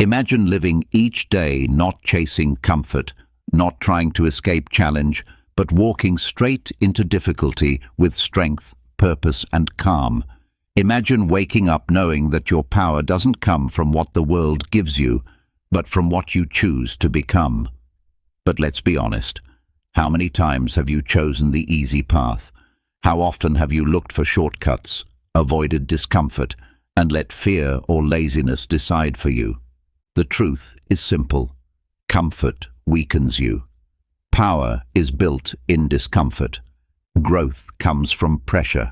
Imagine living each day not chasing comfort, not trying to escape challenge, but walking straight into difficulty with strength, purpose, and calm. Imagine waking up knowing that your power doesn't come from what the world gives you, but from what you choose to become. But let's be honest. How many times have you chosen the easy path? How often have you looked for shortcuts, avoided discomfort, and let fear or laziness decide for you? The truth is simple. Comfort weakens you. Power is built in discomfort. Growth comes from pressure.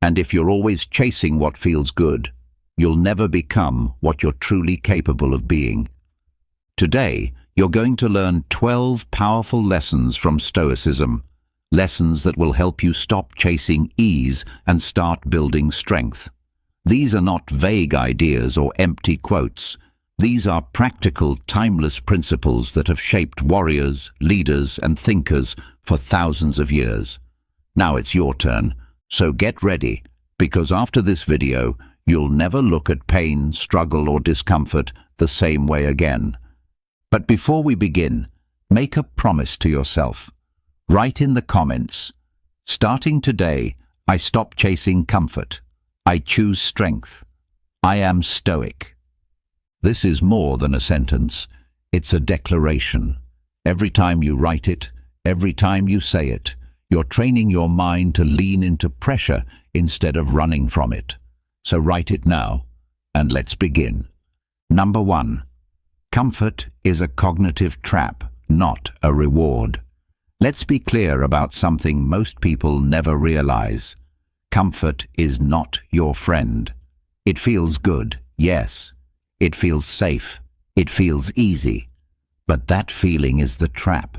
And if you're always chasing what feels good, you'll never become what you're truly capable of being. Today, you're going to learn 12 powerful lessons from Stoicism, lessons that will help you stop chasing ease and start building strength. These are not vague ideas or empty quotes. These are practical, timeless principles that have shaped warriors, leaders, and thinkers for thousands of years. Now it's your turn, so get ready, because after this video, you'll never look at pain, struggle, or discomfort the same way again. But before we begin, make a promise to yourself. Write in the comments, "Starting today, I stop chasing comfort. I choose strength. I am stoic." This is more than a sentence. It's a declaration. Every time you write it, every time you say it, you're training your mind to lean into pressure instead of running from it. So write it now, and let's begin. Number 1. Comfort is a cognitive trap, not a reward. Let's be clear about something most people never realize. Comfort is not your friend. It feels good, yes. It feels safe. It feels easy. But that feeling is the trap.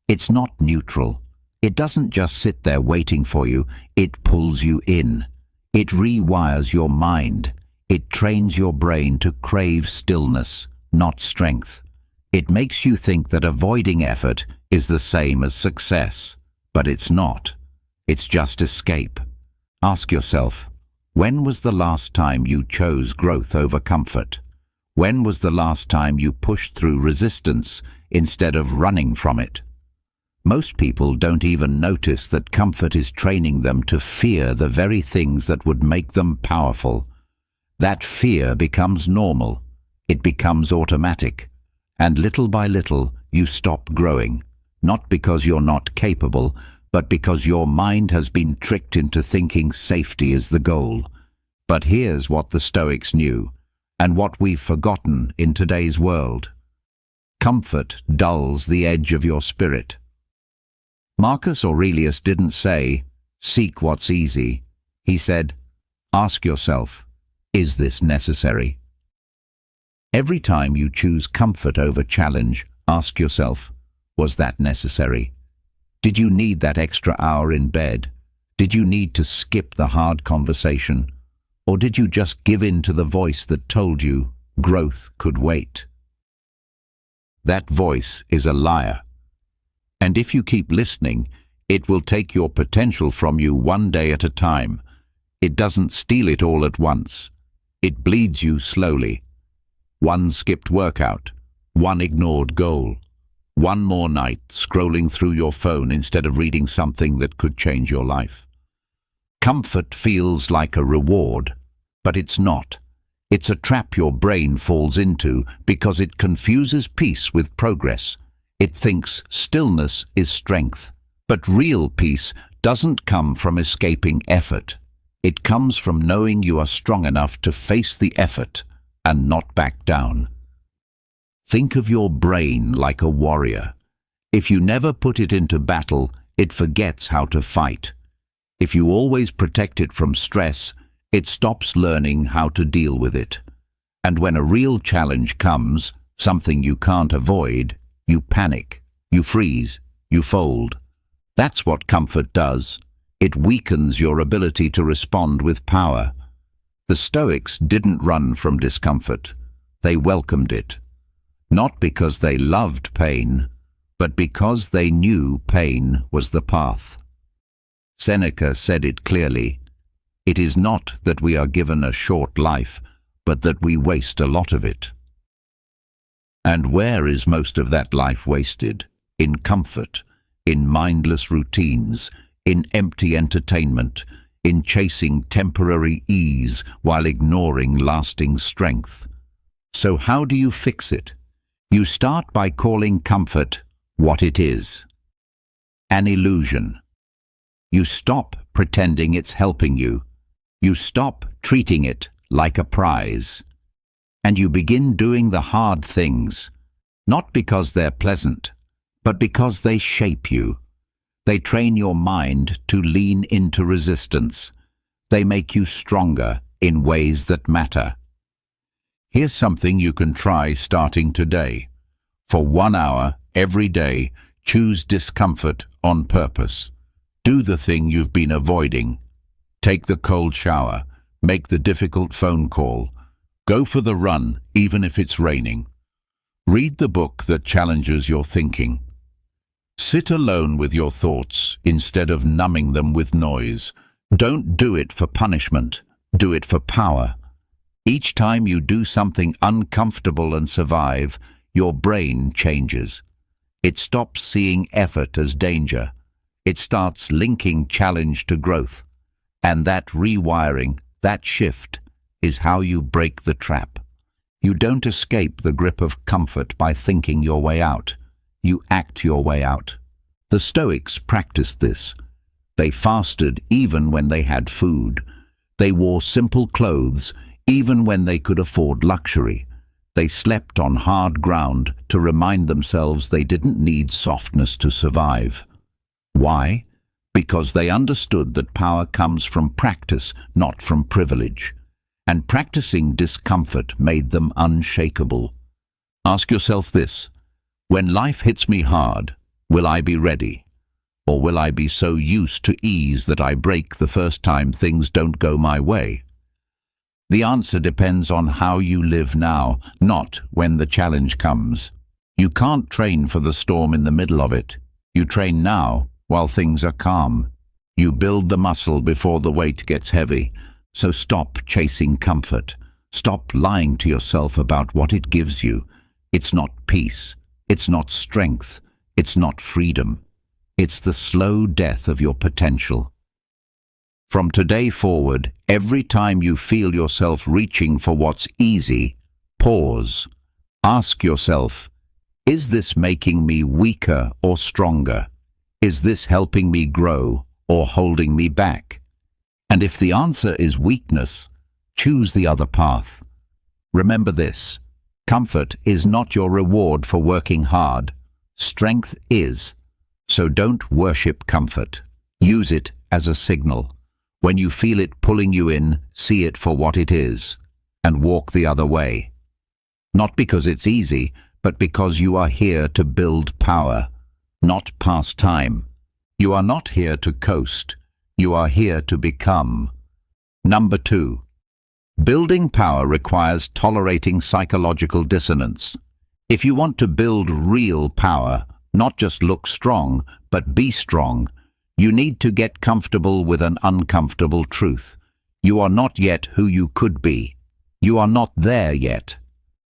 It's not neutral. It doesn't just sit there waiting for you. It pulls you in. It rewires your mind. It trains your brain to crave stillness, not strength. It makes you think that avoiding effort is the same as success. But it's not. It's just escape. Ask yourself, when was the last time you chose growth over comfort? When was the last time you pushed through resistance instead of running from it? Most people don't even notice that comfort is training them to fear the very things that would make them powerful. That fear becomes normal. It becomes automatic. And little by little, you stop growing. Not because you're not capable, but because your mind has been tricked into thinking safety is the goal. But here's what the Stoics knew, and what we've forgotten in today's world. Comfort dulls the edge of your spirit. Marcus Aurelius didn't say, "Seek what's easy." He said, "Ask yourself, is this necessary?" Every time you choose comfort over challenge, ask yourself, was that necessary? Did you need that extra hour in bed? Did you need to skip the hard conversation? Or did you just give in to the voice that told you growth could wait? That voice is a liar. And if you keep listening, it will take your potential from you one day at a time. It doesn't steal it all at once. It bleeds you slowly. One skipped workout, one ignored goal, one more night scrolling through your phone instead of reading something that could change your life. Comfort feels like a reward, but it's not. It's a trap your brain falls into because it confuses peace with progress. It thinks stillness is strength. But real peace doesn't come from escaping effort. It comes from knowing you are strong enough to face the effort and not back down. Think of your brain like a warrior. If you never put it into battle, it forgets how to fight. If you always protect it from stress, it stops learning how to deal with it. And when a real challenge comes, something you can't avoid, you panic, you freeze, you fold. That's what comfort does. It weakens your ability to respond with power. The Stoics didn't run from discomfort. They welcomed it. Not because they loved pain, but because they knew pain was the path. Seneca said it clearly. It is not that we are given a short life, but that we waste a lot of it. And where is most of that life wasted? In comfort, in mindless routines, in empty entertainment, in chasing temporary ease while ignoring lasting strength. So how do you fix it? You start by calling comfort what it is: an illusion. You stop pretending it's helping you. You stop treating it like a prize. And you begin doing the hard things, not because they're pleasant, but because they shape you. They train your mind to lean into resistance. They make you stronger in ways that matter. Here's something you can try starting today. For 1 hour every day, choose discomfort on purpose. Do the thing you've been avoiding. Take the cold shower. Make the difficult phone call. Go for the run, even if it's raining. Read the book that challenges your thinking. Sit alone with your thoughts instead of numbing them with noise. Don't do it for punishment. Do it for power. Each time you do something uncomfortable and survive, your brain changes. It stops seeing effort as danger. It starts linking challenge to growth. And that rewiring, that shift, is how you break the trap. You don't escape the grip of comfort by thinking your way out. You act your way out. The Stoics practiced this. They fasted even when they had food. They wore simple clothes even when they could afford luxury. They slept on hard ground to remind themselves they didn't need softness to survive. Why? Because they understood that power comes from practice, not from privilege. And practicing discomfort made them unshakable. Ask yourself this: when life hits me hard, will I be ready? Or will I be so used to ease that I break the first time things don't go my way? The answer depends on how you live now, not when the challenge comes. You can't train for the storm in the middle of it. You train now while things are calm. You build the muscle before the weight gets heavy. So stop chasing comfort. Stop lying to yourself about what it gives you. It's not peace. It's not strength. It's not freedom. It's the slow death of your potential. From today forward, every time you feel yourself reaching for what's easy, pause. Ask yourself, is this making me weaker or stronger? Is this helping me grow or holding me back? And if the answer is weakness, choose the other path. Remember this: comfort is not your reward for working hard. Strength is. So don't worship comfort. Use it as a signal. When you feel it pulling you in, see it for what it is, and walk the other way. Not because it's easy, but because you are here to build power, not pass time. You are not here to coast. You are here to become. Number 2. Building power requires tolerating psychological dissonance. If you want to build real power, not just look strong, but be strong, you need to get comfortable with an uncomfortable truth. You are not yet who you could be. You are not there yet.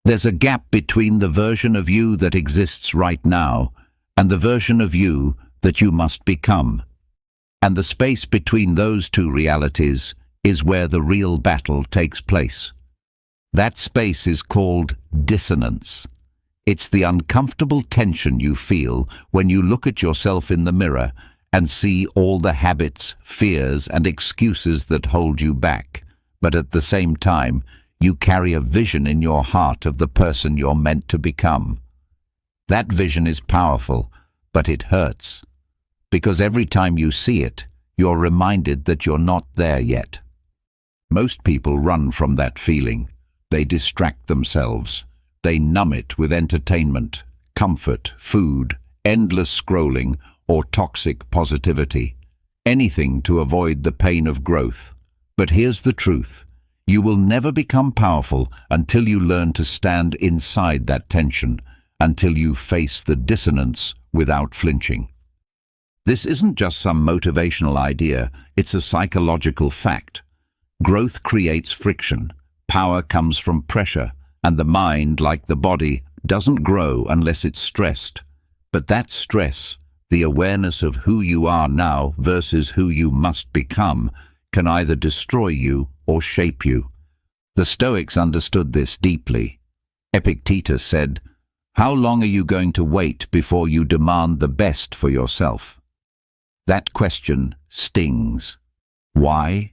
There's a gap between the version of you that exists right now and the version of you that you must become. And the space between those two realities is where the real battle takes place. That space is called dissonance. It's the uncomfortable tension you feel when you look at yourself in the mirror and see all the habits, fears, and excuses that hold you back. But at the same time, you carry a vision in your heart of the person you're meant to become. That vision is powerful, but it hurts. Because every time you see it, you're reminded that you're not there yet. Most people run from that feeling. They distract themselves. They numb it with entertainment, comfort, food, endless scrolling, or toxic positivity. Anything to avoid the pain of growth. But here's the truth. You will never become powerful until you learn to stand inside that tension, until you face the dissonance without flinching. This isn't just some motivational idea, it's a psychological fact. Growth creates friction, power comes from pressure, and the mind, like the body, doesn't grow unless it's stressed. But that stress, the awareness of who you are now versus who you must become, can either destroy you or shape you. The Stoics understood this deeply. Epictetus said, "How long are you going to wait before you demand the best for yourself?" That question stings. Why?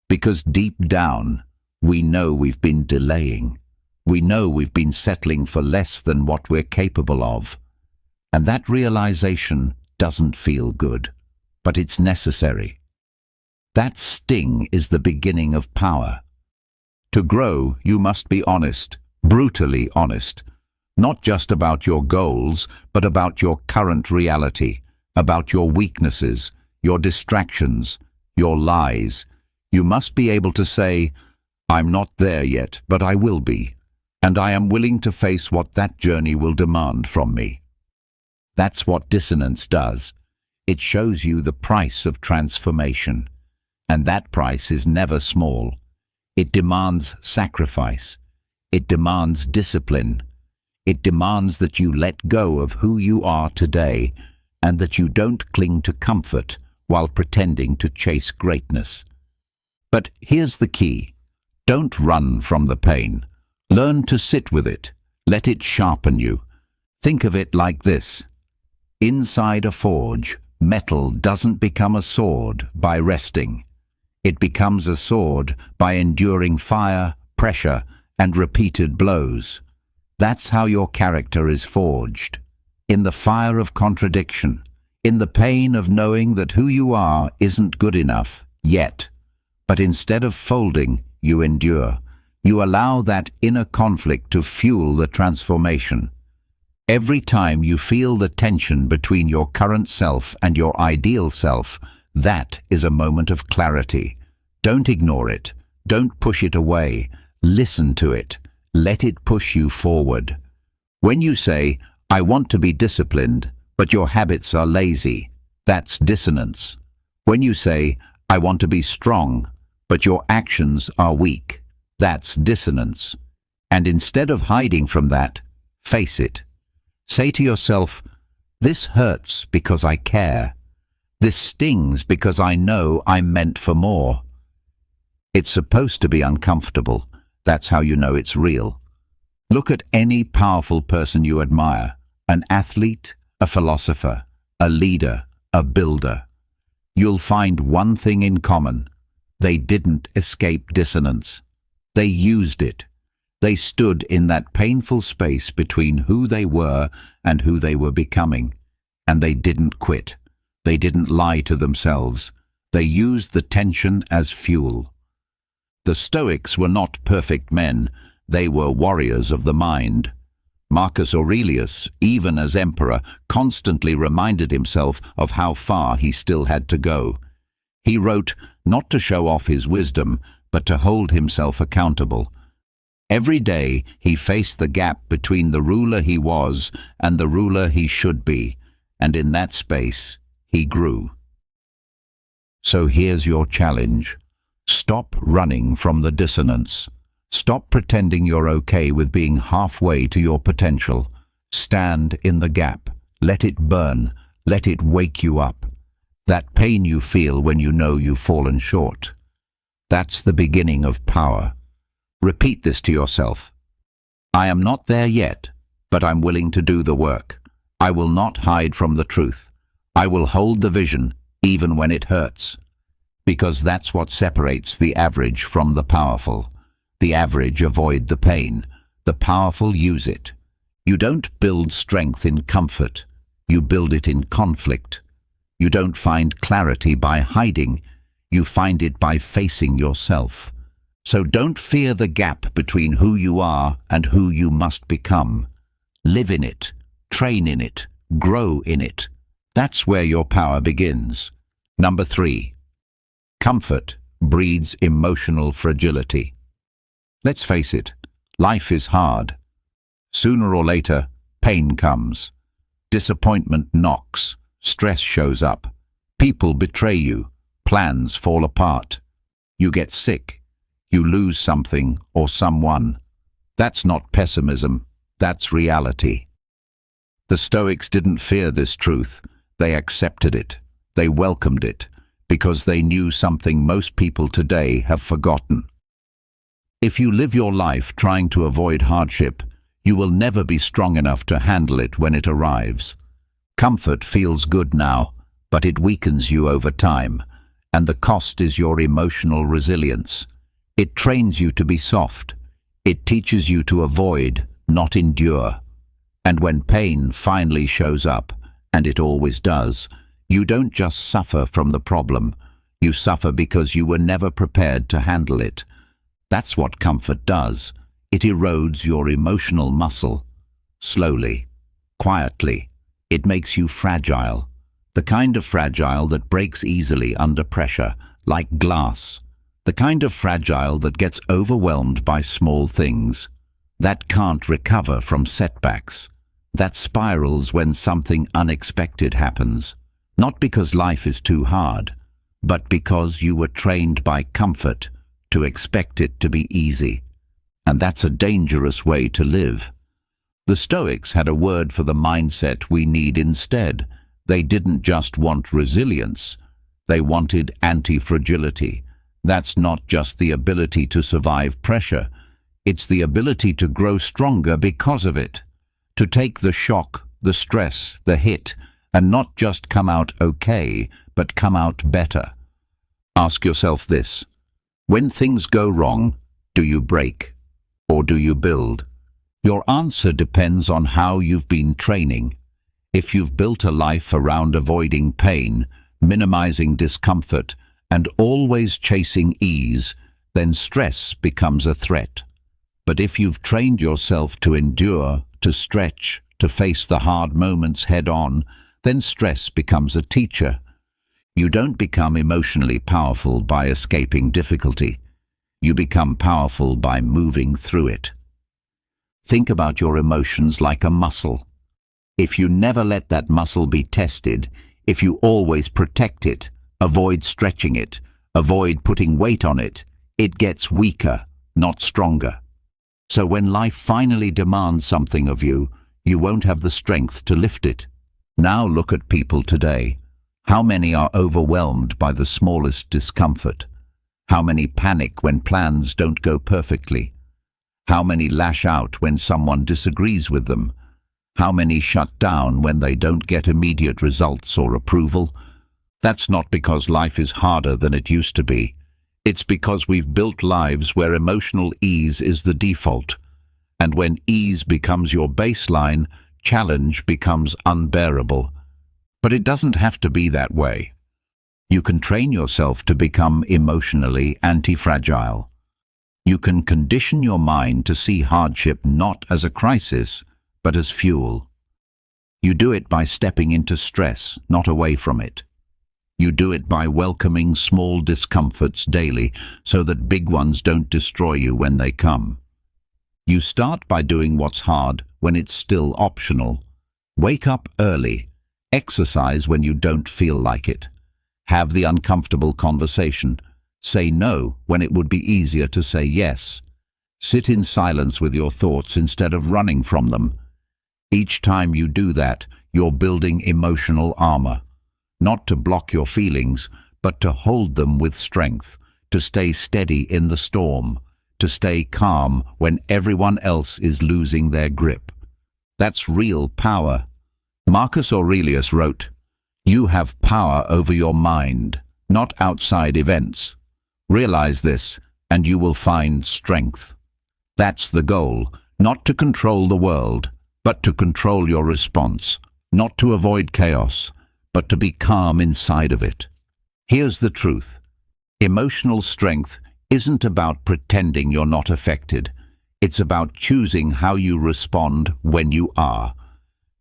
Because deep down, we know we've been delaying. We know we've been settling for less than what we're capable of. And that realization doesn't feel good, but it's necessary. That sting is the beginning of power. To grow, you must be honest, brutally honest, not just about your goals, but about your current reality, about your weaknesses, your distractions, your lies. You must be able to say, "I'm not there yet, but I will be, and I am willing to face what that journey will demand from me." That's what dissonance does. It shows you the price of transformation, and that price is never small. It demands sacrifice. It demands discipline. It demands that you let go of who you are today and that you don't cling to comfort while pretending to chase greatness. But here's the key. Don't run from the pain. Learn to sit with it. Let it sharpen you. Think of it like this. Inside a forge, metal doesn't become a sword by resting. It becomes a sword by enduring fire, pressure, and repeated blows. That's how your character is forged. In the fire of contradiction, in the pain of knowing that who you are isn't good enough yet. But instead of folding, you endure. You allow that inner conflict to fuel the transformation. Every time you feel the tension between your current self and your ideal self, that is a moment of clarity. Don't ignore it. Don't push it away. Listen to it. Let it push you forward. When you say, "I want to be disciplined, but your habits are lazy," that's dissonance. When you say, "I want to be strong, but your actions are weak," that's dissonance. And instead of hiding from that, face it. Say to yourself, "This hurts because I care. This stings because I know I'm meant for more." It's supposed to be uncomfortable. That's how you know it's real. Look at any powerful person you admire, an athlete, a philosopher, a leader, a builder. You'll find one thing in common. They didn't escape dissonance. They used it. They stood in that painful space between who they were and who they were becoming. And they didn't quit. They didn't lie to themselves. They used the tension as fuel. The Stoics were not perfect men. They were warriors of the mind. Marcus Aurelius, even as emperor, constantly reminded himself of how far he still had to go. He wrote, not to show off his wisdom, but to hold himself accountable. Every day he faced the gap between the ruler he was and the ruler he should be, and in that space he grew. So here's your challenge. Stop running from the dissonance. Stop pretending you're okay with being halfway to your potential. Stand in the gap. Let it burn. Let it wake you up. That pain you feel when you know you've fallen short. That's the beginning of power. Repeat this to yourself. I am not there yet, but I'm willing to do the work. I will not hide from the truth. I will hold the vision, even when it hurts. Because that's what separates the average from the powerful. The average avoid the pain. The powerful use it. You don't build strength in comfort. You build it in conflict. You don't find clarity by hiding. You find it by facing yourself. So don't fear the gap between who you are and who you must become. Live in it. Train in it. Grow in it. That's where your power begins. Number 3. Comfort breeds emotional fragility. Let's face it, life is hard. Sooner or later, pain comes. Disappointment knocks. Stress shows up. People betray you. Plans fall apart. You get sick. You lose something or someone. That's not pessimism. That's reality. The Stoics didn't fear this truth. They accepted it. They welcomed it, because they knew something most people today have forgotten. If you live your life trying to avoid hardship, you will never be strong enough to handle it when it arrives. Comfort feels good now, but it weakens you over time, and the cost is your emotional resilience. It trains you to be soft. It teaches you to avoid, not endure. And when pain finally shows up, and it always does, you don't just suffer from the problem. You suffer because you were never prepared to handle it. That's what comfort does. It erodes your emotional muscle. Slowly, quietly. It makes you fragile. The kind of fragile that breaks easily under pressure, like glass. The kind of fragile that gets overwhelmed by small things. That can't recover from setbacks. That spirals when something unexpected happens. Not because life is too hard, but because you were trained by comfort to expect it to be easy. And that's a dangerous way to live. The Stoics had a word for the mindset we need instead. They didn't just want resilience. They wanted anti-fragility. That's not just the ability to survive pressure. It's the ability to grow stronger because of it. To take the shock, the stress, the hit, and not just come out okay, but come out better. Ask yourself this. When things go wrong, do you break? Or do you build? Your answer depends on how you've been training. If you've built a life around avoiding pain, minimizing discomfort, and always chasing ease, then stress becomes a threat. But if you've trained yourself to endure, to stretch, to face the hard moments head-on, then stress becomes a teacher. You don't become emotionally powerful by escaping difficulty. You become powerful by moving through it. Think about your emotions like a muscle. If you never let that muscle be tested, if you always protect it, avoid stretching it, avoid putting weight on it, it gets weaker, not stronger. So when life finally demands something of you, you won't have the strength to lift it. Now look at people today. How many are overwhelmed by the smallest discomfort? How many panic when plans don't go perfectly? How many lash out when someone disagrees with them? How many shut down when they don't get immediate results or approval? That's not because life is harder than it used to be. It's because we've built lives where emotional ease is the default. And when ease becomes your baseline, challenge becomes unbearable. But it doesn't have to be that way. You can train yourself to become emotionally anti-fragile. You can condition your mind to see hardship not as a crisis, but as fuel. You do it by stepping into stress, not away from it. You do it by welcoming small discomforts daily so that big ones don't destroy you when they come. You start by doing what's hard when it's still optional. Wake up early. Exercise when you don't feel like it. Have the uncomfortable conversation. Say no when it would be easier to say yes. Sit in silence with your thoughts instead of running from them. Each time you do that, you're building emotional armor. Not to block your feelings, but to hold them with strength, to stay steady in the storm, to stay calm when everyone else is losing their grip. That's real power. Marcus Aurelius wrote, "You have power over your mind, not outside events. Realize this, and you will find strength." That's the goal, not to control the world, but to control your response, not to avoid chaos, but to be calm inside of it. Here's the truth. Emotional strength isn't about pretending you're not affected. It's about choosing how you respond when you are.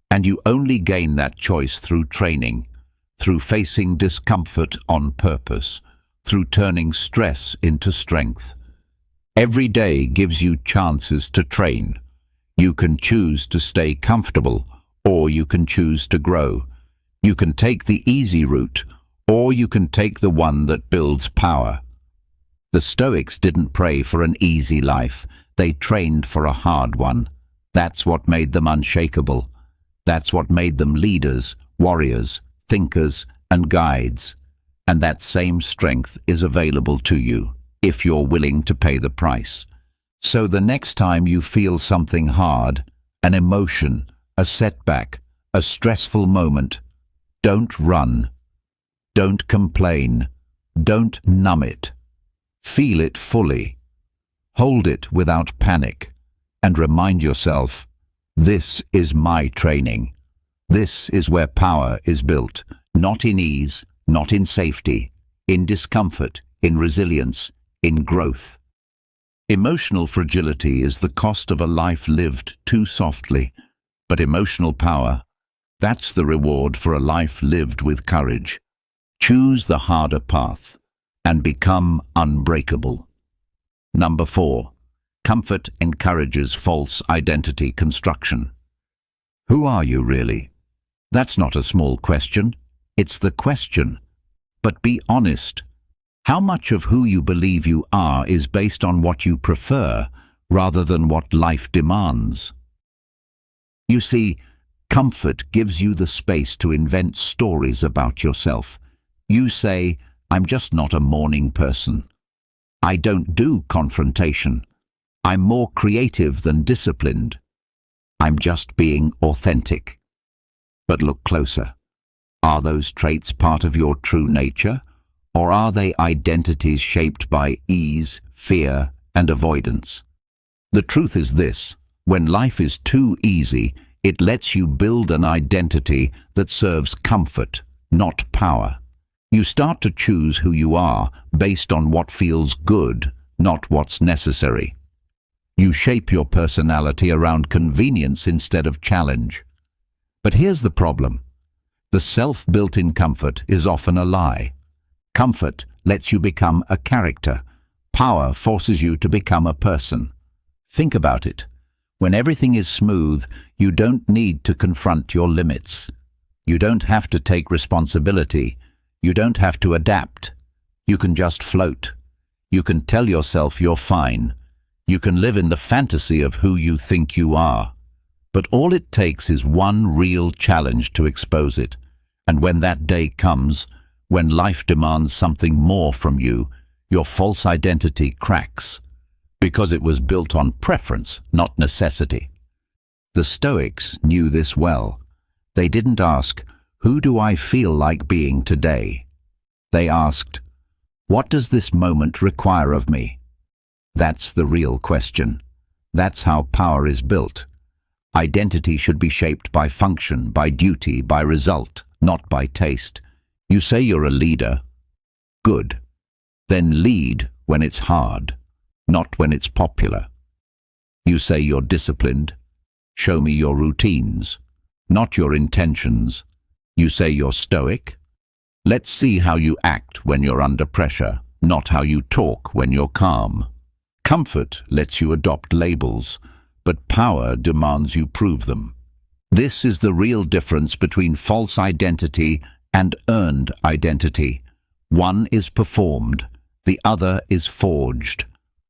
And you only gain that choice through training, through facing discomfort on purpose, through turning stress into strength. Every day gives you chances to train. You can choose to stay comfortable, or you can choose to grow. You can take the easy route, or you can take the one that builds power. The Stoics didn't pray for an easy life. They trained for a hard one. That's what made them unshakable. That's what made them leaders, warriors, thinkers, and guides. And that same strength is available to you, if you're willing to pay the price. So the next time you feel something hard, an emotion, a setback, a stressful moment, don't run. Don't complain. Don't numb it. Feel it fully. Hold it without panic. And remind yourself, this is my training. This is where power is built, not in ease, not in safety, in discomfort, in resilience, in growth. Emotional fragility is the cost of a life lived too softly, but emotional power, that's the reward for a life lived with courage. Choose the harder path and become unbreakable. Number 4. Comfort encourages false identity construction. Who are you really? That's not a small question. It's the question. But be honest. How much of who you believe you are is based on what you prefer rather than what life demands? You see, comfort gives you the space to invent stories about yourself. You say, I'm just not a morning person. I don't do confrontation. I'm more creative than disciplined. I'm just being authentic. But look closer. Are those traits part of your true nature, or are they identities shaped by ease, fear, and avoidance? The truth is this: when life is too easy, it lets you build an identity that serves comfort, not power. You start to choose who you are based on what feels good, not what's necessary. You shape your personality around convenience instead of challenge. But here's the problem. The self-built-in comfort is often a lie. Comfort lets you become a character. Power forces you to become a person. Think about it. When everything is smooth, you don't need to confront your limits. You don't have to take responsibility. You don't have to adapt. You can just float. You can tell yourself you're fine. You can live in the fantasy of who you think you are. But all it takes is one real challenge to expose it. And when that day comes, when life demands something more from you, your false identity cracks. Because it was built on preference, not necessity. The Stoics knew this well. They didn't ask, who do I feel like being today? They asked, what does this moment require of me? That's the real question. That's how power is built. Identity should be shaped by function, by duty, by result, not by taste. You say you're a leader. Good. Then lead when it's hard, not when it's popular. You say you're disciplined. Show me your routines, not your intentions. You say you're stoic. Let's see how you act when you're under pressure, not how you talk when you're calm. Comfort lets you adopt labels, but power demands you prove them. This is the real difference between false identity and earned identity. One is performed, the other is forged.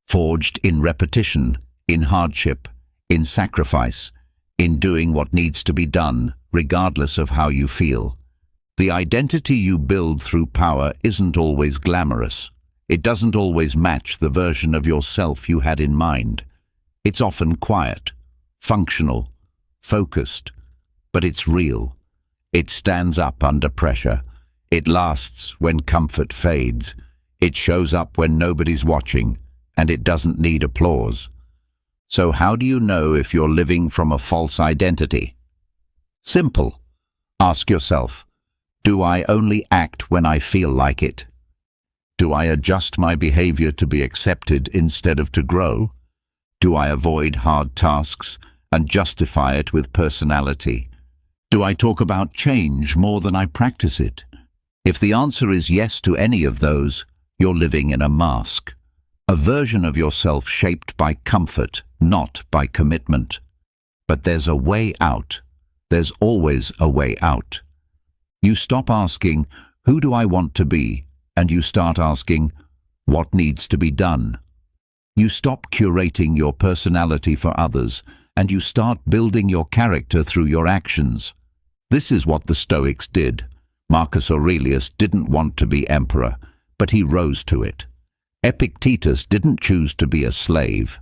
Forged in repetition, in hardship, in sacrifice, in doing what needs to be done, regardless of how you feel. The identity you build through power isn't always glamorous. It doesn't always match the version of yourself you had in mind. It's often quiet, functional, focused, but it's real. It stands up under pressure. It lasts when comfort fades. It shows up when nobody's watching, and it doesn't need applause. So how do you know if you're living from a false identity? Simple. Ask yourself, do I only act when I feel like it? Do I adjust my behavior to be accepted instead of to grow? Do I avoid hard tasks and justify it with personality? Do I talk about change more than I practice it? If the answer is yes to any of those, you're living in a mask. A version of yourself shaped by comfort, not by commitment. But there's a way out. There's always a way out. You stop asking, who do I want to be? And you start asking, what needs to be done? You stop curating your personality for others, and you start building your character through your actions. This is what the Stoics did. Marcus Aurelius didn't want to be emperor, but he rose to it. Epictetus didn't choose to be a slave,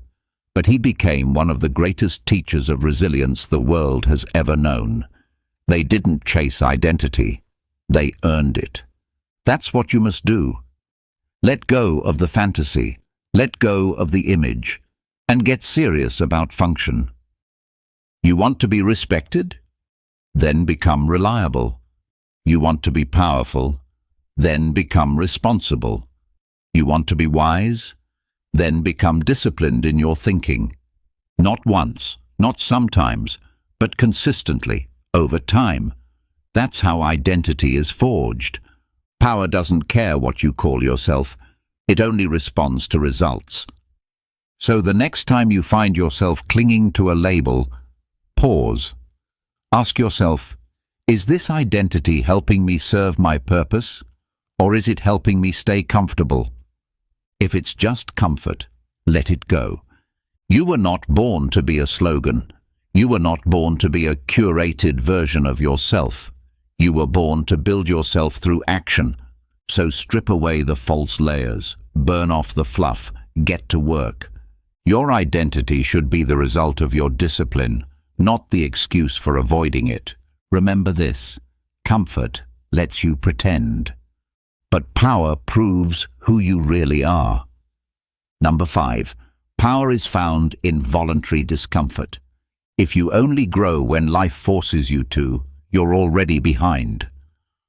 but he became one of the greatest teachers of resilience the world has ever known. They didn't chase identity, they earned it. That's what you must do. Let go of the fantasy, let go of the image, and get serious about function. You want to be respected? Then become reliable. You want to be powerful? Then become responsible. You want to be wise? Then become disciplined in your thinking. Not once, not sometimes, but consistently, over time. That's how identity is forged. Power doesn't care what you call yourself. It only responds to results. So the next time you find yourself clinging to a label, pause. Ask yourself, is this identity helping me serve my purpose, or is it helping me stay comfortable? If it's just comfort, let it go. You were not born to be a slogan. You were not born to be a curated version of yourself. You were born to build yourself through action. So strip away the false layers, burn off the fluff, get to work. Your identity should be the result of your discipline, not the excuse for avoiding it. Remember this: comfort lets you pretend, but power proves who you really are. Number 5. Power is found in voluntary discomfort. If you only grow when life forces you to, you're already behind.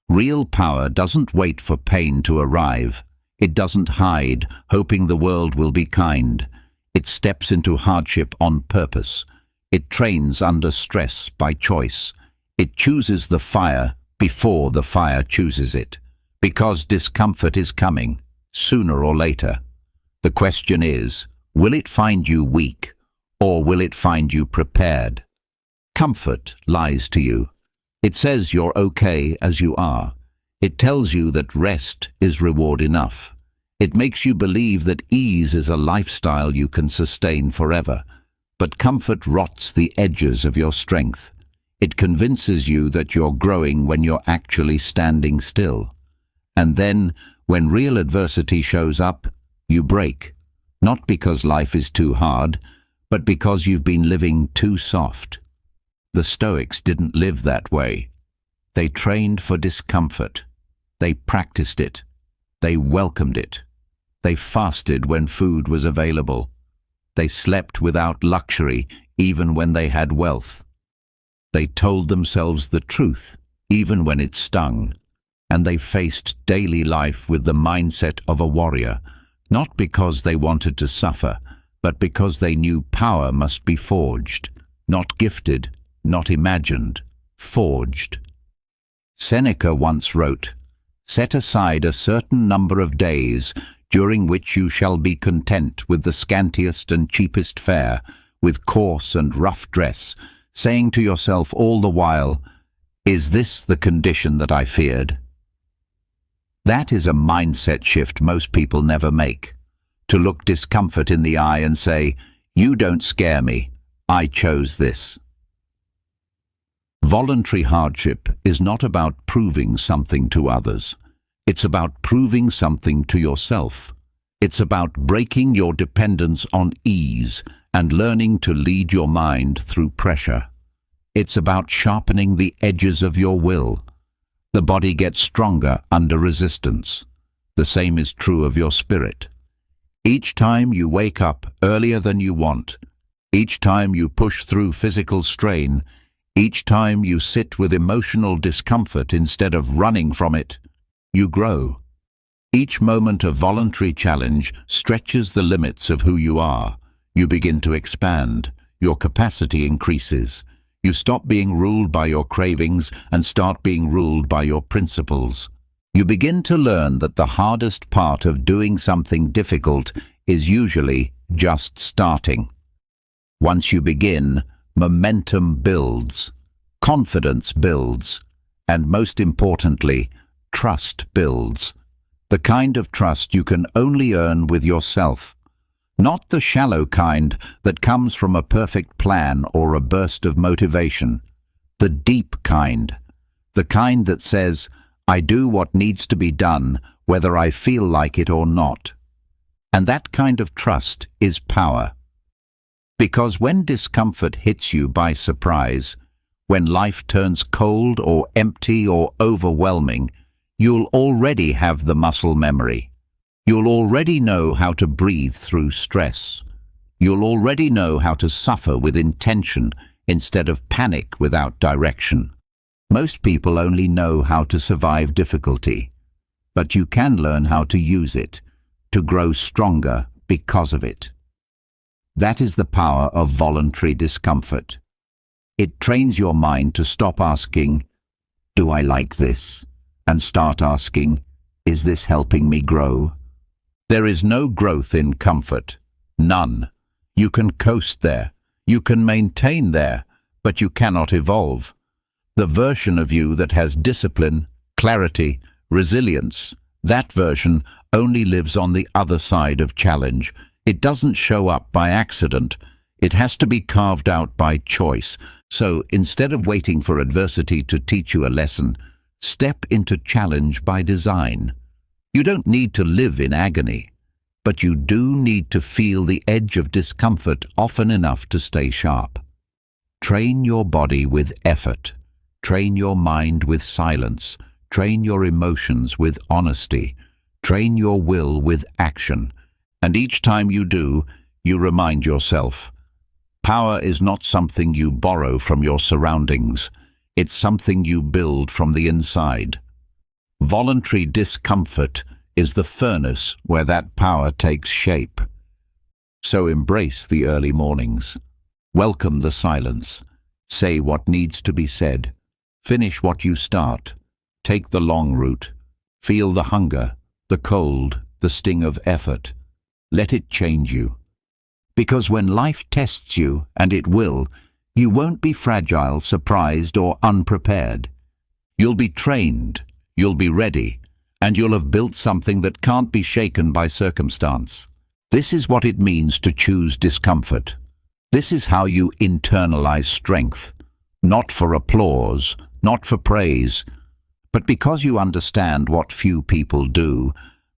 Real power doesn't wait for pain to arrive. It doesn't hide, hoping the world will be kind. It steps into hardship on purpose. It trains under stress by choice. It chooses the fire before the fire chooses it. Because discomfort is coming, sooner or later. The question is, will it find you weak, or will it find you prepared? Comfort lies to you. It says you're okay as you are. It tells you that rest is reward enough. It makes you believe that ease is a lifestyle you can sustain forever. But comfort rots the edges of your strength. It convinces you that you're growing when you're actually standing still. And then, when real adversity shows up, you break. Not because life is too hard, but because you've been living too soft. The Stoics didn't live that way. They trained for discomfort. They practiced it. They welcomed it. They fasted when food was available. They slept without luxury, even when they had wealth. They told themselves the truth, even when it stung. And they faced daily life with the mindset of a warrior, not because they wanted to suffer, but because they knew power must be forged, not gifted, not imagined, forged. Seneca once wrote, "Set aside a certain number of days during which you shall be content with the scantiest and cheapest fare, with coarse and rough dress, saying to yourself all the while, 'Is this the condition that I feared?'" That is a mindset shift most people never make. To look discomfort in the eye and say, "You don't scare me, I chose this." Voluntary hardship is not about proving something to others. It's about proving something to yourself. It's about breaking your dependence on ease and learning to lead your mind through pressure. It's about sharpening the edges of your will. The body gets stronger under resistance. The same is true of your spirit. Each time you wake up earlier than you want, each time you push through physical strain, each time you sit with emotional discomfort instead of running from it, you grow. Each moment of voluntary challenge stretches the limits of who you are. You begin to expand. Your capacity increases. You stop being ruled by your cravings and start being ruled by your principles. You begin to learn that the hardest part of doing something difficult is usually just starting. Once you begin, momentum builds, confidence builds, and most importantly, trust builds. The kind of trust you can only earn with yourself. Not the shallow kind that comes from a perfect plan or a burst of motivation. The deep kind. The kind that says, I do what needs to be done, whether I feel like it or not. And that kind of trust is power. Because when discomfort hits you by surprise, when life turns cold or empty or overwhelming, you'll already have the muscle memory. You'll already know how to breathe through stress. You'll already know how to suffer with intention instead of panic without direction. Most people only know how to survive difficulty, but you can learn how to use it, to grow stronger because of it. That is the power of voluntary discomfort. It trains your mind to stop asking, do I like this? And start asking, is this helping me grow? There is no growth in comfort. None. You can coast there. You can maintain there, but you cannot evolve. The version of you that has discipline, clarity, resilience, that version only lives on the other side of challenge. It doesn't show up by accident. It has to be carved out by choice. So instead of waiting for adversity to teach you a lesson, step into challenge by design. You don't need to live in agony, but you do need to feel the edge of discomfort often enough to stay sharp. Train your body with effort. Train your mind with silence. Train your emotions with honesty. Train your will with action. And each time you do, you remind yourself, power is not something you borrow from your surroundings. It's something you build from the inside. Voluntary discomfort is the furnace where that power takes shape. So embrace the early mornings. Welcome the silence. Say what needs to be said. Finish what you start. Take the long route. Feel the hunger, the cold, the sting of effort. Let it change you. Because when life tests you, and it will, you won't be fragile, surprised, or unprepared. You'll be trained, you'll be ready, and you'll have built something that can't be shaken by circumstance. This is what it means to choose discomfort. This is how you internalize strength, not for applause, not for praise, but because you understand what few people do.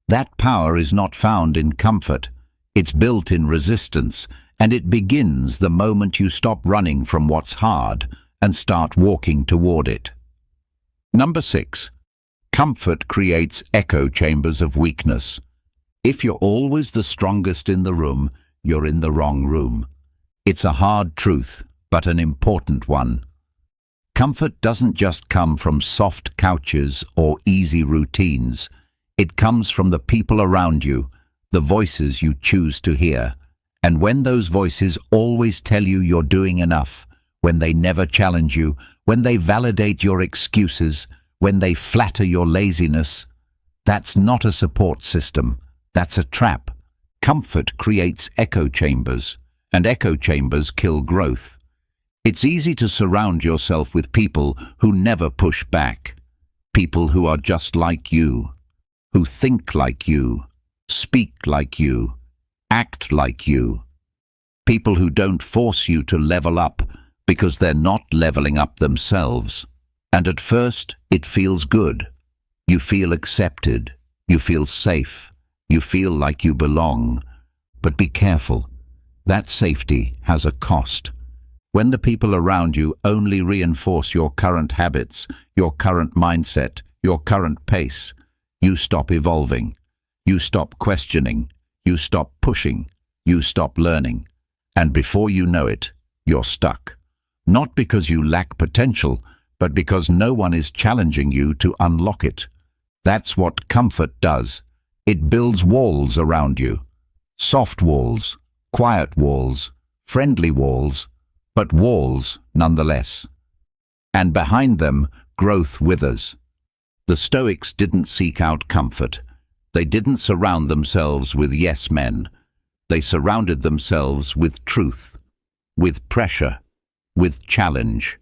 That power is not found in comfort. It's built in resistance, and it begins the moment you stop running from what's hard and start walking toward it. Number 6. Comfort creates echo chambers of weakness. If you're always the strongest in the room, you're in the wrong room. It's a hard truth, but an important one. Comfort doesn't just come from soft couches or easy routines. It comes from the people around you, the voices you choose to hear. And when those voices always tell you you're doing enough, when they never challenge you, when they validate your excuses, when they flatter your laziness, that's not a support system. That's a trap. Comfort creates echo chambers, and echo chambers kill growth. It's easy to surround yourself with people who never push back, people who are just like you, who think like you, speak like you, act like you. People who don't force you to level up because they're not leveling up themselves. And at first, it feels good. You feel accepted. You feel safe. You feel like you belong. But be careful. That safety has a cost. When the people around you only reinforce your current habits, your current mindset, your current pace, you stop evolving. You stop questioning. You stop pushing. You stop learning. And before you know it, you're stuck. Not because you lack potential, but because no one is challenging you to unlock it. That's what comfort does. It builds walls around you. Soft walls, quiet walls, friendly walls, but walls nonetheless. And behind them, growth withers. The Stoics didn't seek out comfort. They didn't surround themselves with yes men. They surrounded themselves with truth, with pressure, with challenge.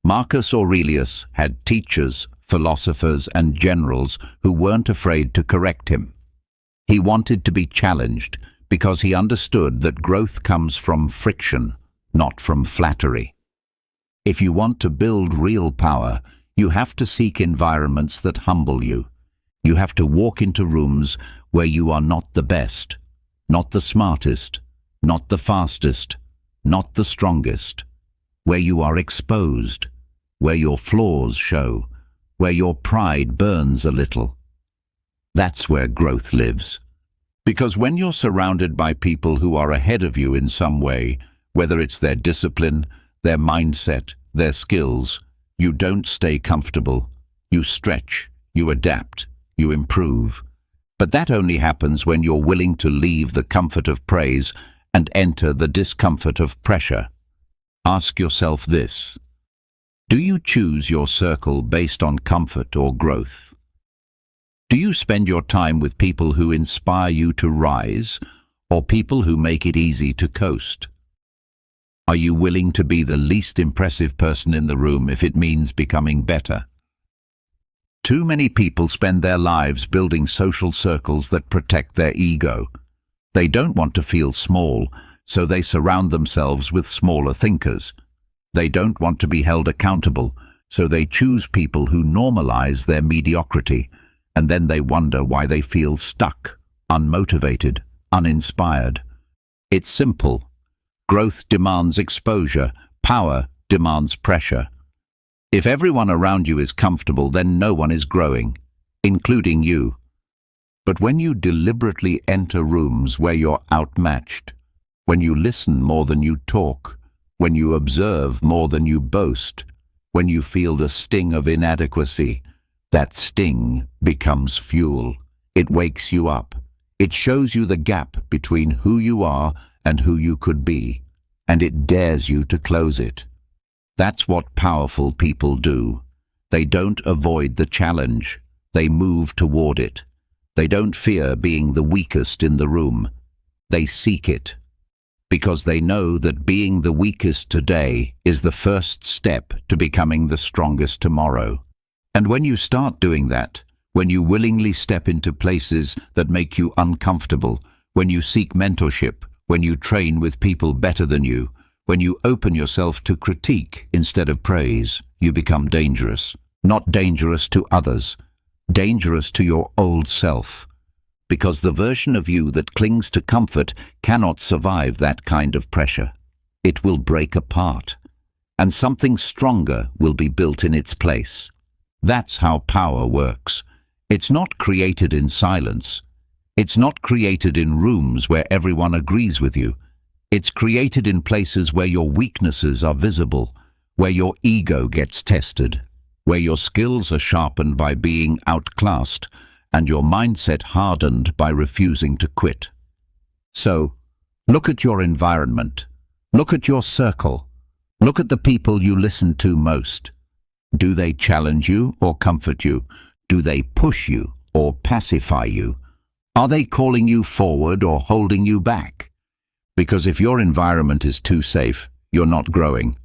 Marcus Aurelius had teachers, philosophers, and generals who weren't afraid to correct him. He wanted to be challenged because he understood that growth comes from friction, not from flattery. If you want to build real power, you have to seek environments that humble you. You have to walk into rooms where you are not the best, not the smartest, not the fastest, not the strongest, where you are exposed, where your flaws show, where your pride burns a little. That's where growth lives. Because when you're surrounded by people who are ahead of you in some way, whether it's their discipline, their mindset, their skills, you don't stay comfortable. You stretch, you adapt, you improve. But that only happens when you're willing to leave the comfort of praise and enter the discomfort of pressure. Ask yourself this: do you choose your circle based on comfort or growth? Do you spend your time with people who inspire you to rise, or people who make it easy to coast? Are you willing to be the least impressive person in the room if it means becoming better? Too many people spend their lives building social circles that protect their ego. They don't want to feel small, so they surround themselves with smaller thinkers. They don't want to be held accountable, so they choose people who normalize their mediocrity, and then they wonder why they feel stuck, unmotivated, uninspired. It's simple. Growth demands exposure. Power demands pressure. If everyone around you is comfortable, then no one is growing, including you. But when you deliberately enter rooms where you're outmatched, when you listen more than you talk, when you observe more than you boast, when you feel the sting of inadequacy, that sting becomes fuel. It wakes you up. It shows you the gap between who you are and who you could be, and it dares you to close it. That's what powerful people do. They don't avoid the challenge. They move toward it. They don't fear being the weakest in the room. They seek it, because they know that being the weakest today is the first step to becoming the strongest tomorrow. And when you start doing that, when you willingly step into places that make you uncomfortable, when you seek mentorship, when you train with people better than you, when you open yourself to critique instead of praise, you become dangerous. Not dangerous to others, dangerous to your old self. Because the version of you that clings to comfort cannot survive that kind of pressure. It will break apart, and something stronger will be built in its place. That's how power works. It's not created in silence. It's not created in rooms where everyone agrees with you. It's created in places where your weaknesses are visible, where your ego gets tested, where your skills are sharpened by being outclassed, and your mindset hardened by refusing to quit. So, look at your environment. Look at your circle. Look at the people you listen to most. Do they challenge you or comfort you? Do they push you or pacify you? Are they calling you forward or holding you back? Because if your environment is too safe, you're not growing.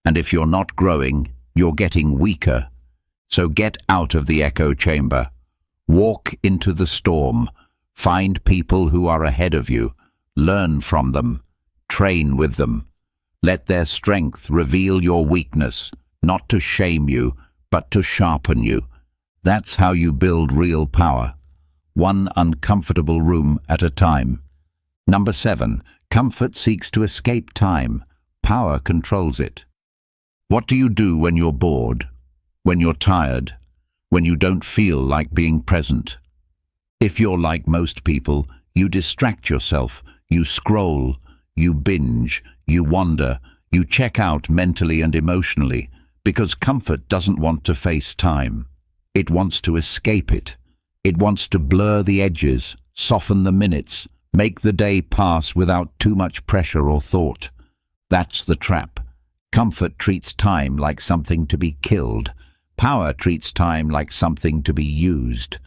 And if you're not growing, you're getting weaker. So get out of the echo chamber. Walk into the storm. Find people who are ahead of you. Learn from them. Train with them. Let their strength reveal your weakness, not to shame you, but to sharpen you. That's how you build real power. One uncomfortable room at a time. Number 7. Comfort seeks to escape time. Power controls it. What do you do when you're bored? When you're tired? When you don't feel like being present? If you're like most people, you distract yourself. You scroll. You binge. You wander. You check out mentally and emotionally, because comfort doesn't want to face time. It wants to escape it. It wants to blur the edges, soften the minutes, make the day pass without too much pressure or thought. That's the trap. Comfort treats time like something to be killed. Power treats time like something to be used.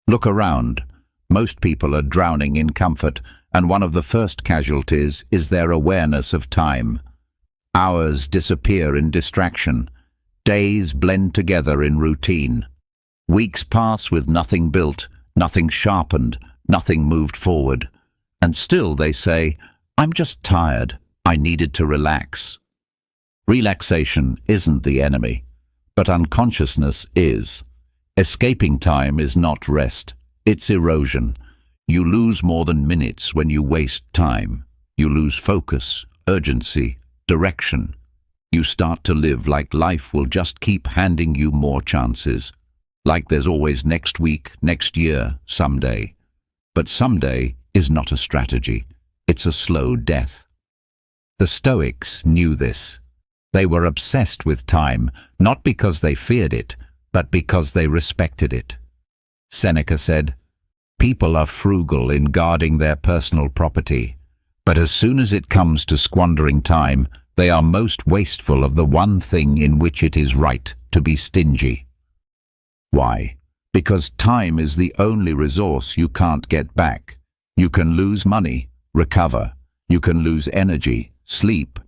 Look around. Most people are drowning in comfort, and one of the first casualties is their awareness of time. Hours disappear in distraction. Days blend together in routine. Weeks pass with nothing built, nothing sharpened, nothing moved forward. And still they say, "I'm just tired. I needed to relax." Relaxation isn't the enemy, but unconsciousness is. Escaping time is not rest, it's erosion. You lose more than minutes when you waste time. You lose focus, urgency, direction. You start to live like life will just keep handing you more chances. Like there's always next week, next year, someday. But someday is not a strategy. It's a slow death. The Stoics knew this. They were obsessed with time, not because they feared it, but because they respected it. Seneca said, "People are frugal in guarding their personal property, but as soon as it comes to squandering time, they are most wasteful of the one thing in which it is right to be stingy." Why? Because time is the only resource you can't get back. You can lose money, recover. You can lose energy, sleep,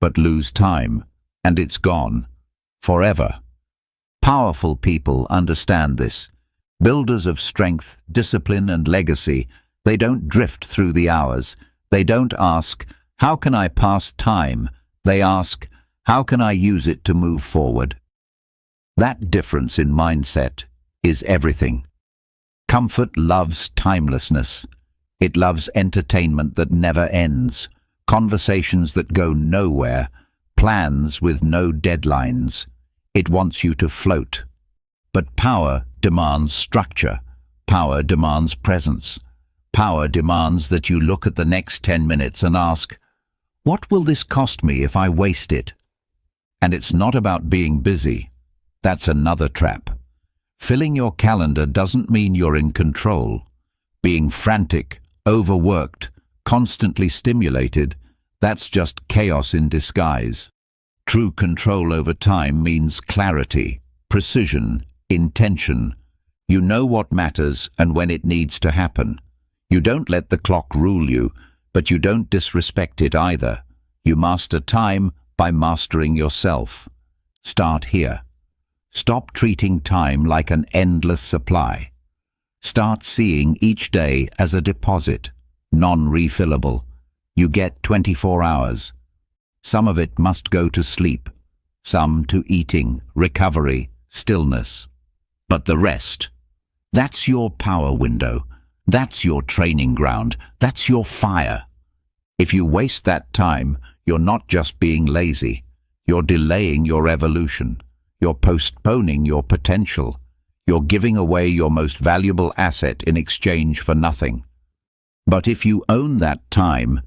but lose time, and it's gone. Forever. Powerful people understand this. Builders of strength, discipline, and legacy, they don't drift through the hours. They don't ask, "How can I pass time?" They ask, "How can I use it to move forward?" That difference in mindset is everything. Comfort loves timelessness. It loves entertainment that never ends, conversations that go nowhere, plans with no deadlines. It wants you to float. But power demands structure. Power demands presence. Power demands that you look at the next 10 minutes and ask, "What will this cost me if I waste it?" And it's not about being busy. That's another trap. Filling your calendar doesn't mean you're in control. Being frantic, overworked, constantly stimulated, that's just chaos in disguise. True control over time means clarity, precision, intention. You know what matters and when it needs to happen. You don't let the clock rule you, but you don't disrespect it either. You master time by mastering yourself. Start here. Stop treating time like an endless supply. Start seeing each day as a deposit, non-refillable. You get 24 hours. Some of it must go to sleep, some to eating, recovery, stillness. But the rest, that's your power window. That's your training ground. That's your fire. If you waste that time, you're not just being lazy. You're delaying your evolution. You're postponing your potential. You're giving away your most valuable asset in exchange for nothing. But if you own that time,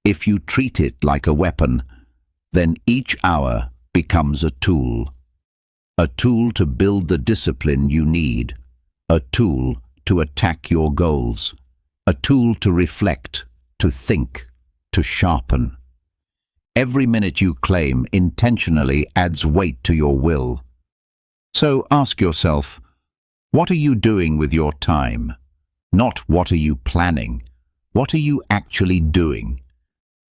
if you treat it like a weapon, then each hour becomes a tool. A tool to build the discipline you need. A tool to attack your goals. A tool to reflect, to think, to sharpen. Every minute you claim intentionally adds weight to your will. So ask yourself, what are you doing with your time? Not what are you planning? What are you actually doing?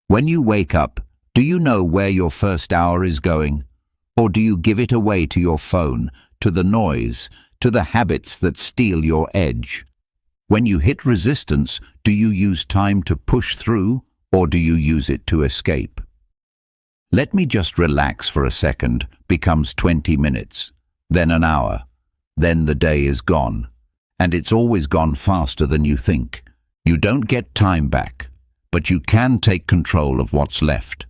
When you wake up, do you know where your first hour is going? Or do you give it away to your phone, to the noise, to the habits that steal your edge? When you hit resistance, do you use time to push through, or do you use it to escape? Let me just relax for a second becomes 20 minutes, then an hour, then the day is gone. And it's always gone faster than you think. You don't get time back, but you can take control of what's left.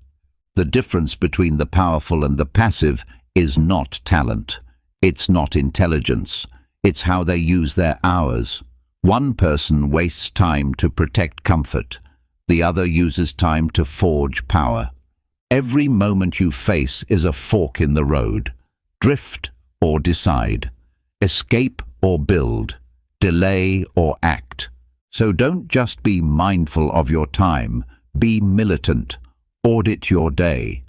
The difference between the powerful and the passive is not talent. It's not intelligence. It's how they use their hours. One person wastes time to protect comfort. The other uses time to forge power. Every moment you face is a fork in the road. Drift or decide. Escape or build. Delay or act. So don't just be mindful of your time. Be militant. Audit your day.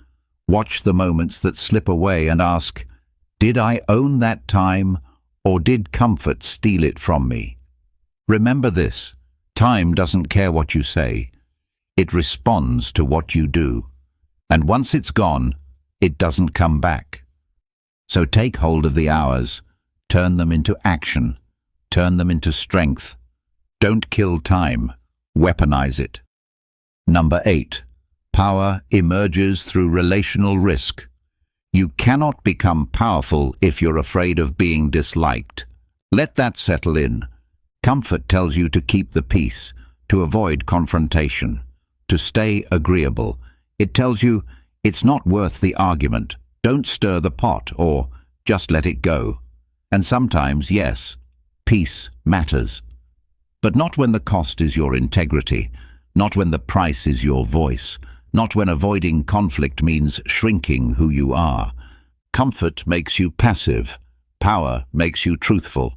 Watch the moments that slip away and ask, did I own that time, or did comfort steal it from me? Remember this, time doesn't care what you say. It responds to what you do. And once it's gone, it doesn't come back. So take hold of the hours, turn them into action, turn them into strength. Don't kill time, weaponize it. Number 8. Power emerges through relational risk. You cannot become powerful if you're afraid of being disliked. Let that settle in. Comfort tells you to keep the peace, to avoid confrontation, to stay agreeable. It tells you it's not worth the argument, don't stir the pot, or just let it go. And sometimes, yes, peace matters. But not when the cost is your integrity, not when the price is your voice, not when avoiding conflict means shrinking who you are. Comfort makes you passive, power makes you truthful.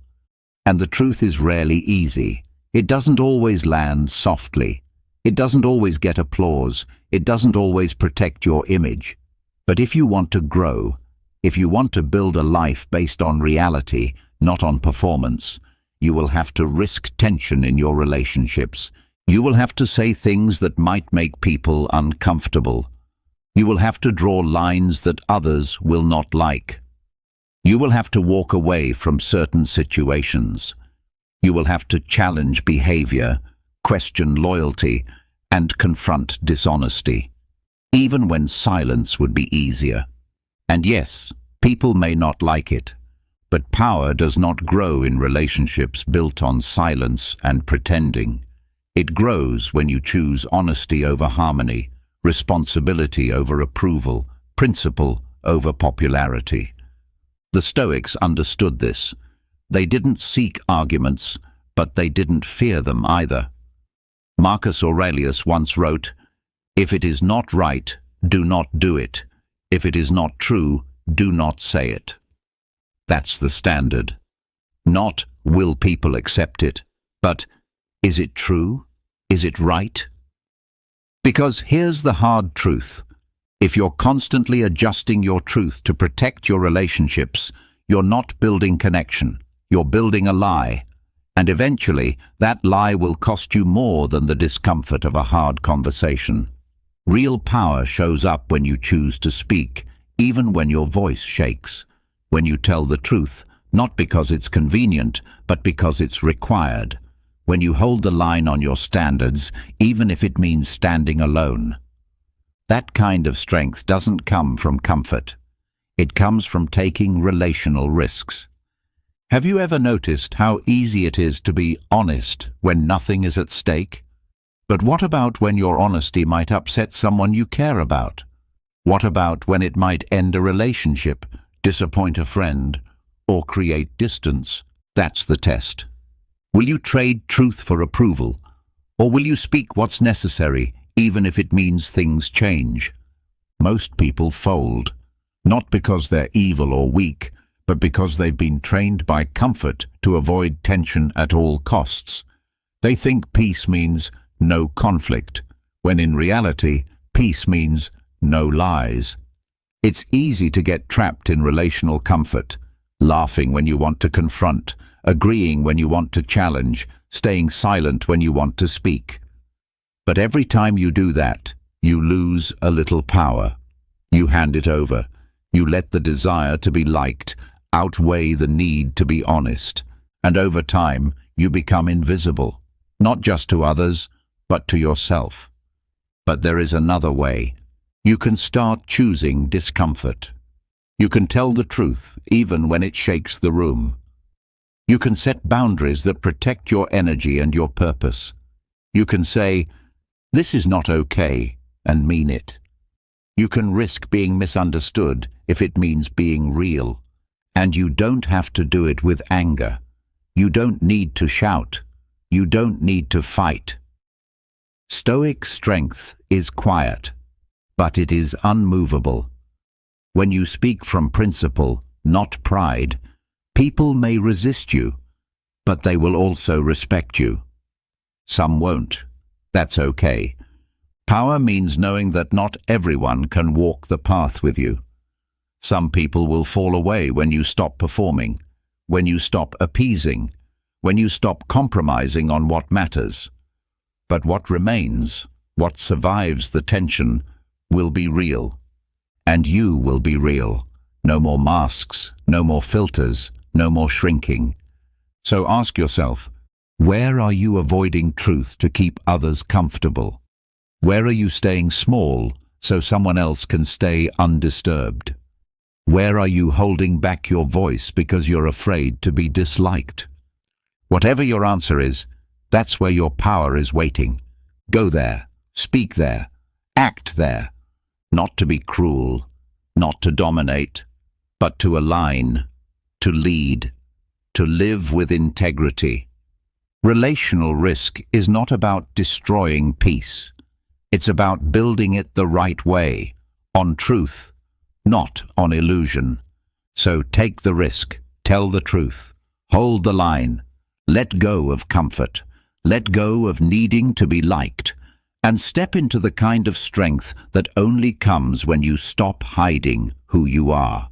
And the truth is rarely easy. It doesn't always land softly. It doesn't always get applause. It doesn't always protect your image. But if you want to grow, if you want to build a life based on reality, not on performance, you will have to risk tension in your relationships. You will have to say things that might make people uncomfortable. You will have to draw lines that others will not like. You will have to walk away from certain situations. You will have to challenge behavior, question loyalty, and confront dishonesty, even when silence would be easier. And yes, people may not like it, but power does not grow in relationships built on silence and pretending. It grows when you choose honesty over harmony, responsibility over approval, principle over popularity. The Stoics understood this. They didn't seek arguments, but they didn't fear them either. Marcus Aurelius once wrote, "If it is not right, do not do it. If it is not true, do not say it." That's the standard. Not, will people accept it, but, is it true? Is it right? Because here's the hard truth. If you're constantly adjusting your truth to protect your relationships, you're not building connection. You're building a lie. And eventually, that lie will cost you more than the discomfort of a hard conversation. Real power shows up when you choose to speak, even when your voice shakes. When you tell the truth, not because it's convenient, but because it's required. When you hold the line on your standards, even if it means standing alone. That kind of strength doesn't come from comfort. It comes from taking relational risks. Have you ever noticed how easy it is to be honest when nothing is at stake? But what about when your honesty might upset someone you care about? What about when it might end a relationship, disappoint a friend, or create distance? That's the test. Will you trade truth for approval, or will you speak what's necessary, even if it means things change? Most people fold, not because they're evil or weak, but because they've been trained by comfort to avoid tension at all costs. They think peace means no conflict, when in reality, peace means no lies. It's easy to get trapped in relational comfort, laughing when you want to confront, agreeing when you want to challenge, staying silent when you want to speak. But every time you do that, you lose a little power. You hand it over. You let the desire to be liked outweigh the need to be honest. And over time, you become invisible, not just to others, but to yourself. But there is another way. You can start choosing discomfort. You can tell the truth, even when it shakes the room. You can set boundaries that protect your energy and your purpose. You can say, "This is not okay," and mean it. You can risk being misunderstood if it means being real. And you don't have to do it with anger. You don't need to shout. You don't need to fight. Stoic strength is quiet, but it is unmovable. When you speak from principle, not pride, people may resist you, but they will also respect you. Some won't. That's okay. Power means knowing that not everyone can walk the path with you. Some people will fall away when you stop performing, when you stop appeasing, when you stop compromising on what matters. But what remains, what survives the tension, will be real. And you will be real. No more masks, no more filters, no more shrinking. So ask yourself, Where are you avoiding truth to keep others comfortable? Where are you staying small so someone else can stay undisturbed? Where are you holding back your voice because you're afraid to be disliked? Whatever your answer is, that's where your power is waiting. Go there, speak there, act there. Not to be cruel, not to dominate, but to align, to lead, to live with integrity. Relational risk is not about destroying peace. It's about building it the right way, on truth, not on illusion. So take the risk, tell the truth, hold the line, let go of comfort, let go of needing to be liked, and step into the kind of strength that only comes when you stop hiding who you are.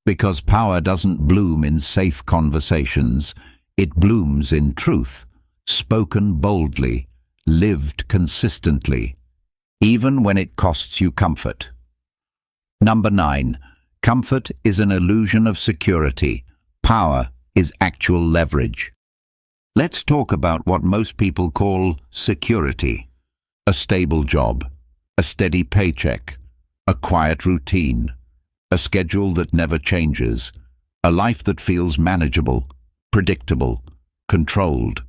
Because power doesn't bloom in safe conversations, it blooms in truth, spoken boldly, lived consistently, even when it costs you comfort. Number 9. Comfort is an illusion of security. Power is actual leverage. Let's talk about what most people call security. A stable job, a steady paycheck, a quiet routine, a schedule that never changes, a life that feels manageable, predictable, controlled.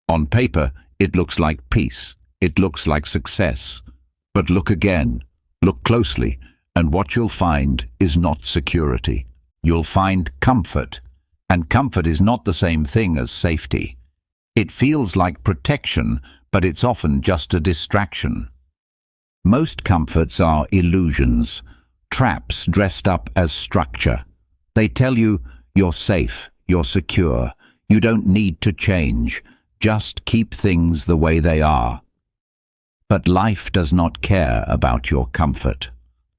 On paper, it looks like peace, it looks like success. But look again, look closely, and what you'll find is not security. You'll find comfort, and comfort is not the same thing as safety. It feels like protection, but it's often just a distraction. Most comforts are illusions, traps dressed up as structure. They tell you you're safe, you're secure, you don't need to change, just keep things the way they are. But life does not care about your comfort.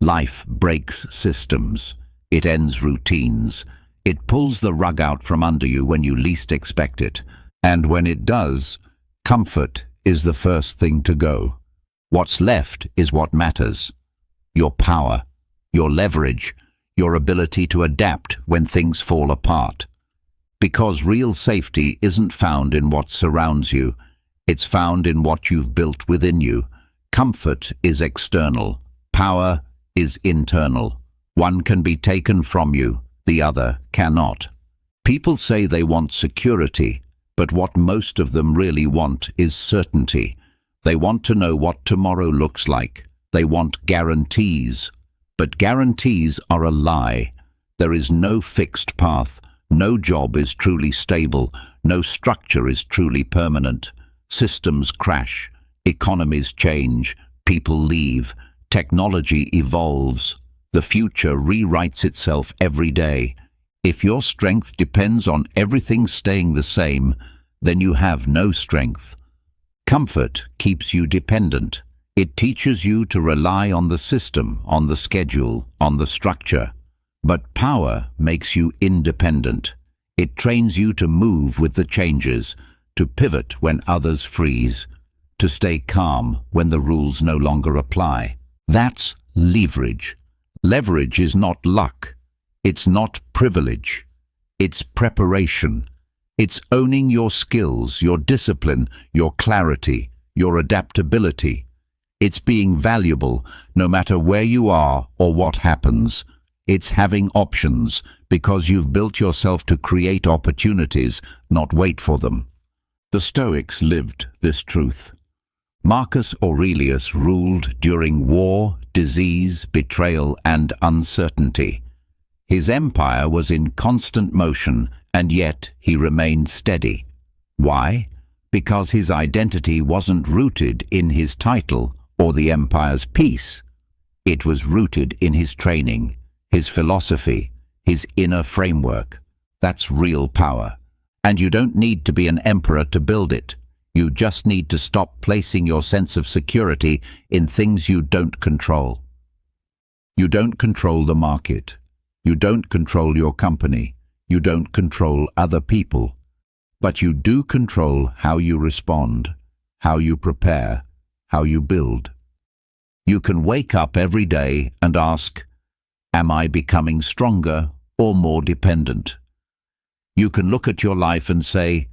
Life breaks systems. It ends routines. It pulls the rug out from under you when you least expect it. And when it does, comfort is the first thing to go. What's left is what matters. Your power, your leverage, your ability to adapt when things fall apart. Because real safety isn't found in what surrounds you, it's found in what you've built within you. Comfort is external. Power is internal. One can be taken from you, the other cannot. People say they want security, but what most of them really want is certainty. They want to know what tomorrow looks like. They want guarantees. But guarantees are a lie. There is no fixed path. No job is truly stable. No structure is truly permanent. Systems crash. Economies change. People leave. Technology evolves. The future rewrites itself every day. If your strength depends on everything staying the same, then you have no strength. Comfort keeps you dependent. It teaches you to rely on the system, on the schedule, on the structure. But power makes you independent. It trains you to move with the changes, to pivot when others freeze, to stay calm when the rules no longer apply. That's leverage. Leverage is not luck. It's not privilege. It's preparation. It's owning your skills, your discipline, your clarity, your adaptability. It's being valuable no matter where you are or what happens. It's having options because you've built yourself to create opportunities, not wait for them. The Stoics lived this truth. Marcus Aurelius ruled during war, disease, betrayal, and uncertainty. His empire was in constant motion, and yet he remained steady. Why? Because his identity wasn't rooted in his title or the empire's peace. It was rooted in his training, his philosophy, his inner framework. That's real power. And you don't need to be an emperor to build it. You just need to stop placing your sense of security in things you don't control. You don't control the market. You don't control your company. You don't control other people. But you do control how you respond, how you prepare, how you build. You can wake up every day and ask, am I becoming stronger or more dependent? You can look at your life and say,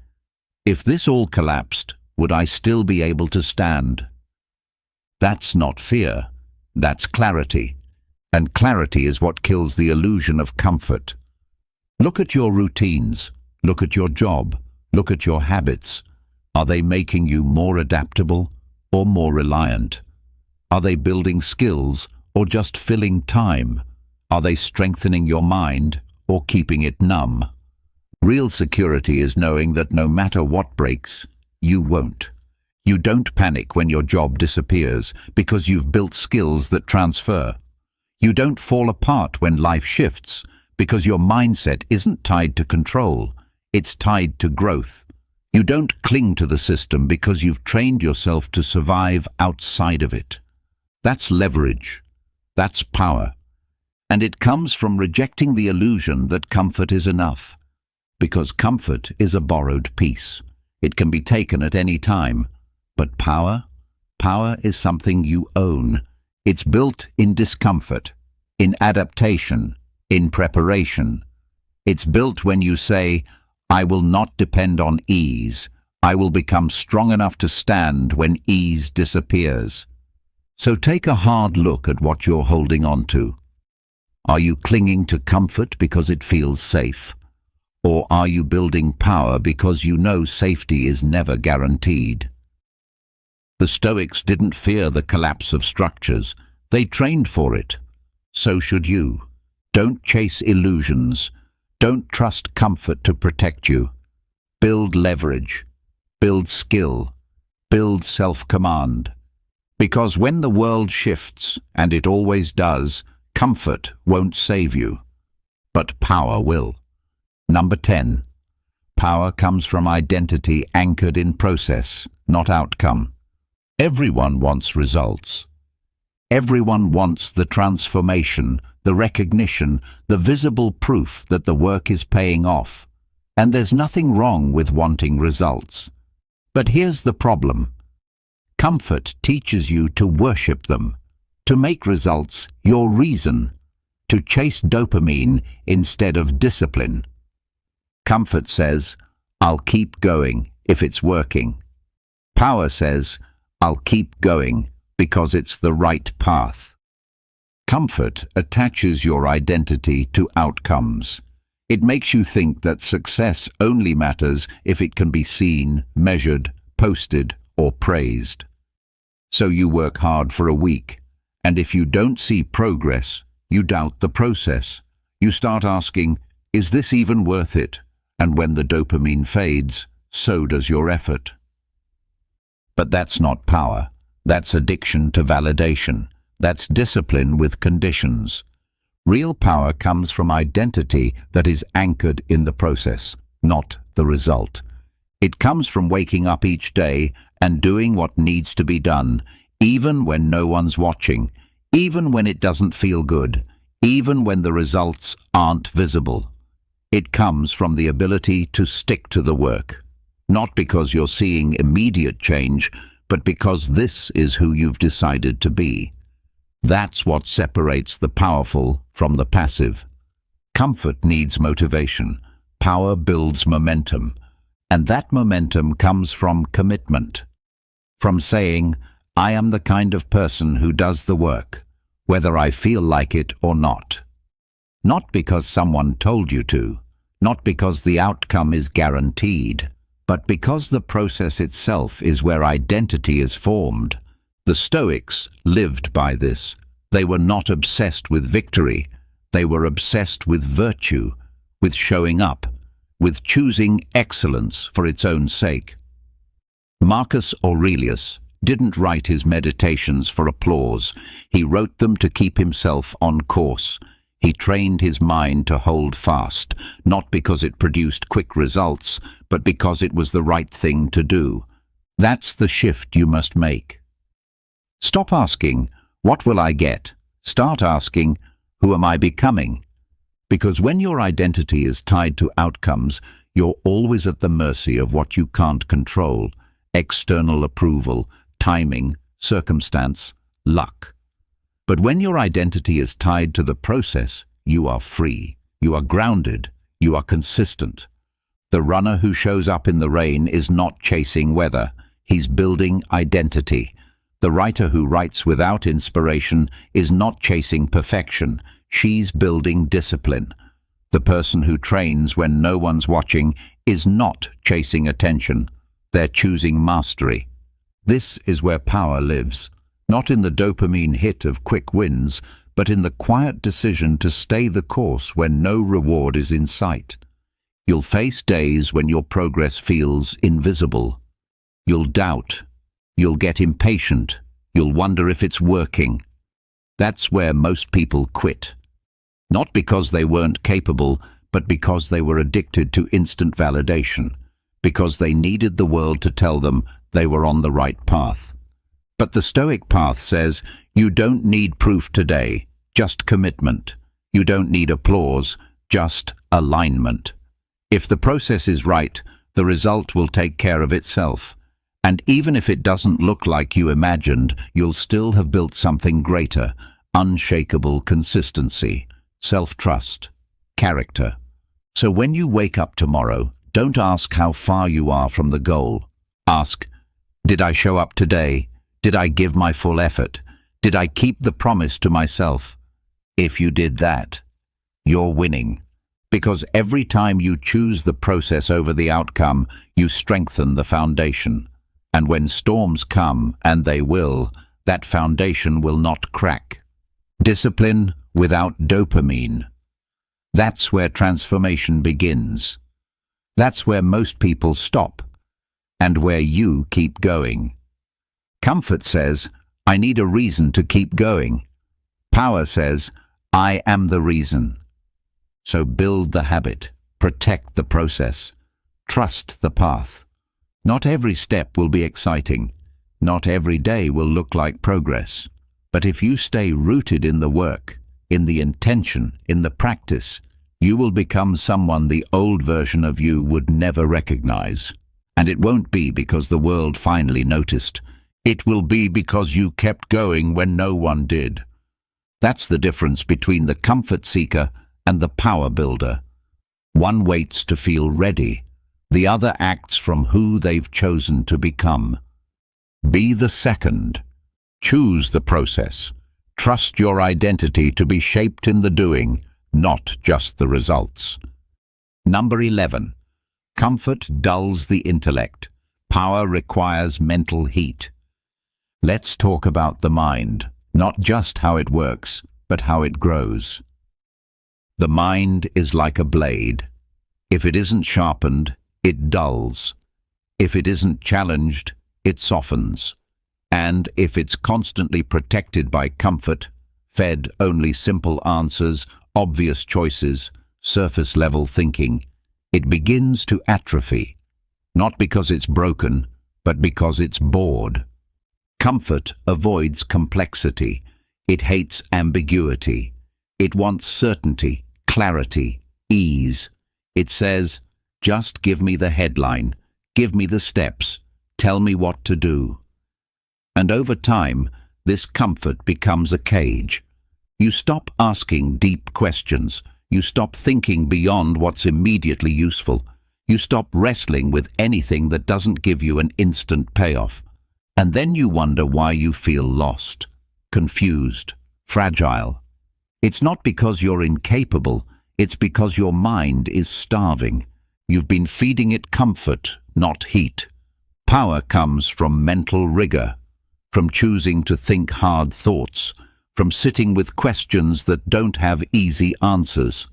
If this all collapsed, would I still be able to stand? That's not fear, that's clarity. And clarity is what kills the illusion of comfort. Look at your routines, look at your job, look at your habits. Are they making you more adaptable or more reliant? Are they building skills or just filling time? Are they strengthening your mind or keeping it numb? Real security is knowing that no matter what breaks, you won't. You don't panic when your job disappears because you've built skills that transfer. You don't fall apart when life shifts because your mindset isn't tied to control, it's tied to growth. You don't cling to the system because you've trained yourself to survive outside of it. That's leverage. That's power. And it comes from rejecting the illusion that comfort is enough. Because comfort is a borrowed peace. It can be taken at any time. But power? Power is something you own. It's built in discomfort, in adaptation, in preparation. It's built when you say, I will not depend on ease. I will become strong enough to stand when ease disappears. So take a hard look at what you're holding on to. Are you clinging to comfort because it feels safe? Or are you building power because you know safety is never guaranteed? The Stoics didn't fear the collapse of structures. They trained for it. So should you. Don't chase illusions. Don't trust comfort to protect you. Build leverage. Build skill. Build self-command. Because when the world shifts, and it always does, comfort won't save you. But power will. Number 10. Power comes from identity anchored in process, not outcome. Everyone wants results. Everyone wants the transformation, the recognition, the visible proof that the work is paying off. And there's nothing wrong with wanting results. But here's the problem. Comfort teaches you to worship them, to make results your reason, to chase dopamine instead of discipline. Comfort says, I'll keep going if it's working. Power says, I'll keep going because it's the right path. Comfort attaches your identity to outcomes. It makes you think that success only matters if it can be seen, measured, posted, or praised. So you work hard for a week, and if you don't see progress, you doubt the process. You start asking, is this even worth it? And when the dopamine fades, so does your effort. But that's not power. That's addiction to validation. That's discipline with conditions. Real power comes from identity that is anchored in the process, not the result. It comes from waking up each day and doing what needs to be done, even when no one's watching, even when it doesn't feel good, even when the results aren't visible. It comes from the ability to stick to the work, not because you're seeing immediate change, but because this is who you've decided to be. That's what separates the powerful from the passive. Comfort needs motivation. Power builds momentum. And that momentum comes from commitment. From saying, I am the kind of person who does the work, whether I feel like it or not. Not because someone told you to, not because the outcome is guaranteed, but because the process itself is where identity is formed. The Stoics lived by this. They were not obsessed with victory. They were obsessed with virtue, with showing up, with choosing excellence for its own sake. Marcus Aurelius didn't write his meditations for applause. He wrote them to keep himself on course. He trained his mind to hold fast, not because it produced quick results, but because it was the right thing to do. That's the shift you must make. Stop asking, what will I get? Start asking, who am I becoming? Because when your identity is tied to outcomes, you're always at the mercy of what you can't control: external approval, timing, circumstance, luck. But when your identity is tied to the process, you are free, you are grounded, you are consistent. The runner who shows up in the rain is not chasing weather. He's building identity. The writer who writes without inspiration is not chasing perfection. She's building discipline. The person who trains when no one's watching is not chasing attention. They're choosing mastery. This is where power lives, not in the dopamine hit of quick wins, but in the quiet decision to stay the course when no reward is in sight. You'll face days when your progress feels invisible. You'll doubt. You'll get impatient. You'll wonder if it's working. That's where most people quit. Not because they weren't capable, but because they were addicted to instant validation, because they needed the world to tell them they were on the right path. But the Stoic path says, you don't need proof today, just commitment. You don't need applause, just alignment. If the process is right, the result will take care of itself. And even if it doesn't look like you imagined, you'll still have built something greater, unshakable consistency, self-trust, character. So when you wake up tomorrow, don't ask how far you are from the goal. Ask, did I show up today? Did I give my full effort? Did I keep the promise to myself? If you did that, you're winning. Because every time you choose the process over the outcome, you strengthen the foundation. And when storms come, and they will, that foundation will not crack. Discipline without dopamine. That's where transformation begins. That's where most people stop, and where you keep going. Comfort says, I need a reason to keep going. Power says, I am the reason. So build the habit, protect the process, trust the path. Not every step will be exciting. Not every day will look like progress. But if you stay rooted in the work, in the intention, in the practice, you will become someone the old version of you would never recognize. And it won't be because the world finally noticed. It will be because you kept going when no one did. That's the difference between the comfort seeker and the power builder. One waits to feel ready. The other acts from who they've chosen to become. Be the second. Choose the process. Trust your identity to be shaped in the doing, not just the results. Number 11. Comfort dulls the intellect. Power requires mental heat. Let's talk about the mind, not just how it works, but how it grows. The mind is like a blade. If it isn't sharpened, it dulls. If it isn't challenged, it softens. And if it's constantly protected by comfort, fed only simple answers, obvious choices, surface-level thinking, it begins to atrophy, not because it's broken, but because it's bored. Comfort avoids complexity. It hates ambiguity. It wants certainty, clarity, ease. It says, just give me the headline, give me the steps, tell me what to do. And over time, this comfort becomes a cage. You stop asking deep questions. You stop thinking beyond what's immediately useful. You stop wrestling with anything that doesn't give you an instant payoff. And then you wonder why you feel lost, confused, fragile. It's not because you're incapable, it's because your mind is starving. You've been feeding it comfort, not heat. Power comes from mental rigor, from choosing to think hard thoughts, from sitting with questions that don't have easy answers,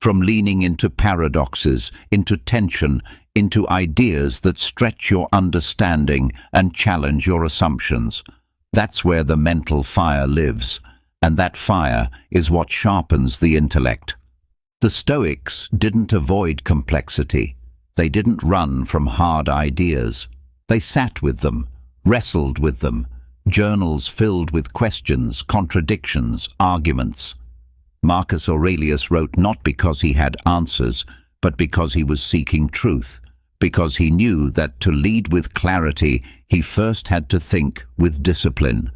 from leaning into paradoxes, into tension, into ideas that stretch your understanding and challenge your assumptions. That's where the mental fire lives, and that fire is what sharpens the intellect. The Stoics didn't avoid complexity. They didn't run from hard ideas. They sat with them, wrestled with them, journals filled with questions, contradictions, arguments. Marcus Aurelius wrote not because he had answers, but because he was seeking truth, because he knew that to lead with clarity, he first had to think with discipline.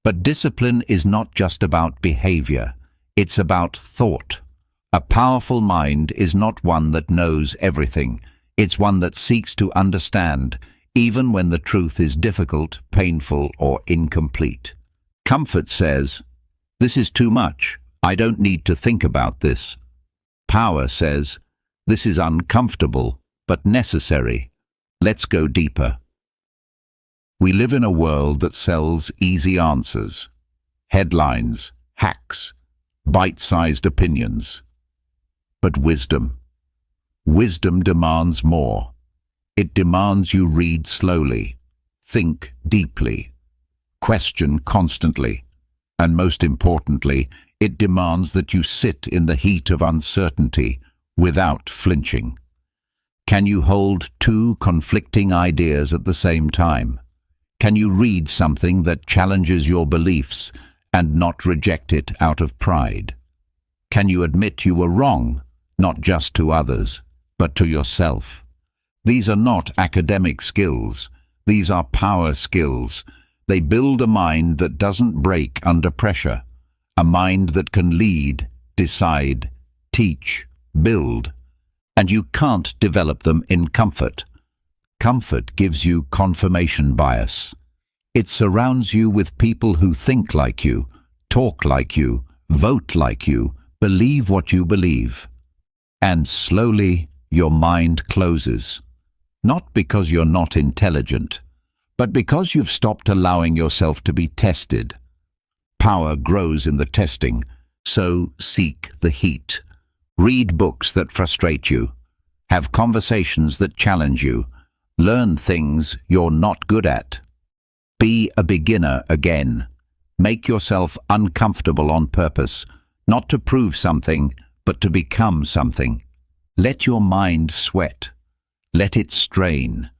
But discipline is not just about behavior, it's about thought. A powerful mind is not one that knows everything. It's one that seeks to understand, even when the truth is difficult, painful, or incomplete. Comfort says, "This is too much. I don't need to think about this." Power says, "This is uncomfortable, but necessary. Let's go deeper." We live in a world that sells easy answers, headlines, hacks, bite-sized opinions. But wisdom demands more. It demands you read slowly, think deeply, question constantly, and most importantly, it demands that you sit in the heat of uncertainty without flinching. Can you hold two conflicting ideas at the same time? Can you read something that challenges your beliefs and not reject it out of pride? Can you admit you were wrong, not just to others, but to yourself? These are not academic skills. These are power skills. They build a mind that doesn't break under pressure, a mind that can lead, decide, teach, build. And you can't develop them in comfort. Comfort gives you confirmation bias. It surrounds you with people who think like you, talk like you, vote like you, believe what you believe. And slowly your mind closes. Not because you're not intelligent, but because you've stopped allowing yourself to be tested. Power grows in the testing, so seek the heat. Read books that frustrate you. Have conversations that challenge you. Learn things you're not good at. Be a beginner again. Make yourself uncomfortable on purpose, not to prove something, but to become something. Let your mind sweat. Let it strain.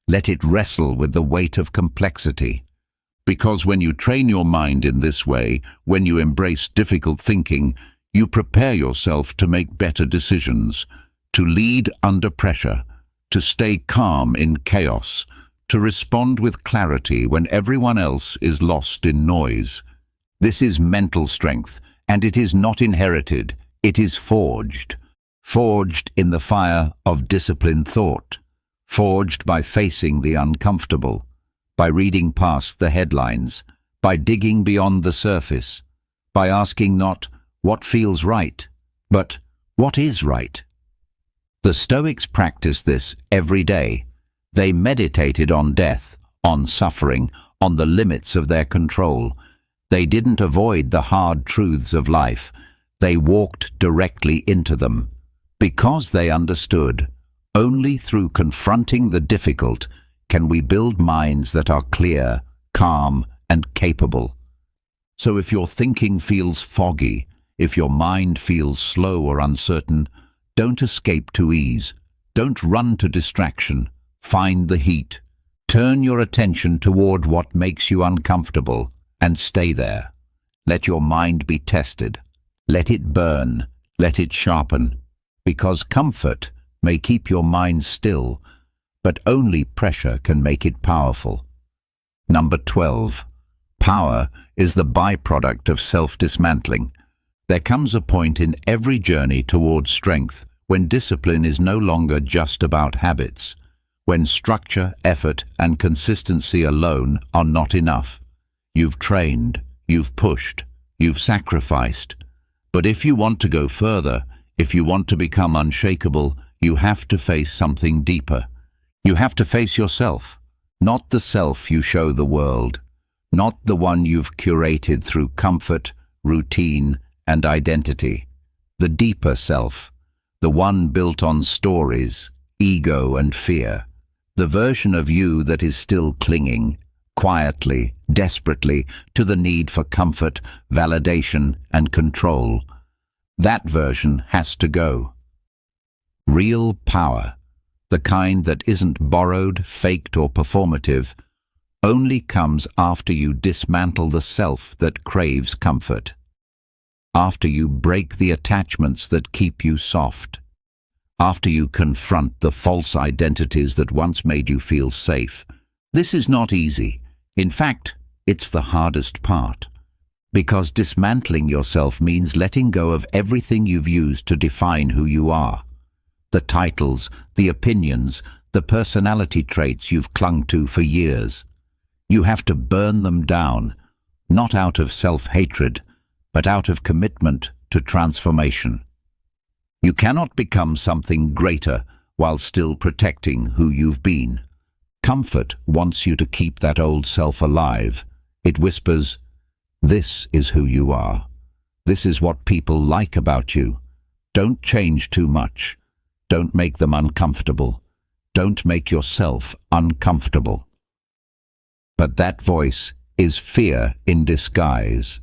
Let it wrestle with the weight of complexity. Because when you train your mind in this way, when you embrace difficult thinking, you prepare yourself to make better decisions, to lead under pressure, to stay calm in chaos, to respond with clarity when everyone else is lost in noise. This is mental strength, and it is not inherited, it is forged. Forged in the fire of disciplined thought. Forged by facing the uncomfortable, by reading past the headlines, by digging beyond the surface, by asking not what feels right, but what is right. The Stoics practiced this every day. They meditated on death, on suffering, on the limits of their control. They didn't avoid the hard truths of life. They walked directly into them. Because they understood, only through confronting the difficult can we build minds that are clear, calm, and capable. So if your thinking feels foggy, if your mind feels slow or uncertain, don't escape to ease. Don't run to distraction. Find the heat. Turn your attention toward what makes you uncomfortable and stay there. Let your mind be tested. Let it burn. Let it sharpen. Because comfort may keep your mind still, but only pressure can make it powerful. Number 12. Power is the byproduct of self-dismantling. There comes a point in every journey towards strength when discipline is no longer just about habits, when structure, effort, and consistency alone are not enough. You've trained, you've pushed, you've sacrificed. But if you want to go further, if you want to become unshakable, you have to face something deeper. You have to face yourself, not the self you show the world, not the one you've curated through comfort, routine, and identity. The deeper self, the one built on stories, ego, and fear. The version of you that is still clinging, quietly, desperately, to the need for comfort, validation, and control. That version has to go. Real power, the kind that isn't borrowed, faked, or performative, only comes after you dismantle the self that craves comfort. After you break the attachments that keep you soft. After you confront the false identities that once made you feel safe. This is not easy. In fact, it's the hardest part. Because dismantling yourself means letting go of everything you've used to define who you are. the titles, the opinions, the personality traits you've clung to for years. You have to burn them down, not out of self-hatred, but out of commitment to transformation. You cannot become something greater while still protecting who you've been. Comfort wants you to keep that old self alive. It whispers, "This is who you are. This is what people like about you. Don't change too much. Don't make them uncomfortable. Don't make yourself uncomfortable." But that voice is fear in disguise.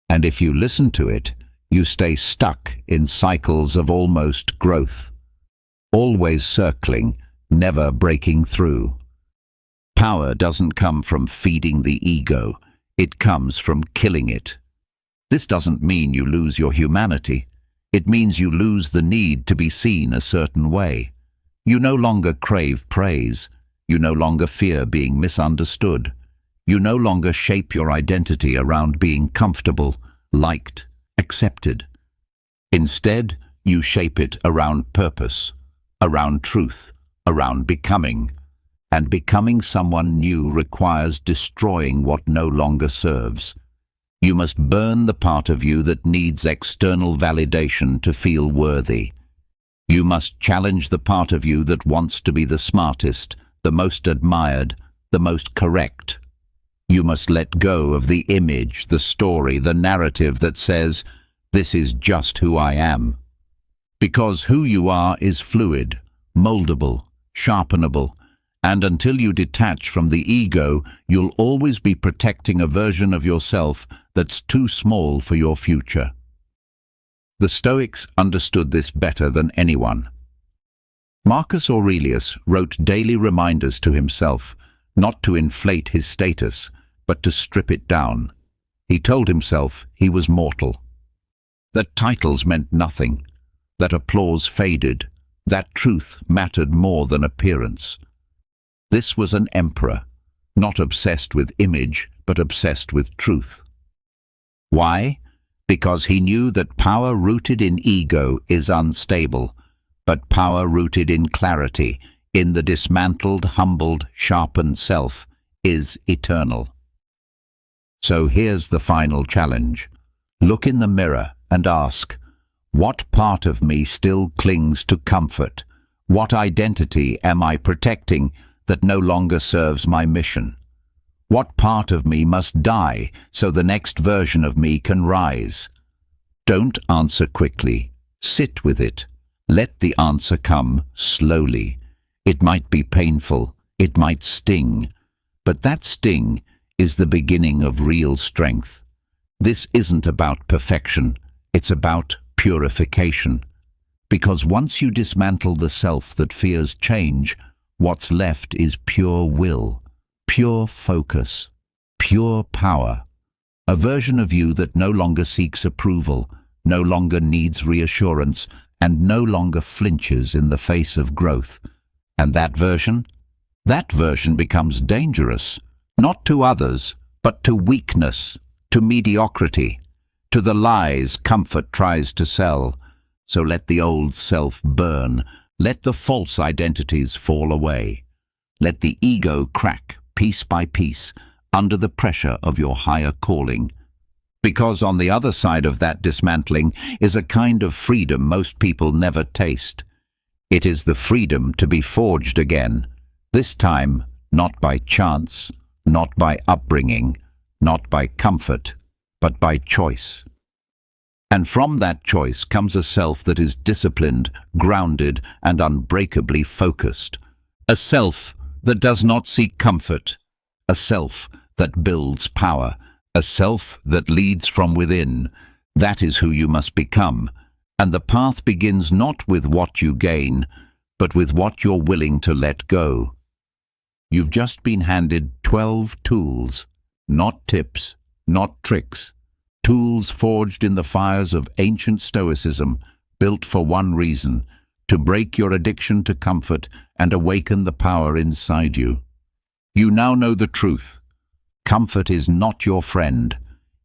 And if you listen to it, you stay stuck in cycles of almost growth, always circling, never breaking through. Power doesn't come from feeding the ego, it comes from killing it. This doesn't mean you lose your humanity. It means you lose the need to be seen a certain way. You no longer crave praise. You no longer fear being misunderstood. You no longer shape your identity around being comfortable, liked, accepted. Instead, you shape it around purpose, around truth, around becoming. And becoming someone new requires destroying what no longer serves. You must burn the part of you that needs external validation to feel worthy. You must challenge the part of you that wants to be the smartest, the most admired, the most correct. You must let go of the image, the story, the narrative that says, "This is just who I am." Because who you are is fluid, moldable, sharpenable, and until you detach from the ego, you'll always be protecting a version of yourself that's too small for your future. The Stoics understood this better than anyone. Marcus Aurelius wrote daily reminders to himself, not to inflate his status, but to strip it down. He told himself he was mortal, that titles meant nothing, that applause faded, that truth mattered more than appearance. This was an emperor, not obsessed with image, but obsessed with truth. Why? Because he knew that power rooted in ego is unstable, but power rooted in clarity, in the dismantled, humbled, sharpened self, is eternal. So here's the final challenge. Look in the mirror and ask, what part of me still clings to comfort? What identity am I protecting that no longer serves my mission? What part of me must die so the next version of me can rise? Don't answer quickly. Sit with it. Let the answer come slowly. It might be painful. It might sting. But that sting is the beginning of real strength. This isn't about perfection. It's about purification. Because once you dismantle the self that fears change, what's left is pure will, pure focus, pure power. A version of you that no longer seeks approval, no longer needs reassurance, and no longer flinches in the face of growth. And that version becomes dangerous, not to others, but to weakness, to mediocrity, to the lies comfort tries to sell. So let the old self burn. Let the false identities fall away. Let the ego crack piece by piece under the pressure of your higher calling. Because on the other side of that dismantling is a kind of freedom most people never taste. It is the freedom to be forged again, this time not by chance, not by upbringing, not by comfort, but by choice. And from that choice comes a self that is disciplined, grounded, and unbreakably focused. A self that does not seek comfort. A self that builds power. A self that leads from within. That is who you must become. And the path begins not with what you gain, but with what you're willing to let go. You've just been handed 12 tools, not tips, not tricks. Tools forged in the fires of ancient Stoicism, built for one reason, to break your addiction to comfort and awaken the power inside you. You now know the truth. Comfort is not your friend.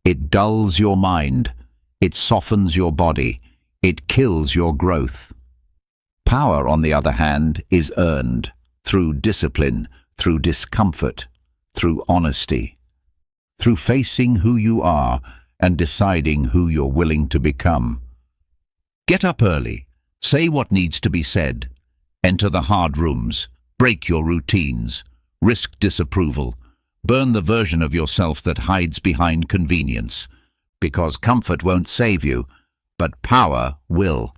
It dulls your mind. It softens your body. It kills your growth. Power, on the other hand, is earned through discipline, through discomfort, through honesty, through facing who you are and deciding who you're willing to become. Get up early, say what needs to be said, enter the hard rooms, break your routines, risk disapproval, burn the version of yourself that hides behind convenience, because comfort won't save you, but power will.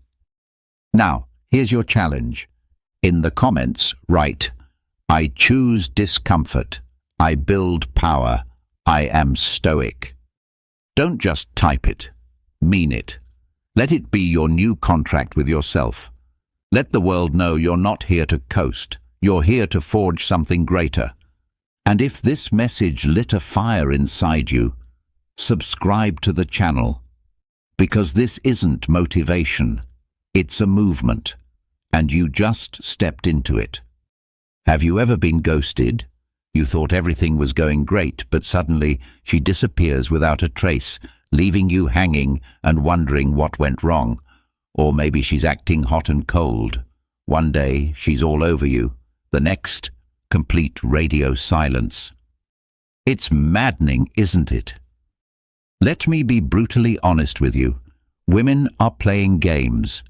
Now, here's your challenge. In the comments, write, "I choose discomfort. I build power. I am stoic." Don't just type it. Mean it. Let it be your new contract with yourself. Let the world know you're not here to coast. You're here to forge something greater. And if this message lit a fire inside you, subscribe to the channel. Because this isn't motivation. It's a movement. And you just stepped into it. Have you ever been ghosted? You thought everything was going great, but suddenly she disappears without a trace, leaving you hanging and wondering what went wrong. Or maybe she's acting hot and cold. One day she's all over you. The next, complete radio silence. It's maddening, isn't it? Let me be brutally honest with you. Women are playing games.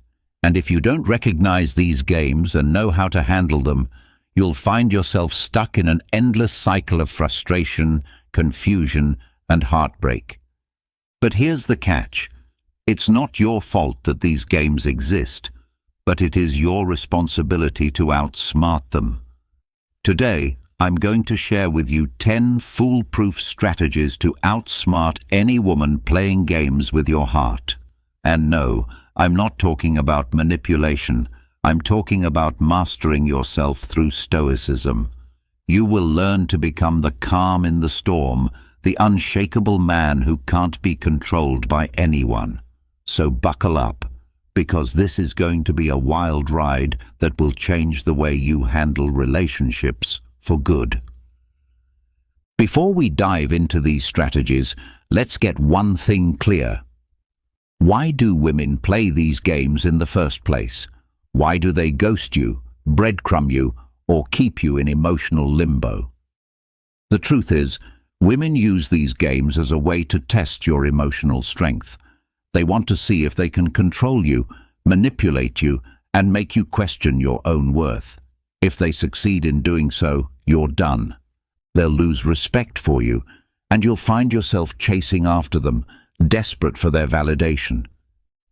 And if you don't recognize these games and know how to handle them, you'll find yourself stuck in an endless cycle of frustration, confusion, and heartbreak. But here's the catch. It's not your fault that these games exist, but it is your responsibility to outsmart them. Today, I'm going to share with you 10 foolproof strategies to outsmart any woman playing games with your heart. And no, I'm not talking about manipulation. I'm talking about mastering yourself through Stoicism. You will learn to become the calm in the storm, the unshakable man who can't be controlled by anyone. So buckle up, because this is going to be a wild ride that will change the way you handle relationships for good. Before we dive into these strategies, let's get one thing clear. Why do women play these games in the first place? Why do they ghost you, breadcrumb you, or keep you in emotional limbo? The truth is, women use these games as a way to test your emotional strength. They want to see if they can control you, manipulate you, and make you question your own worth. If they succeed in doing so, you're done. They'll lose respect for you, and you'll find yourself chasing after them, desperate for their validation.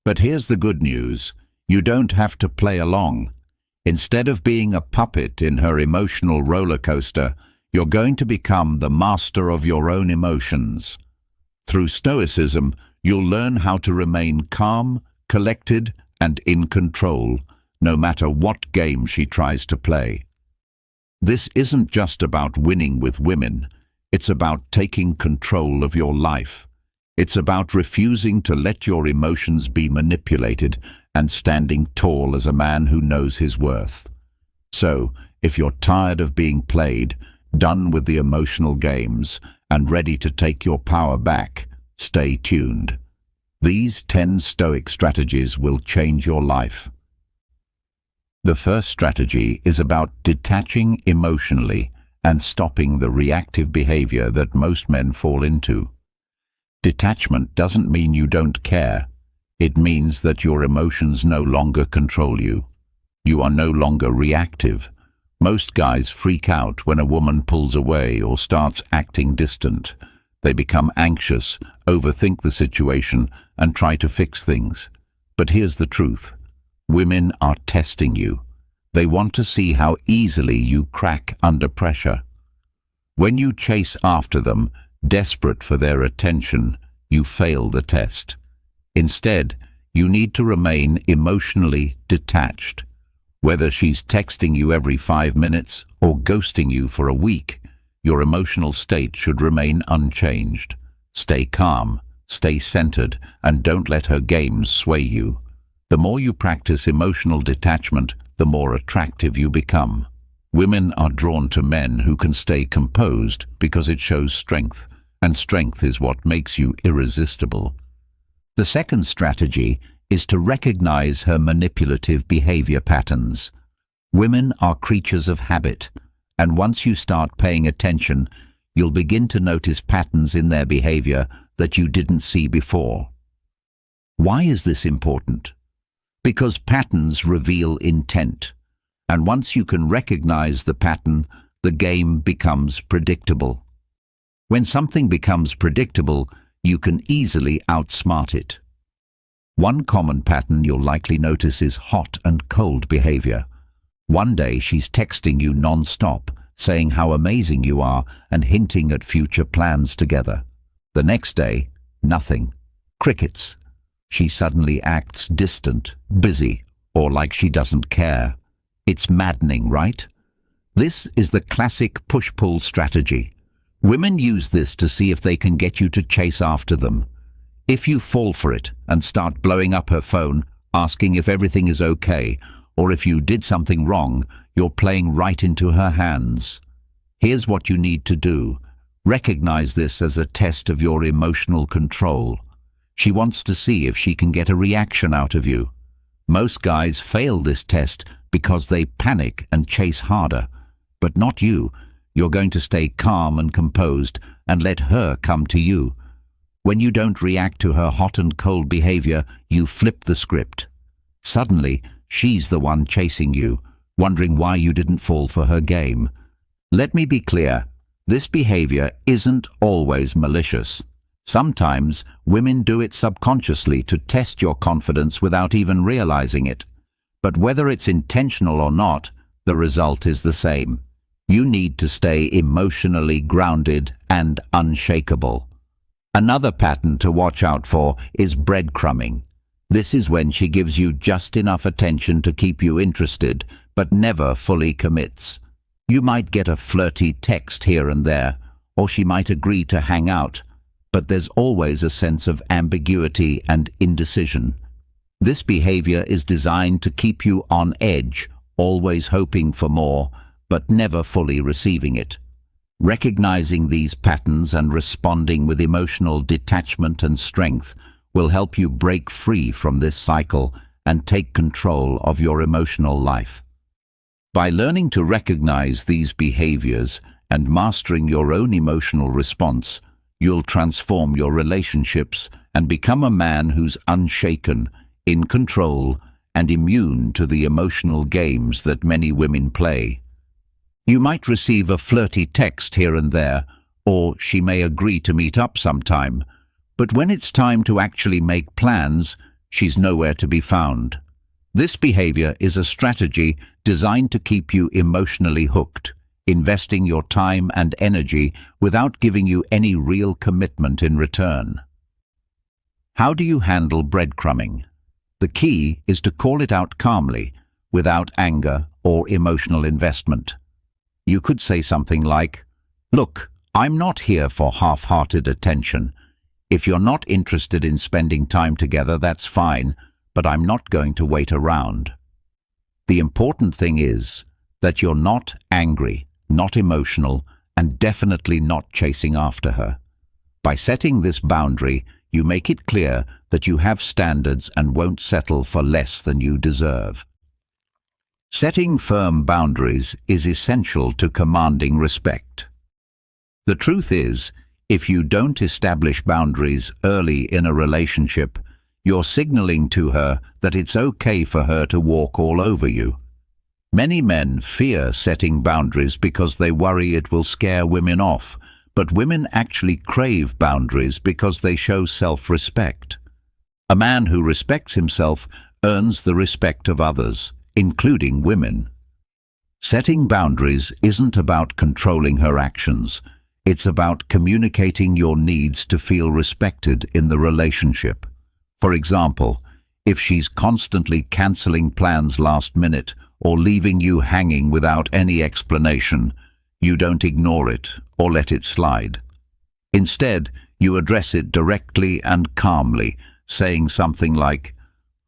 But here's the good news. You don't have to play along. Instead of being a puppet in her emotional roller coaster, you're going to become the master of your own emotions. Through Stoicism, you'll learn how to remain calm, collected, and in control, no matter what game she tries to play. This isn't just about winning with women. It's about taking control of your life. It's about refusing to let your emotions be manipulated and standing tall as a man who knows his worth. So, if you're tired of being played, done with the emotional games, and ready to take your power back, stay tuned. These 10 Stoic strategies will change your life. The first strategy is about detaching emotionally and stopping the reactive behavior that most men fall into. Detachment doesn't mean you don't care. It means that your emotions no longer control you. You are no longer reactive. Most guys freak out when a woman pulls away or starts acting distant. They become anxious, overthink the situation, and try to fix things. But here's the truth. Women are testing you. They want to see how easily you crack under pressure. When you chase after them, desperate for their attention, you fail the test. Instead, you need to remain emotionally detached. Whether she's texting you every 5 minutes or ghosting you for a week, your emotional state should remain unchanged. Stay calm, stay centered, and don't let her games sway you. The more you practice emotional detachment, the more attractive you become. Women are drawn to men who can stay composed because it shows strength, and strength is what makes you irresistible. The second strategy is to recognize her manipulative behavior patterns. Women are creatures of habit, and once you start paying attention, you'll begin to notice patterns in their behavior that you didn't see before. Why is this important? Because patterns reveal intent, and once you can recognize the pattern, the game becomes predictable. When something becomes predictable, you can easily outsmart it. One common pattern you'll likely notice is hot and cold behavior. One day she's texting you non-stop, saying how amazing you are and hinting at future plans together. The next day, nothing. Crickets. She suddenly acts distant, busy, or like she doesn't care. It's maddening, right? This is the classic push-pull strategy. Women use this to see if they can get you to chase after them. If you fall for it and start blowing up her phone, asking if everything is okay, or if you did something wrong, you're playing right into her hands. Here's what you need to do. Recognize this as a test of your emotional control. She wants to see if she can get a reaction out of you. Most guys fail this test because they panic and chase harder. But not you. You're going to stay calm and composed and let her come to you. When you don't react to her hot and cold behavior, you flip the script. Suddenly, she's the one chasing you, wondering why you didn't fall for her game. Let me be clear, this behavior isn't always malicious. Sometimes women do it subconsciously to test your confidence without even realizing it. But whether it's intentional or not, the result is the same. You need to stay emotionally grounded and unshakable. Another pattern to watch out for is breadcrumbing. This is when she gives you just enough attention to keep you interested, but never fully commits. You might get a flirty text here and there, or she might agree to hang out, but there's always a sense of ambiguity and indecision. This behavior is designed to keep you on edge, always hoping for more, but never fully receiving it. Recognizing these patterns and responding with emotional detachment and strength will help you break free from this cycle and take control of your emotional life. By learning to recognize these behaviors and mastering your own emotional response, you'll transform your relationships and become a man who's unshaken, in control, and immune to the emotional games that many women play. You might receive a flirty text here and there, or she may agree to meet up sometime, but when it's time to actually make plans, she's nowhere to be found. This behavior is a strategy designed to keep you emotionally hooked, investing your time and energy without giving you any real commitment in return. How do you handle breadcrumbing? The key is to call it out calmly, without anger or emotional investment. You could say something like, "Look, I'm not here for half-hearted attention. If you're not interested in spending time together, that's fine, but I'm not going to wait around." The important thing is that you're not angry, not emotional, and definitely not chasing after her. By setting this boundary, you make it clear that you have standards and won't settle for less than you deserve. Setting firm boundaries is essential to commanding respect. The truth is, if you don't establish boundaries early in a relationship, you're signaling to her that it's okay for her to walk all over you. Many men fear setting boundaries because they worry it will scare women off, but women actually crave boundaries because they show self-respect. A man who respects himself earns the respect of others, including women. Setting boundaries isn't about controlling her actions. It's about communicating your needs to feel respected in the relationship. For example, if she's constantly canceling plans last minute or leaving you hanging without any explanation, you don't ignore it or let it slide. Instead, you address it directly and calmly, saying something like,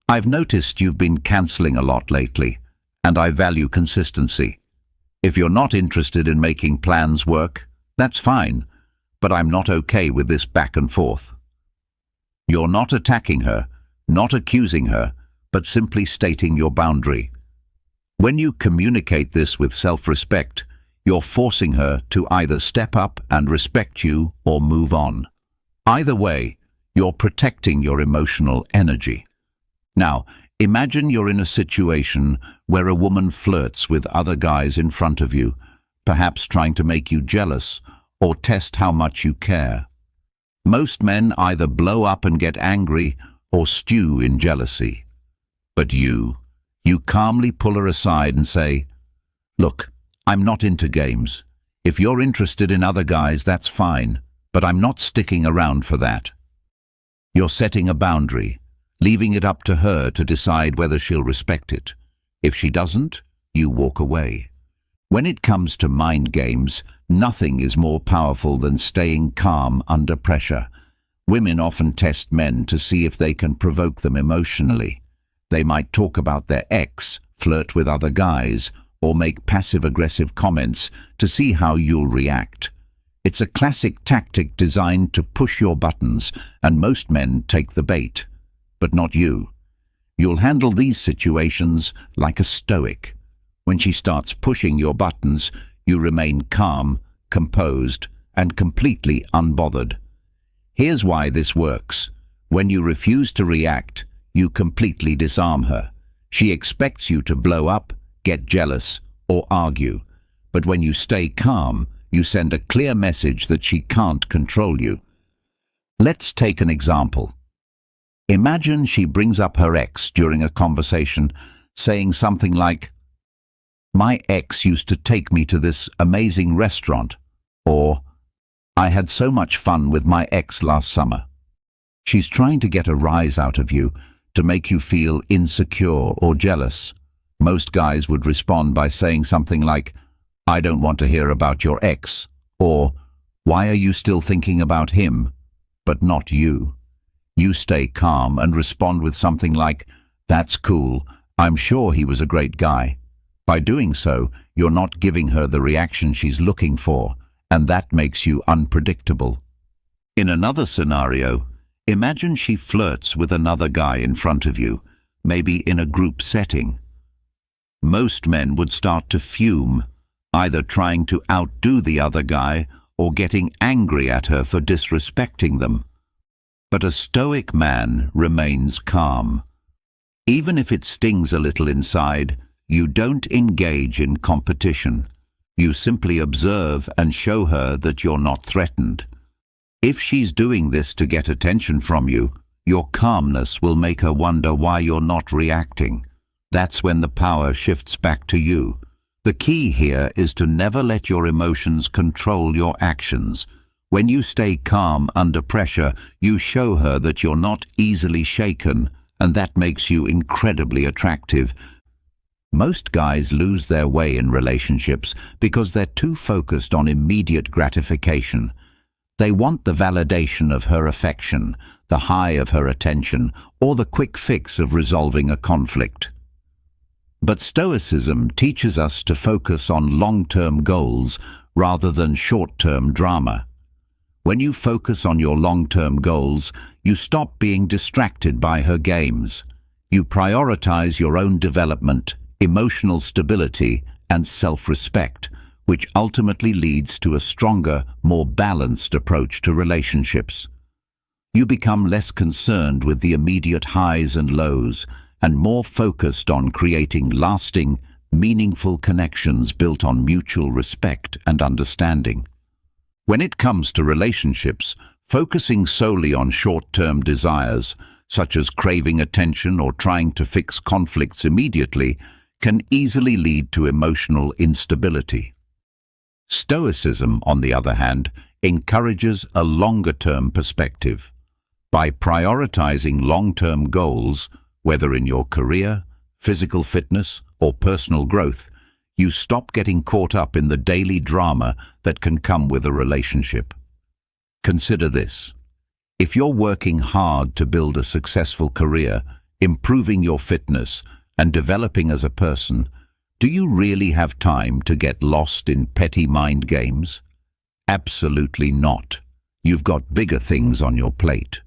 "I've noticed you've been canceling a lot lately, and I value consistency. If you're not interested in making plans work, that's fine, but I'm not okay with this back and forth." You're not attacking her, not accusing her, but simply stating your boundary. When you communicate this with self-respect, you're forcing her to either step up and respect you or move on. Either way, you're protecting your emotional energy. Now, imagine you're in a situation where a woman flirts with other guys in front of you, perhaps trying to make you jealous or test how much you care. Most men either blow up and get angry or stew in jealousy. But you calmly pull her aside and say, "Look, I'm not into games. If you're interested in other guys, that's fine, but I'm not sticking around for that." You're setting a boundary, leaving it up to her to decide whether she'll respect it. If she doesn't, you walk away. When it comes to mind games, nothing is more powerful than staying calm under pressure. Women often test men to see if they can provoke them emotionally. They might talk about their ex, flirt with other guys, or make passive-aggressive comments to see how you'll react. It's a classic tactic designed to push your buttons, and most men take the bait. But not you. You'll handle these situations like a Stoic. When she starts pushing your buttons, you remain calm, composed, and completely unbothered. Here's why this works. When you refuse to react, you completely disarm her. She expects you to blow up, get jealous, or argue. But when you stay calm, you send a clear message that she can't control you. Let's take an example. Imagine she brings up her ex during a conversation, saying something like, "My ex used to take me to this amazing restaurant," or "I had so much fun with my ex last summer." She's trying to get a rise out of you, to make you feel insecure or jealous. Most guys would respond by saying something like, "I don't want to hear about your ex," or "Why are you still thinking about him?" But not you. You stay calm and respond with something like, "That's cool, I'm sure he was a great guy." By doing so, you're not giving her the reaction she's looking for, and that makes you unpredictable. In another scenario, imagine she flirts with another guy in front of you, maybe in a group setting. Most men would start to fume, either trying to outdo the other guy or getting angry at her for disrespecting them. But a Stoic man remains calm. Even if it stings a little inside, you don't engage in competition. You simply observe and show her that you're not threatened. If she's doing this to get attention from you, your calmness will make her wonder why you're not reacting. That's when the power shifts back to you. The key here is to never let your emotions control your actions. When you stay calm under pressure, you show her that you're not easily shaken, and that makes you incredibly attractive. Most guys lose their way in relationships because they're too focused on immediate gratification. They want the validation of her affection, the high of her attention, or the quick fix of resolving a conflict. But Stoicism teaches us to focus on long-term goals rather than short-term drama. When you focus on your long-term goals, you stop being distracted by her games. You prioritize your own development, emotional stability, and self-respect, which ultimately leads to a stronger, more balanced approach to relationships. You become less concerned with the immediate highs and lows, and more focused on creating lasting, meaningful connections built on mutual respect and understanding. When it comes to relationships, focusing solely on short-term desires, such as craving attention or trying to fix conflicts immediately, can easily lead to emotional instability. Stoicism, on the other hand, encourages a longer-term perspective. By prioritizing long-term goals, whether in your career, physical fitness, or personal growth, you stop getting caught up in the daily drama that can come with a relationship. Consider this. If you're working hard to build a successful career, improving your fitness, and developing as a person, do you really have time to get lost in petty mind games? Absolutely not. You've got bigger things on your plate.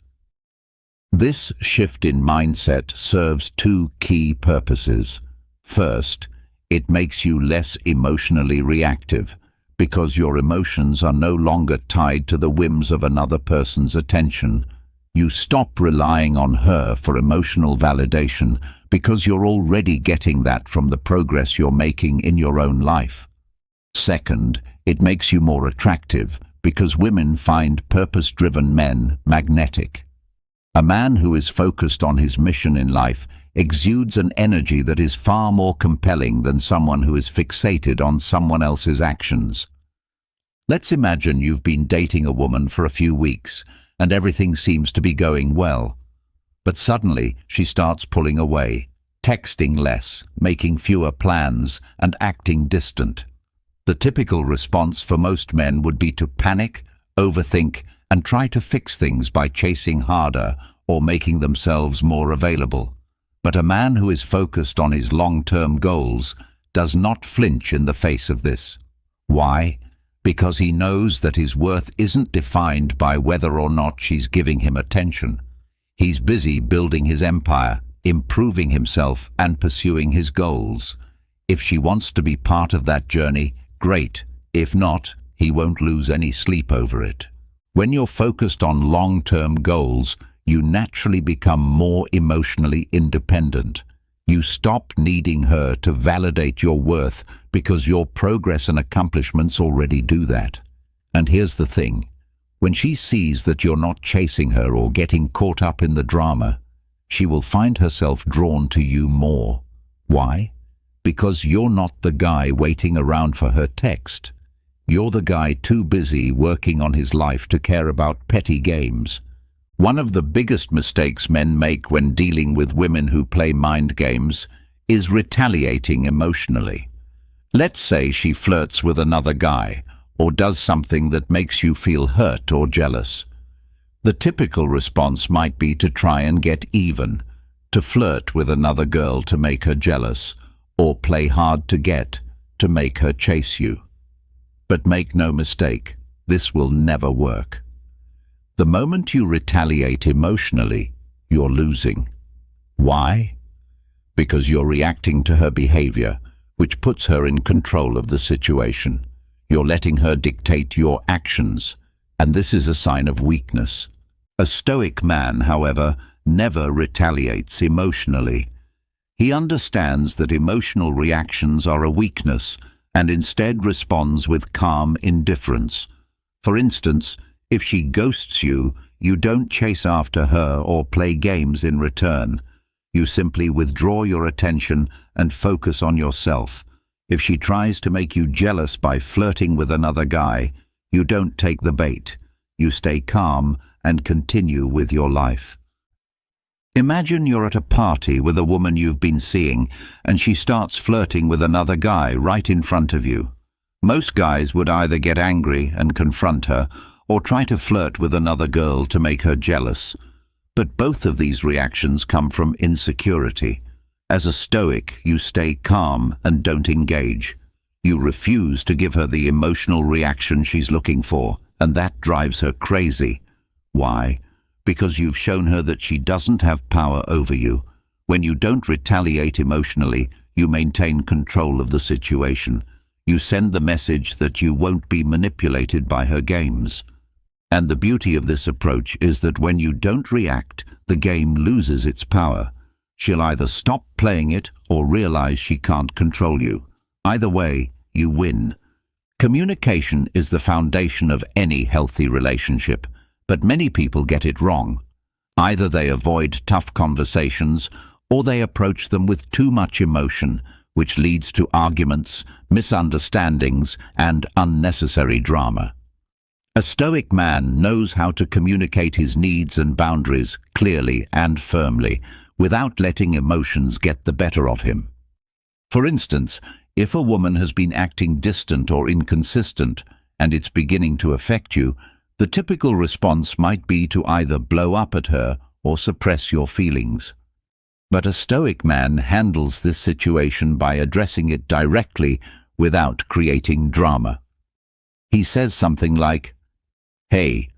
This shift in mindset serves two key purposes. First, it makes you less emotionally reactive, because your emotions are no longer tied to the whims of another person's attention. You stop relying on her for emotional validation because you're already getting that from the progress you're making in your own life. Second, it makes you more attractive because women find purpose-driven men magnetic. A man who is focused on his mission in life exudes an energy that is far more compelling than someone who is fixated on someone else's actions. Let's imagine you've been dating a woman for a few weeks and everything seems to be going well. But suddenly she starts pulling away, texting less, making fewer plans, and acting distant. The typical response for most men would be to panic, overthink, and try to fix things by chasing harder or making themselves more available. But a man who is focused on his long-term goals does not flinch in the face of this. Why? Because he knows that his worth isn't defined by whether or not she's giving him attention. He's busy building his empire, improving himself, and pursuing his goals. If she wants to be part of that journey, great. If not, he won't lose any sleep over it. When you're focused on long-term goals, you naturally become more emotionally independent. You stop needing her to validate your worth because your progress and accomplishments already do that. And here's the thing. When she sees that you're not chasing her or getting caught up in the drama, she will find herself drawn to you more. Why? Because you're not the guy waiting around for her text. You're the guy too busy working on his life to care about petty games. One of the biggest mistakes men make when dealing with women who play mind games is retaliating emotionally. Let's say she flirts with another guy or does something that makes you feel hurt or jealous. The typical response might be to try and get even, to flirt with another girl to make her jealous, or play hard to get to make her chase you. But make no mistake, this will never work. The moment you retaliate emotionally, you're losing. Why? Because you're reacting to her behavior, which puts her in control of the situation. You're letting her dictate your actions, and this is a sign of weakness. A Stoic man, however, never retaliates emotionally. He understands that emotional reactions are a weakness and instead responds with calm indifference. For instance, if she ghosts you, you don't chase after her or play games in return. You simply withdraw your attention and focus on yourself. If she tries to make you jealous by flirting with another guy, you don't take the bait. You stay calm and continue with your life. Imagine you're at a party with a woman you've been seeing and she starts flirting with another guy right in front of you. Most guys would either get angry and confront her or try to flirt with another girl to make her jealous. But both of these reactions come from insecurity. As a Stoic, you stay calm and don't engage. You refuse to give her the emotional reaction she's looking for, and that drives her crazy. Why? Because you've shown her that she doesn't have power over you. When you don't retaliate emotionally, you maintain control of the situation. You send the message that you won't be manipulated by her games. And the beauty of this approach is that when you don't react, the game loses its power. She'll either stop playing it or realize she can't control you. Either way, you win. Communication is the foundation of any healthy relationship, but many people get it wrong. Either they avoid tough conversations or they approach them with too much emotion, which leads to arguments, misunderstandings, and unnecessary drama. A Stoic man knows how to communicate his needs and boundaries clearly and firmly, without letting emotions get the better of him. For instance, if a woman has been acting distant or inconsistent, and it's beginning to affect you, the typical response might be to either blow up at her or suppress your feelings. But a Stoic man handles this situation by addressing it directly without creating drama. He says something like, "Hey,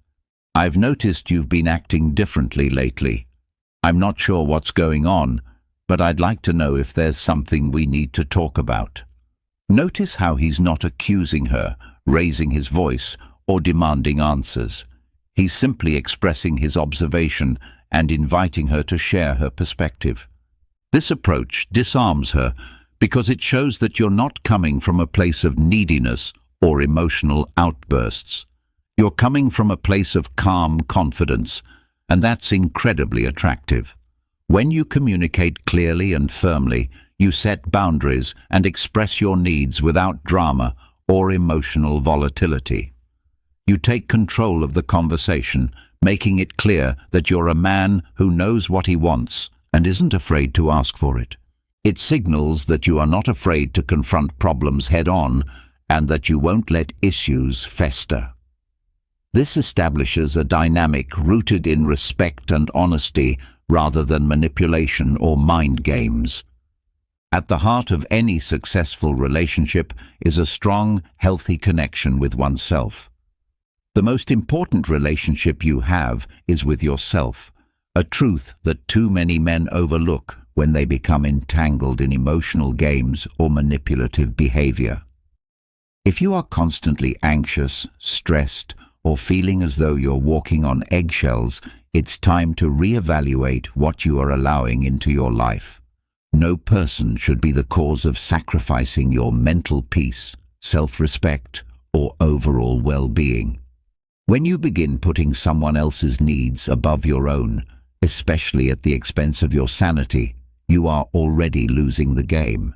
I've noticed you've been acting differently lately. "I'm not sure what's going on, but I'd like to know if there's something we need to talk about." Notice how he's not accusing her, raising his voice, or demanding answers. He's simply expressing his observation and inviting her to share her perspective. This approach disarms her because it shows that you're not coming from a place of neediness or emotional outbursts. You're coming from a place of calm confidence, and that's incredibly attractive. When you communicate clearly and firmly, you set boundaries and express your needs without drama or emotional volatility. You take control of the conversation, making it clear that you're a man who knows what he wants and isn't afraid to ask for it. It signals that you are not afraid to confront problems head-on and that you won't let issues fester. This establishes a dynamic rooted in respect and honesty rather than manipulation or mind games. At the heart of any successful relationship is a strong, healthy connection with oneself. The most important relationship you have is with yourself, a truth that too many men overlook when they become entangled in emotional games or manipulative behavior. If you are constantly anxious, stressed, or feeling as though you're walking on eggshells, it's time to reevaluate what you are allowing into your life. No person should be the cause of sacrificing your mental peace, self-respect, or overall well-being. When you begin putting someone else's needs above your own, especially at the expense of your sanity, you are already losing the game.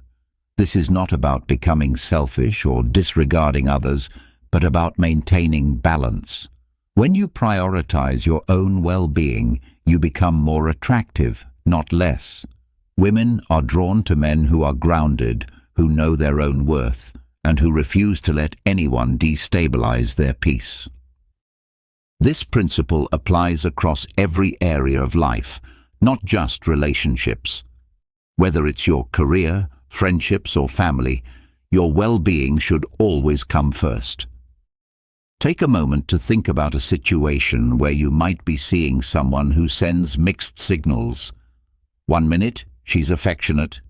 This is not about becoming selfish or disregarding others, but about maintaining balance. When you prioritize your own well-being, you become more attractive, not less. Women are drawn to men who are grounded, who know their own worth, and who refuse to let anyone destabilize their peace. This principle applies across every area of life, not just relationships. Whether it's your career, friendships, or family, your well-being should always come first. Take a moment to think about a situation where you might be seeing someone who sends mixed signals. One minute, she's affectionate.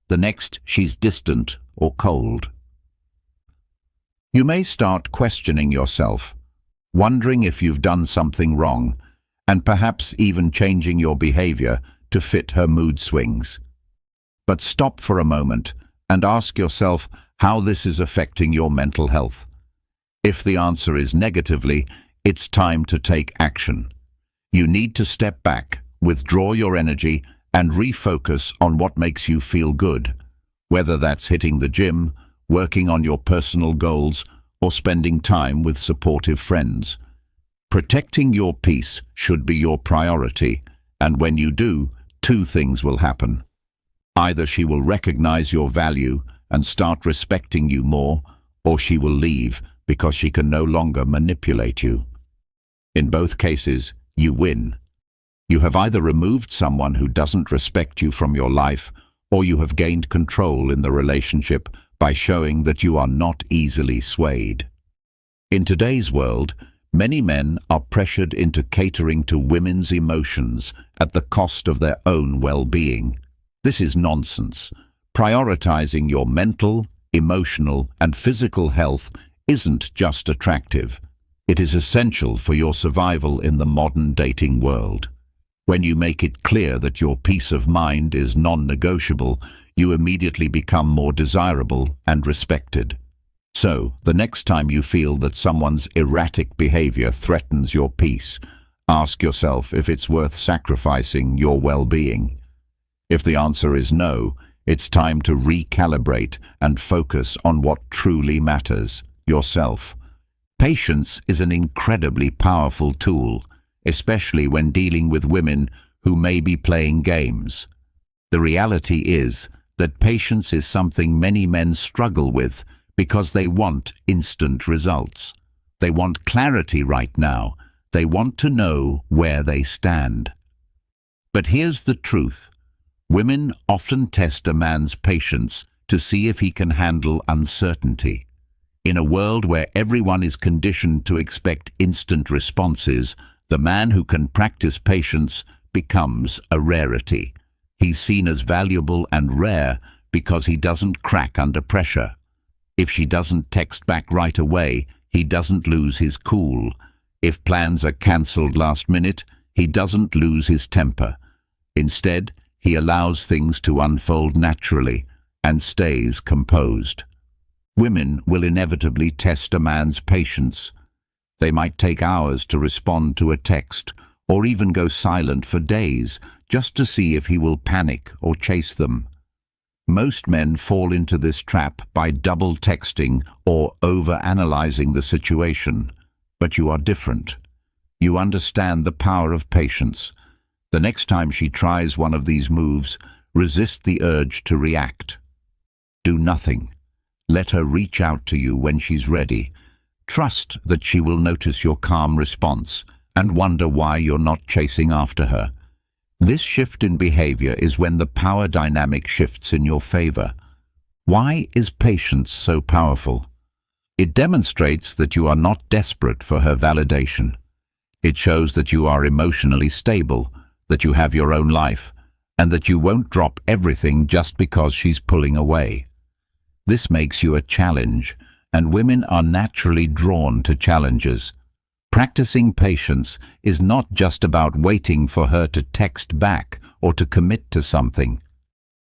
The next, she's distant or cold. You may start questioning yourself, wondering if you've done something wrong, and perhaps even changing your behavior to fit her mood swings. But stop for a moment and ask yourself how this is affecting your mental health. If the answer is negatively, it's time to take action. You need to step back, withdraw your energy, and refocus on what makes you feel good, whether that's hitting the gym, working on your personal goals, or spending time with supportive friends. Protecting your peace should be your priority, and when you do, two things will happen. Either she will recognize your value and start respecting you more, or she will leave because she can no longer manipulate you. In both cases, you win. You have either removed someone who doesn't respect you from your life, or you have gained control in the relationship by showing that you are not easily swayed. In today's world, many men are pressured into catering to women's emotions at the cost of their own well-being. This is nonsense. Prioritizing your mental, emotional, and physical health isn't just attractive. It is essential for your survival in the modern dating world. When you make it clear that your peace of mind is non-negotiable, you immediately become more desirable and respected. So, the next time you feel that someone's erratic behavior threatens your peace, ask yourself if it's worth sacrificing your well-being. If the answer is no, it's time to recalibrate and focus on what truly matters, yourself. Patience is an incredibly powerful tool, especially when dealing with women who may be playing games. The reality is that patience is something many men struggle with because they want instant results. They want clarity right now. They want to know where they stand. But here's the truth. Women often test a man's patience to see if he can handle uncertainty. In a world where everyone is conditioned to expect instant responses, the man who can practice patience becomes a rarity. He's seen as valuable and rare because he doesn't crack under pressure. If she doesn't text back right away, he doesn't lose his cool. If plans are cancelled last minute, he doesn't lose his temper. Instead, he allows things to unfold naturally and stays composed. Women will inevitably test a man's patience. They might take hours to respond to a text, or even go silent for days, just to see if he will panic or chase them. Most men fall into this trap by double texting or over-analyzing the situation. But you are different. You understand the power of patience. The next time she tries one of these moves, resist the urge to react. Do nothing. Let her reach out to you when she's ready. Trust that she will notice your calm response and wonder why you're not chasing after her. This shift in behavior is when the power dynamic shifts in your favor. Why is patience so powerful? It demonstrates that you are not desperate for her validation. It shows that you are emotionally stable, that you have your own life, and that you won't drop everything just because she's pulling away. This makes you a challenge, and women are naturally drawn to challenges. Practicing patience is not just about waiting for her to text back or to commit to something.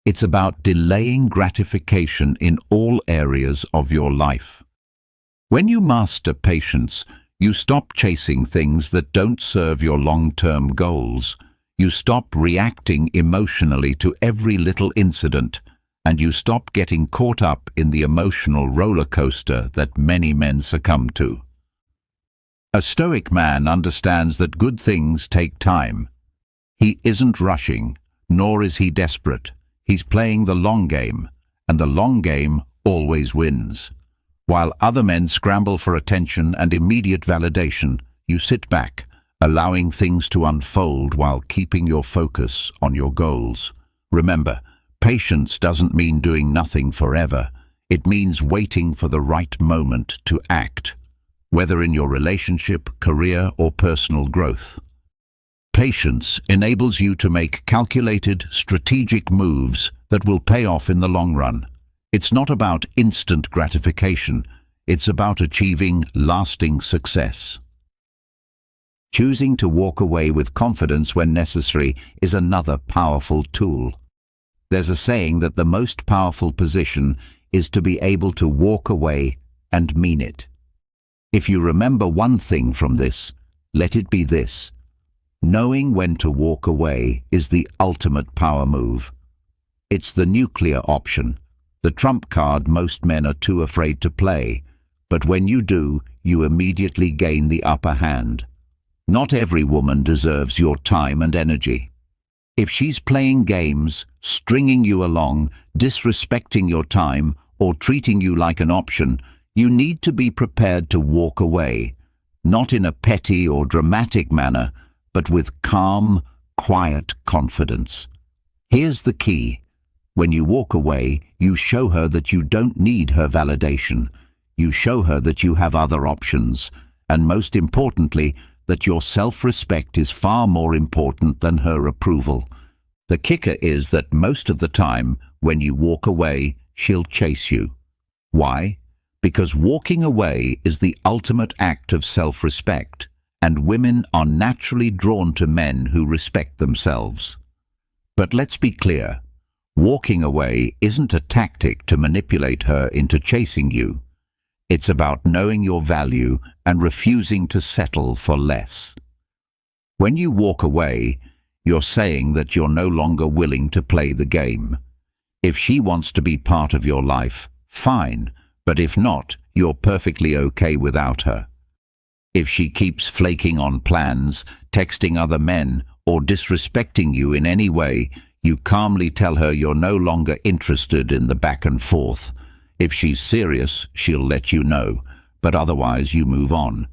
It's about delaying gratification in all areas of your life. When you master patience, you stop chasing things that don't serve your long-term goals. You stop reacting emotionally to every little incident, and you stop getting caught up in the emotional roller coaster that many men succumb to. A Stoic man understands that good things take time. He isn't rushing, nor is he desperate. He's playing the long game, and the long game always wins. While other men scramble for attention and immediate validation, you sit back, allowing things to unfold while keeping your focus on your goals. Remember, patience doesn't mean doing nothing forever. It means waiting for the right moment to act, whether in your relationship, career, or personal growth. Patience enables you to make calculated, strategic moves that will pay off in the long run. It's not about instant gratification. It's about achieving lasting success. Choosing to walk away with confidence when necessary is another powerful tool. There's a saying that the most powerful position is to be able to walk away and mean it. If you remember one thing from this, let it be this: knowing when to walk away is the ultimate power move. It's the nuclear option, the trump card most men are too afraid to play, but when you do, you immediately gain the upper hand. Not every woman deserves your time and energy. If she's playing games, stringing you along, disrespecting your time, or treating you like an option, you need to be prepared to walk away, not in a petty or dramatic manner, but with calm, quiet confidence. Here's the key. When you walk away, you show her that you don't need her validation. You show her that you have other options, and most importantly, that your self-respect is far more important than her approval. The kicker is that most of the time, when you walk away, she'll chase you. Why? Because walking away is the ultimate act of self-respect, and women are naturally drawn to men who respect themselves. But let's be clear. Walking away isn't a tactic to manipulate her into chasing you. It's about knowing your value and refusing to settle for less. When you walk away, you're saying that you're no longer willing to play the game. If she wants to be part of your life, fine, but if not, you're perfectly okay without her. If she keeps flaking on plans, texting other men, or disrespecting you in any way, you calmly tell her you're no longer interested in the back and forth. If she's serious, she'll let you know, but otherwise you move on.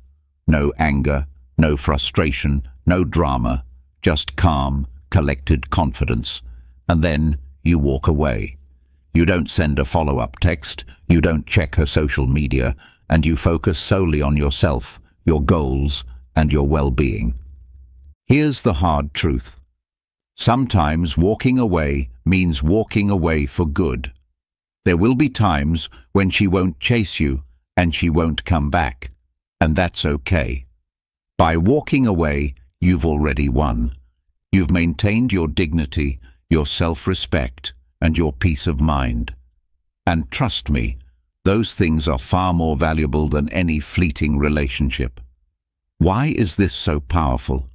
No anger, no frustration, no drama, just calm, collected confidence. And then you walk away. You don't send a follow-up text, you don't check her social media, and you focus solely on yourself, your goals, and your well-being. Here's the hard truth. Sometimes walking away means walking away for good. There will be times when she won't chase you and she won't come back, and that's okay. By walking away, you've already won. You've maintained your dignity, your self-respect, and your peace of mind. And trust me, those things are far more valuable than any fleeting relationship. Why is this so powerful?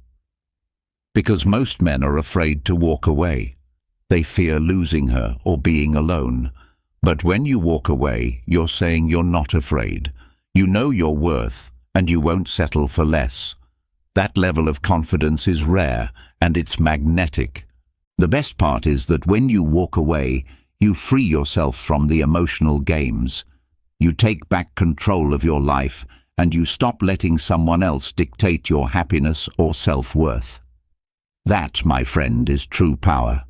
Because most men are afraid to walk away. They fear losing her or being alone. But when you walk away, you're saying you're not afraid. You know your worth, and you won't settle for less. That level of confidence is rare, and it's magnetic. The best part is that when you walk away, you free yourself from the emotional games. You take back control of your life, and you stop letting someone else dictate your happiness or self-worth. That, my friend, is true power.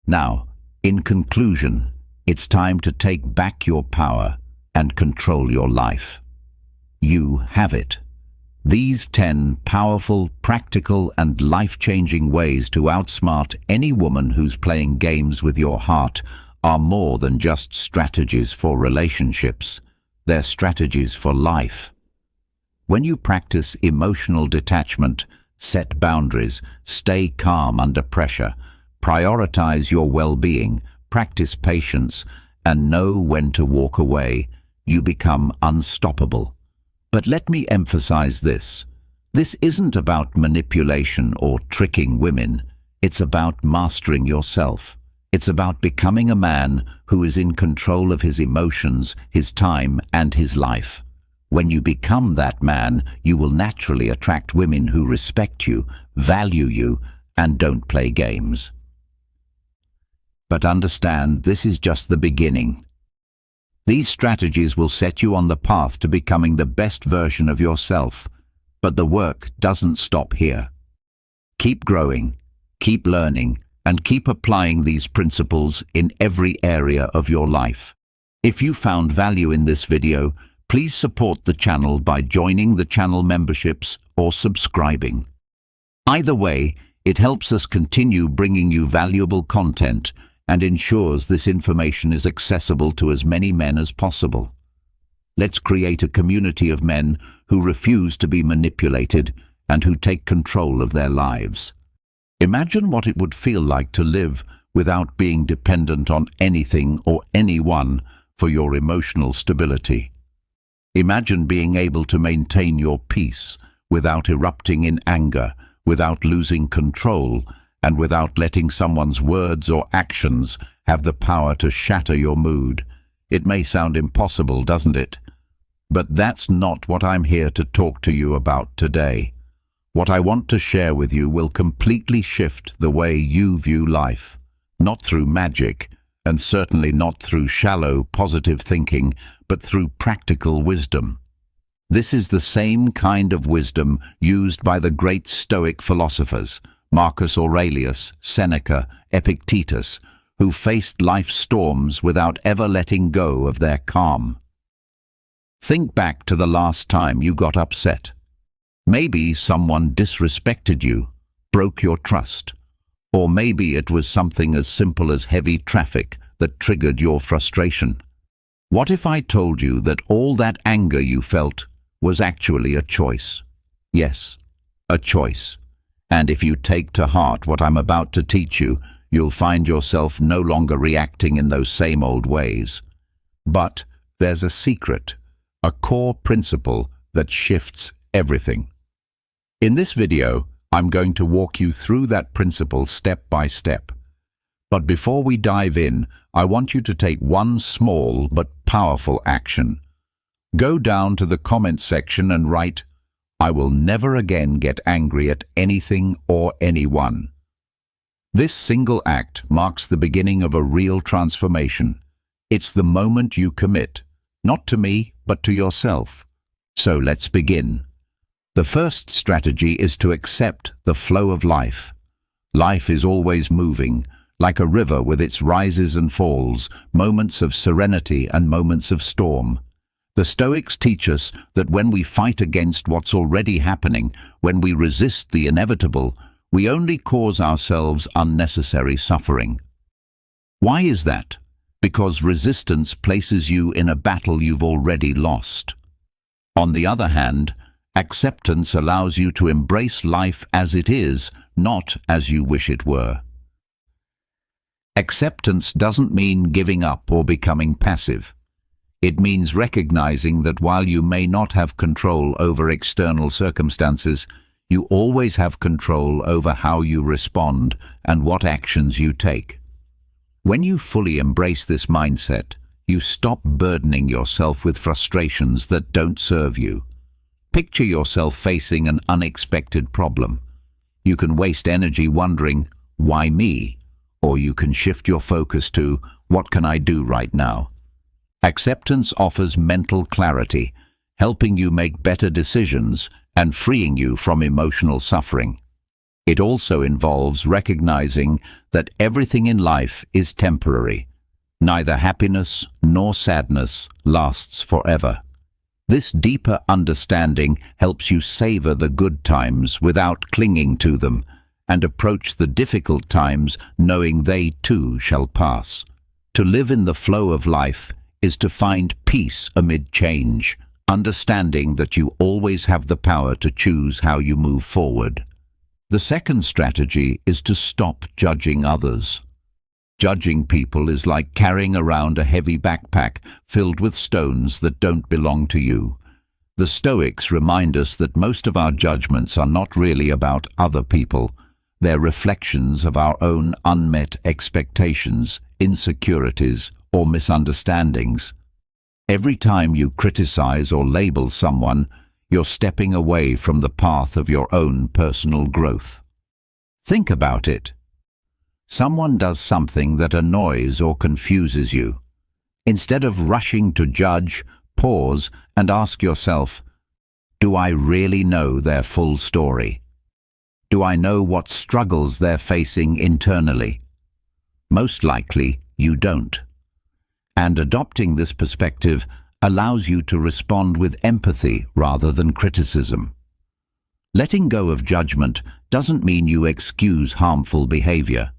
Now, in conclusion, it's time to take back your power and control your life. You have it. These 10 powerful, practical, and life-changing ways to outsmart any woman who's playing games with your heart are more than just strategies for relationships. They're strategies for life. When you practice emotional detachment, set boundaries, stay calm under pressure, prioritize your well-being, practice patience, and know when to walk away, you become unstoppable. But let me emphasize this. This isn't about manipulation or tricking women. It's about mastering yourself. It's about becoming a man who is in control of his emotions, his time, and his life. When you become that man, you will naturally attract women who respect you, value you, and don't play games. But understand, this is just the beginning. These strategies will set you on the path to becoming the best version of yourself, but the work doesn't stop here. Keep growing, keep learning, and keep applying these principles in every area of your life. If you found value in this video, please support the channel by joining the channel memberships or subscribing. Either way, it helps us continue bringing you valuable content and ensures this information is accessible to as many men as possible. Let's create a community of men who refuse to be manipulated and who take control of their lives. Imagine what it would feel like to live without being dependent on anything or anyone for your emotional stability. Imagine being able to maintain your peace without erupting in anger, without losing control, and without letting someone's words or actions have the power to shatter your mood. It may sound impossible, doesn't it? But that's not what I'm here to talk to you about today. What I want to share with you will completely shift the way you view life, not through magic, and certainly not through shallow, positive thinking, but through practical wisdom. This is the same kind of wisdom used by the great Stoic philosophers, Marcus Aurelius, Seneca, Epictetus, who faced life's storms without ever letting go of their calm. Think back to the last time you got upset. Maybe someone disrespected you, broke your trust, or maybe it was something as simple as heavy traffic that triggered your frustration. What if I told you that all that anger you felt was actually a choice? Yes, a choice. And if you take to heart what I'm about to teach you, you'll find yourself no longer reacting in those same old ways. But there's a secret, a core principle that shifts everything. In this video, I'm going to walk you through that principle step by step. But before we dive in, I want you to take one small but powerful action. Go down to the comment section and write, "I will never again get angry at anything or anyone." This single act marks the beginning of a real transformation. It's the moment you commit, not to me, but to yourself. So let's begin. The first strategy is to accept the flow of life. Life is always moving, like a river with its rises and falls, moments of serenity and moments of storm. The Stoics teach us that when we fight against what's already happening, when we resist the inevitable, we only cause ourselves unnecessary suffering. Why is that? Because resistance places you in a battle you've already lost. On the other hand, acceptance allows you to embrace life as it is, not as you wish it were. Acceptance doesn't mean giving up or becoming passive. It means recognizing that while you may not have control over external circumstances, you always have control over how you respond and what actions you take. When you fully embrace this mindset, you stop burdening yourself with frustrations that don't serve you. Picture yourself facing an unexpected problem. You can waste energy wondering, why me? Or you can shift your focus to, what can I do right now? Acceptance offers mental clarity, helping you make better decisions and freeing you from emotional suffering. It also involves recognizing that everything in life is temporary. Neither happiness nor sadness lasts forever. This deeper understanding helps you savor the good times without clinging to them, and approach the difficult times knowing they too shall pass. To live in the flow of life is to find peace amid change, understanding that you always have the power to choose how you move forward. The second strategy is to stop judging others. Judging people is like carrying around a heavy backpack filled with stones that don't belong to you. The Stoics remind us that most of our judgments are not really about other people. They're reflections of our own unmet expectations, insecurities, or misunderstandings. Every time you criticize or label someone, you're stepping away from the path of your own personal growth. Think about it. Someone does something that annoys or confuses you. Instead of rushing to judge, pause and ask yourself, do I really know their full story? Do I know what struggles they're facing internally? Most likely, you don't. And adopting this perspective allows you to respond with empathy rather than criticism. Letting go of judgment doesn't mean you excuse harmful behavior.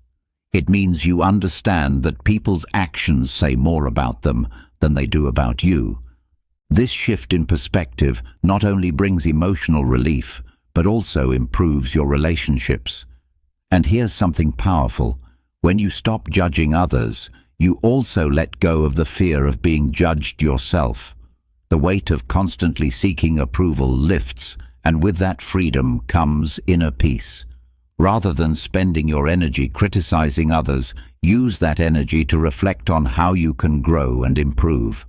It means you understand that people's actions say more about them than they do about you. This shift in perspective not only brings emotional relief, but also improves your relationships. And here's something powerful. When you stop judging others, you also let go of the fear of being judged yourself. The weight of constantly seeking approval lifts, and with that freedom comes inner peace. Rather than spending your energy criticizing others, use that energy to reflect on how you can grow and improve.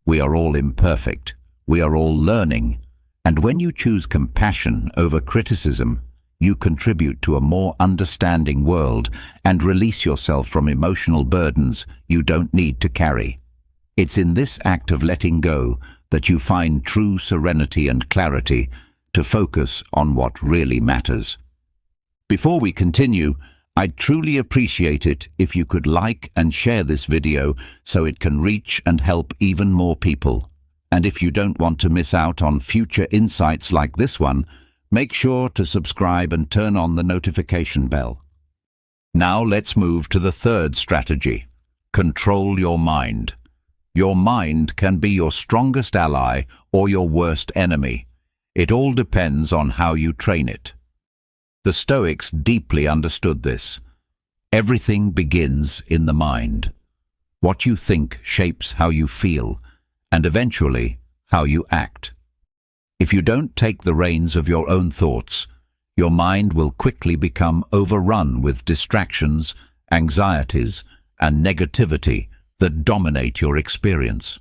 We are all imperfect. We are all learning. And when you choose compassion over criticism, you contribute to a more understanding world and release yourself from emotional burdens you don't need to carry. It's in this act of letting go that you find true serenity and clarity to focus on what really matters. Before we continue, I'd truly appreciate it if you could like and share this video so it can reach and help even more people. And if you don't want to miss out on future insights like this one, make sure to subscribe and turn on the notification bell. Now let's move to the third strategy. Control your mind. Your mind can be your strongest ally or your worst enemy. It all depends on how you train it. The Stoics deeply understood this. Everything begins in the mind. What you think shapes how you feel, and eventually how you act. If you don't take the reins of your own thoughts, your mind will quickly become overrun with distractions, anxieties, and negativity that dominate your experience.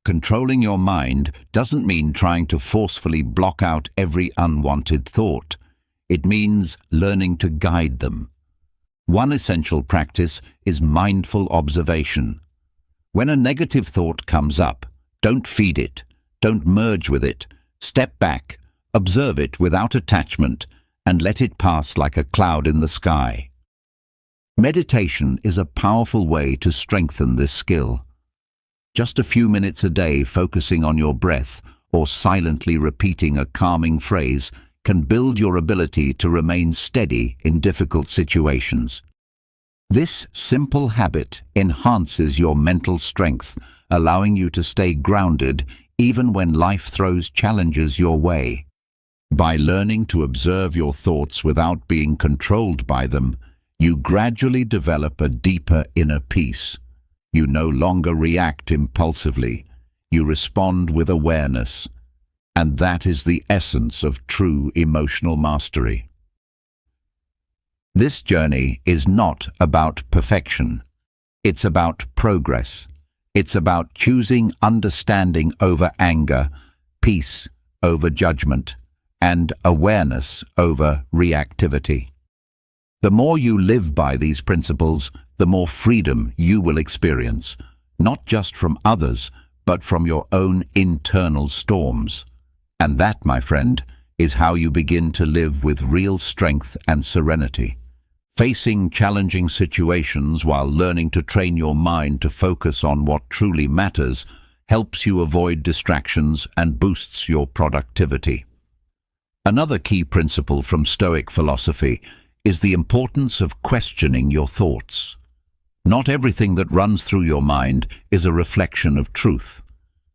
Controlling your mind doesn't mean trying to forcefully block out every unwanted thought. It means learning to guide them. One essential practice is mindful observation. When a negative thought comes up, don't feed it, don't merge with it. Step back, observe it without attachment, and let it pass like a cloud in the sky. Meditation is a powerful way to strengthen this skill. Just a few minutes a day focusing on your breath or silently repeating a calming phrase can build your ability to remain steady in difficult situations. This simple habit enhances your mental strength, allowing you to stay grounded even when life throws challenges your way. By learning to observe your thoughts without being controlled by them, you gradually develop a deeper inner peace. You no longer react impulsively. You respond with awareness. And that is the essence of true emotional mastery. This journey is not about perfection. It's about progress. It's about choosing understanding over anger, peace over judgment, and awareness over reactivity. The more you live by these principles, the more freedom you will experience, not just from others, but from your own internal storms. And that, my friend, is how you begin to live with real strength and serenity. Facing challenging situations while learning to train your mind to focus on what truly matters helps you avoid distractions and boosts your productivity. Another key principle from Stoic philosophy is the importance of questioning your thoughts. Not everything that runs through your mind is a reflection of truth.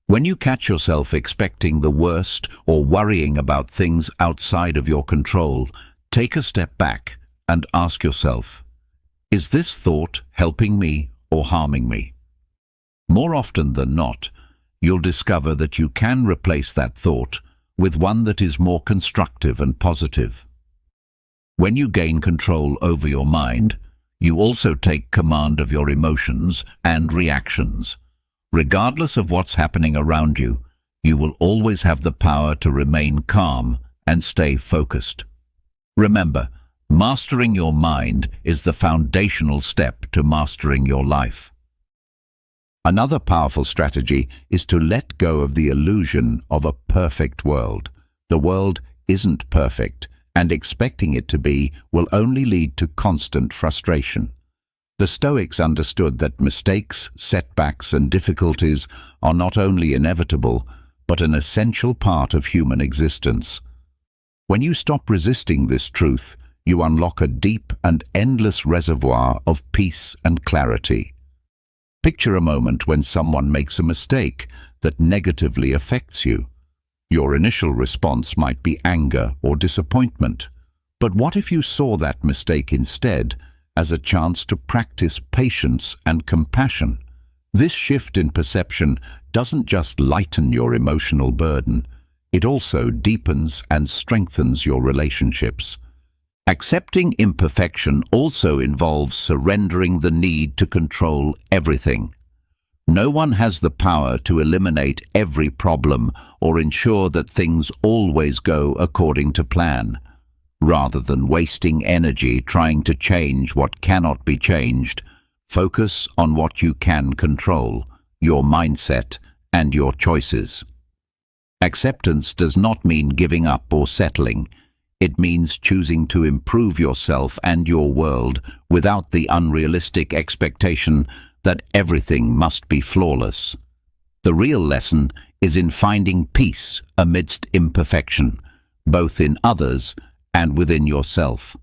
When you catch yourself expecting the worst or worrying about things outside of your control, take a step back and ask yourself, is this thought helping me or harming me? More often than not, you'll discover that you can replace that thought with one that is more constructive and positive. When you gain control over your mind, you also take command of your emotions and reactions. Regardless of what's happening around you, you will always have the power to remain calm and stay focused. Remember, mastering your mind is the foundational step to mastering your life. Another powerful strategy is to let go of the illusion of a perfect world. The world isn't perfect, and expecting it to be will only lead to constant frustration. The Stoics understood that mistakes, setbacks, and difficulties are not only inevitable, but an essential part of human existence. When you stop resisting this truth, you unlock a deep and endless reservoir of peace and clarity. Picture a moment when someone makes a mistake that negatively affects you. Your initial response might be anger or disappointment. But what if you saw that mistake instead as a chance to practice patience and compassion? This shift in perception doesn't just lighten your emotional burden, it also deepens and strengthens your relationships. Accepting imperfection also involves surrendering the need to control everything. No one has the power to eliminate every problem or ensure that things always go according to plan. Rather than wasting energy trying to change what cannot be changed, focus on what you can control, your mindset and your choices. Acceptance does not mean giving up or settling. It means choosing to improve yourself and your world without the unrealistic expectation that everything must be flawless. The real lesson is in finding peace amidst imperfection, both in others and within yourself.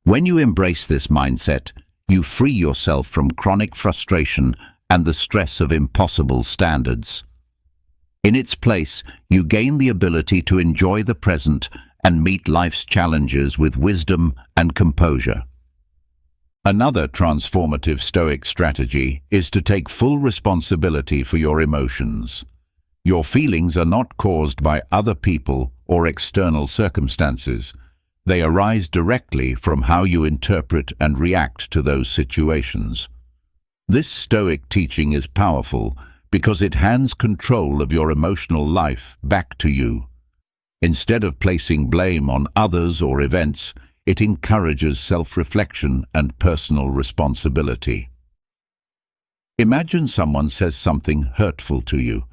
When you embrace this mindset, you free yourself from chronic frustration and the stress of impossible standards. In its place, you gain the ability to enjoy the present and meet life's challenges with wisdom and composure. Another transformative Stoic strategy is to take full responsibility for your emotions. Your feelings are not caused by other people or external circumstances. They arise directly from how you interpret and react to those situations. This Stoic teaching is powerful because it hands control of your emotional life back to you. Instead of placing blame on others or events, it encourages self-reflection and personal responsibility. Imagine someone says something hurtful to you.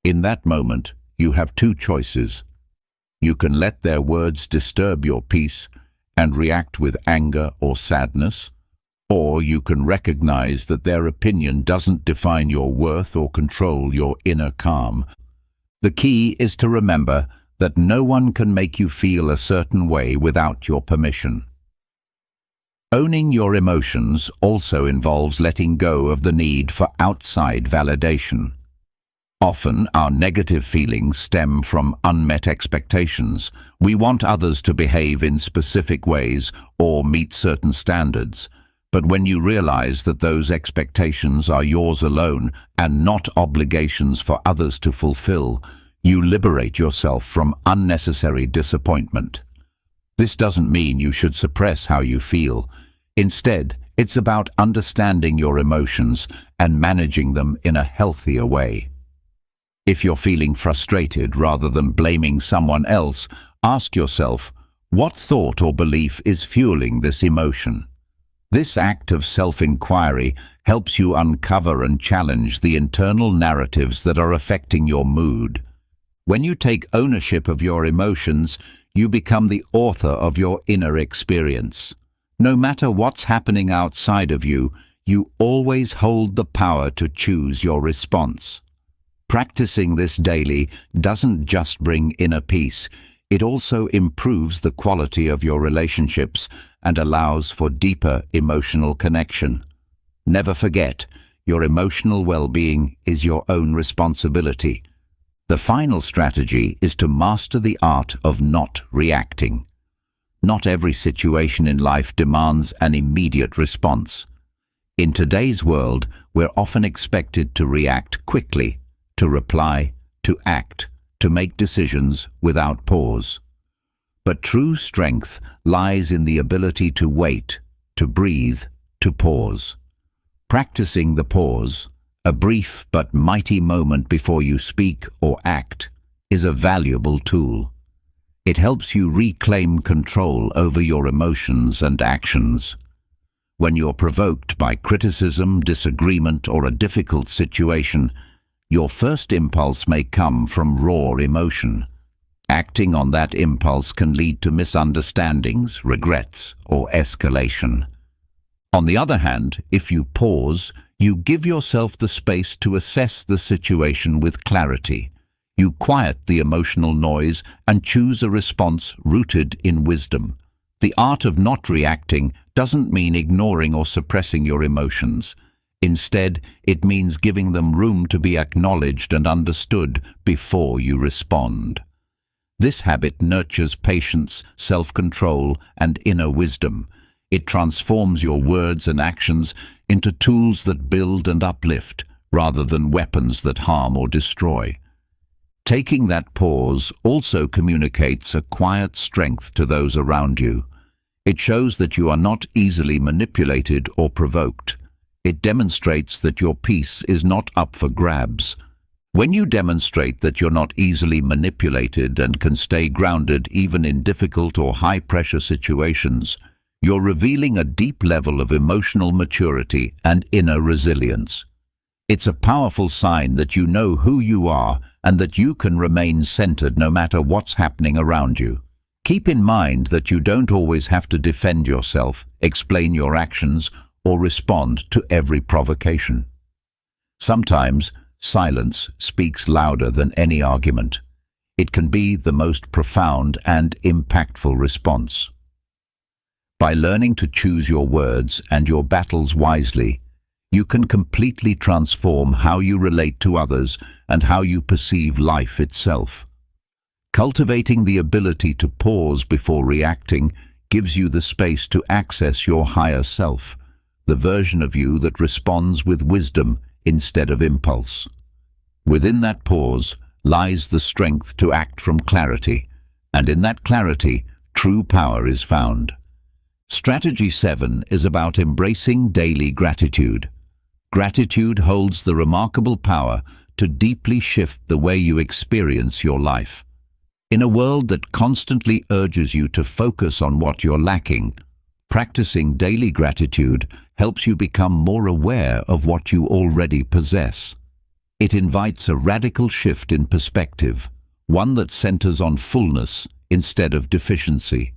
In that moment, you have two choices. You can let their words disturb your peace and react with anger or sadness, or you can recognize that their opinion doesn't define your worth or control your inner calm. The key is to remember that no one can make you feel a certain way without your permission. Owning your emotions also involves letting go of the need for outside validation. Often, our negative feelings stem from unmet expectations. We want others to behave in specific ways or meet certain standards. But when you realize that those expectations are yours alone and not obligations for others to fulfill, you liberate yourself from unnecessary disappointment. This doesn't mean you should suppress how you feel. Instead, it's about understanding your emotions and managing them in a healthier way. If you're feeling frustrated rather than blaming someone else, ask yourself, what thought or belief is fueling this emotion? This act of self-inquiry helps you uncover and challenge the internal narratives that are affecting your mood. When you take ownership of your emotions, you become the author of your inner experience. No matter what's happening outside of you, you always hold the power to choose your response. Practicing this daily doesn't just bring inner peace, it also improves the quality of your relationships and allows for deeper emotional connection. Never forget, your emotional well-being is your own responsibility. The final strategy is to master the art of not reacting. Not every situation in life demands an immediate response. In today's world, we're often expected to react quickly, to reply, to act, to make decisions without pause. But true strength lies in the ability to wait, to breathe, to pause. Practicing the pause, a brief but mighty moment before you speak or act, is a valuable tool. It helps you reclaim control over your emotions and actions. When you're provoked by criticism, disagreement, or a difficult situation, your first impulse may come from raw emotion. Acting on that impulse can lead to misunderstandings, regrets, or escalation. On the other hand, if you pause, you give yourself the space to assess the situation with clarity. You quiet the emotional noise and choose a response rooted in wisdom. The art of not reacting doesn't mean ignoring or suppressing your emotions. Instead, it means giving them room to be acknowledged and understood before you respond. This habit nurtures patience, self-control, and inner wisdom. It transforms your words and actions into tools that build and uplift, rather than weapons that harm or destroy. Taking that pause also communicates a quiet strength to those around you. It shows that you are not easily manipulated or provoked. It demonstrates that your peace is not up for grabs. When you demonstrate that you're not easily manipulated and can stay grounded even in difficult or high-pressure situations, you're revealing a deep level of emotional maturity and inner resilience. It's a powerful sign that you know who you are and that you can remain centered no matter what's happening around you. Keep in mind that you don't always have to defend yourself, explain your actions, or respond to every provocation. Sometimes, silence speaks louder than any argument. It can be the most profound and impactful response. By learning to choose your words and your battles wisely, you can completely transform how you relate to others and how you perceive life itself. Cultivating the ability to pause before reacting gives you the space to access your higher self, the version of you that responds with wisdom instead of impulse. Within that pause lies the strength to act from clarity, and in that clarity, true power is found. Strategy 7 is about embracing daily gratitude. Gratitude holds the remarkable power to deeply shift the way you experience your life. In a world that constantly urges you to focus on what you're lacking, practicing daily gratitude helps you become more aware of what you already possess. It invites a radical shift in perspective, one that centers on fullness instead of deficiency.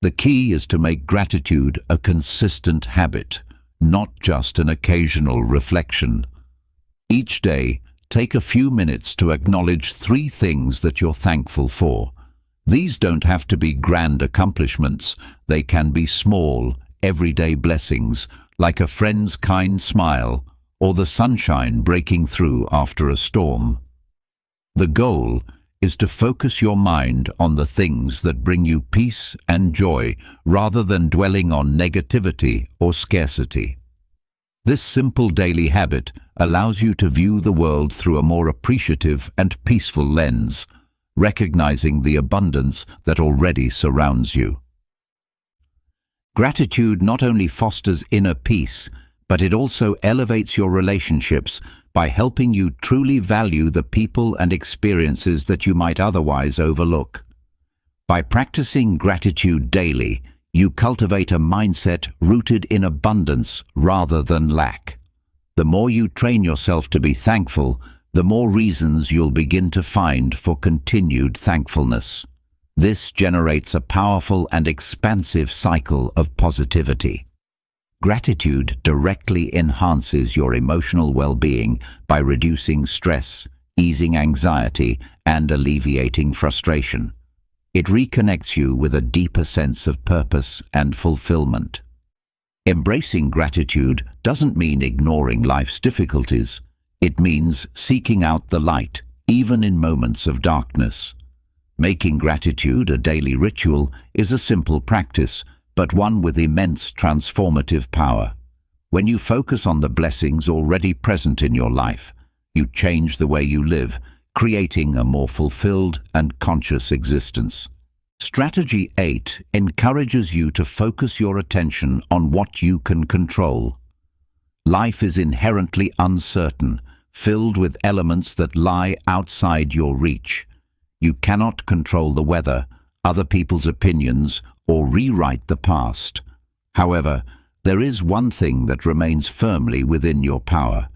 The key is to make gratitude a consistent habit, not just an occasional reflection. Each day, Take a few minutes to acknowledge 3 things that you're thankful for. These don't have to be grand accomplishments. They can be small, everyday blessings, like a friend's kind smile or the sunshine breaking through after a storm. The goal is to focus your mind on the things that bring you peace and joy rather than dwelling on negativity or scarcity. This simple daily habit allows you to view the world through a more appreciative and peaceful lens, recognizing the abundance that already surrounds you. Gratitude not only fosters inner peace, but it also elevates your relationships by helping you truly value the people and experiences that you might otherwise overlook. By practicing gratitude daily, you cultivate a mindset rooted in abundance rather than lack. The more you train yourself to be thankful, the more reasons you'll begin to find for continued thankfulness. This generates a powerful and expansive cycle of positivity. Gratitude directly enhances your emotional well-being by reducing stress, easing anxiety, and alleviating frustration. It reconnects you with a deeper sense of purpose and fulfillment. Embracing gratitude doesn't mean ignoring life's difficulties. It means seeking out the light, even in moments of darkness. Making gratitude a daily ritual is a simple practice, but one with immense transformative power. When you focus on the blessings already present in your life, you change the way you live, creating a more fulfilled and conscious existence. Strategy 8 encourages you to focus your attention on what you can control. Life is inherently uncertain, filled with elements that lie outside your reach. You cannot control the weather, other people's opinions, or rewrite the past. However, there is one thing that remains firmly within your power: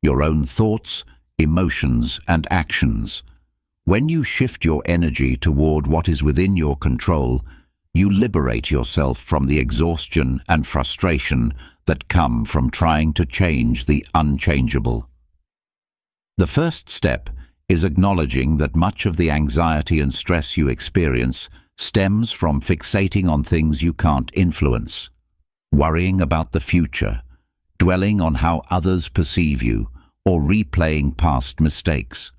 your own thoughts, emotions, and actions. When you shift your energy toward what is within your control, you liberate yourself from the exhaustion and frustration that come from trying to change the unchangeable. The first step is acknowledging that much of the anxiety and stress you experience stems from fixating on things you can't influence, worrying about the future, dwelling on how others perceive you, or replaying past mistakes.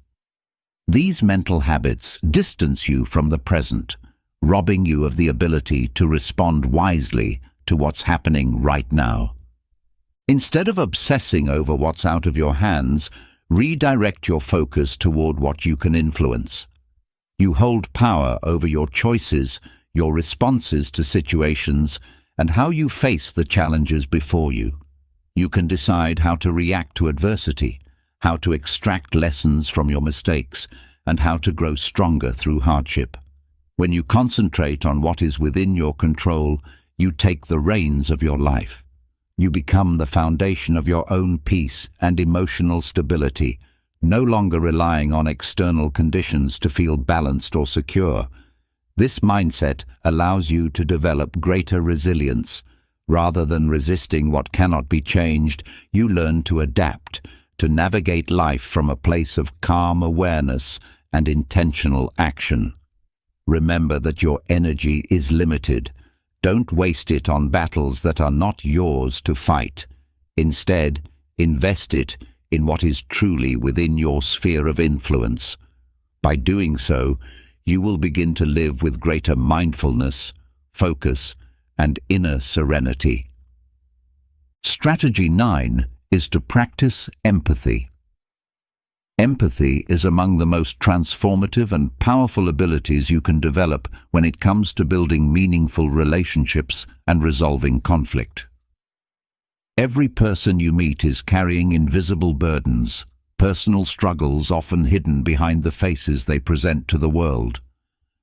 These mental habits distance you from the present, robbing you of the ability to respond wisely to what's happening right now. Instead of obsessing over what's out of your hands, redirect your focus toward what you can influence. You hold power over your choices, your responses to situations, and how you face the challenges before you. You can decide how to react to adversity, how to extract lessons from your mistakes, and how to grow stronger through hardship. When you concentrate on what is within your control, you take the reins of your life. You become the foundation of your own peace and emotional stability, no longer relying on external conditions to feel balanced or secure. This mindset allows you to develop greater resilience. Rather than resisting what cannot be changed, you learn to adapt, to navigate life from a place of calm awareness and intentional action. Remember that your energy is limited. Don't waste it on battles that are not yours to fight. Instead, invest it in what is truly within your sphere of influence. By doing so, you will begin to live with greater mindfulness, focus, and inner serenity. Strategy 9 is to practice empathy. Empathy is among the most transformative and powerful abilities you can develop when it comes to building meaningful relationships and resolving conflict. Every person you meet is carrying invisible burdens, personal struggles often hidden behind the faces they present to the world.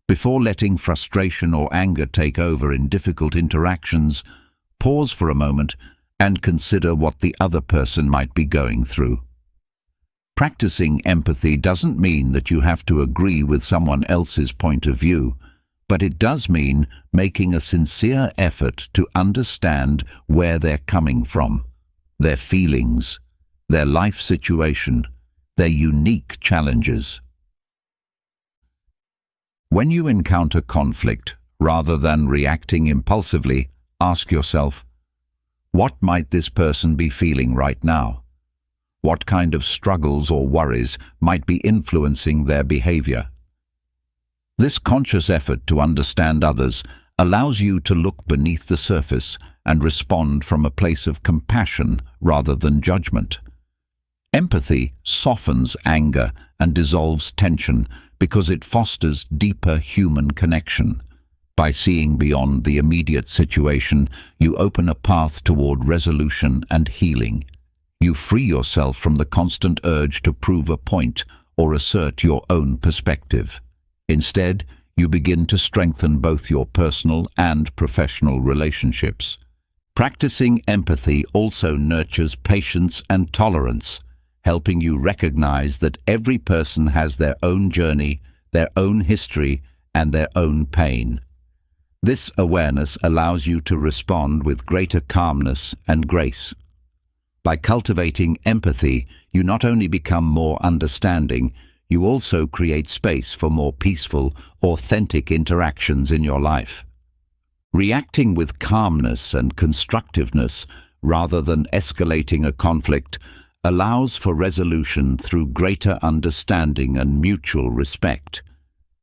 Before letting frustration or anger take over in difficult interactions, pause for a moment and consider what the other person might be going through. Practicing empathy doesn't mean that you have to agree with someone else's point of view, but it does mean making a sincere effort to understand where they're coming from, their feelings, their life situation, their unique challenges. When you encounter conflict, rather than reacting impulsively, ask yourself, what might this person be feeling right now? What kind of struggles or worries might be influencing their behavior? This conscious effort to understand others allows you to look beneath the surface and respond from a place of compassion rather than judgment. Empathy softens anger and dissolves tension because it fosters deeper human connection. By seeing beyond the immediate situation, you open a path toward resolution and healing. You free yourself from the constant urge to prove a point or assert your own perspective. Instead, you begin to strengthen both your personal and professional relationships. Practicing empathy also nurtures patience and tolerance, helping you recognize that every person has their own journey, their own history, and their own pain. This awareness allows you to respond with greater calmness and grace. By cultivating empathy, you not only become more understanding, you also create space for more peaceful, authentic interactions in your life. Reacting with calmness and constructiveness, rather than escalating a conflict, allows for resolution through greater understanding and mutual respect.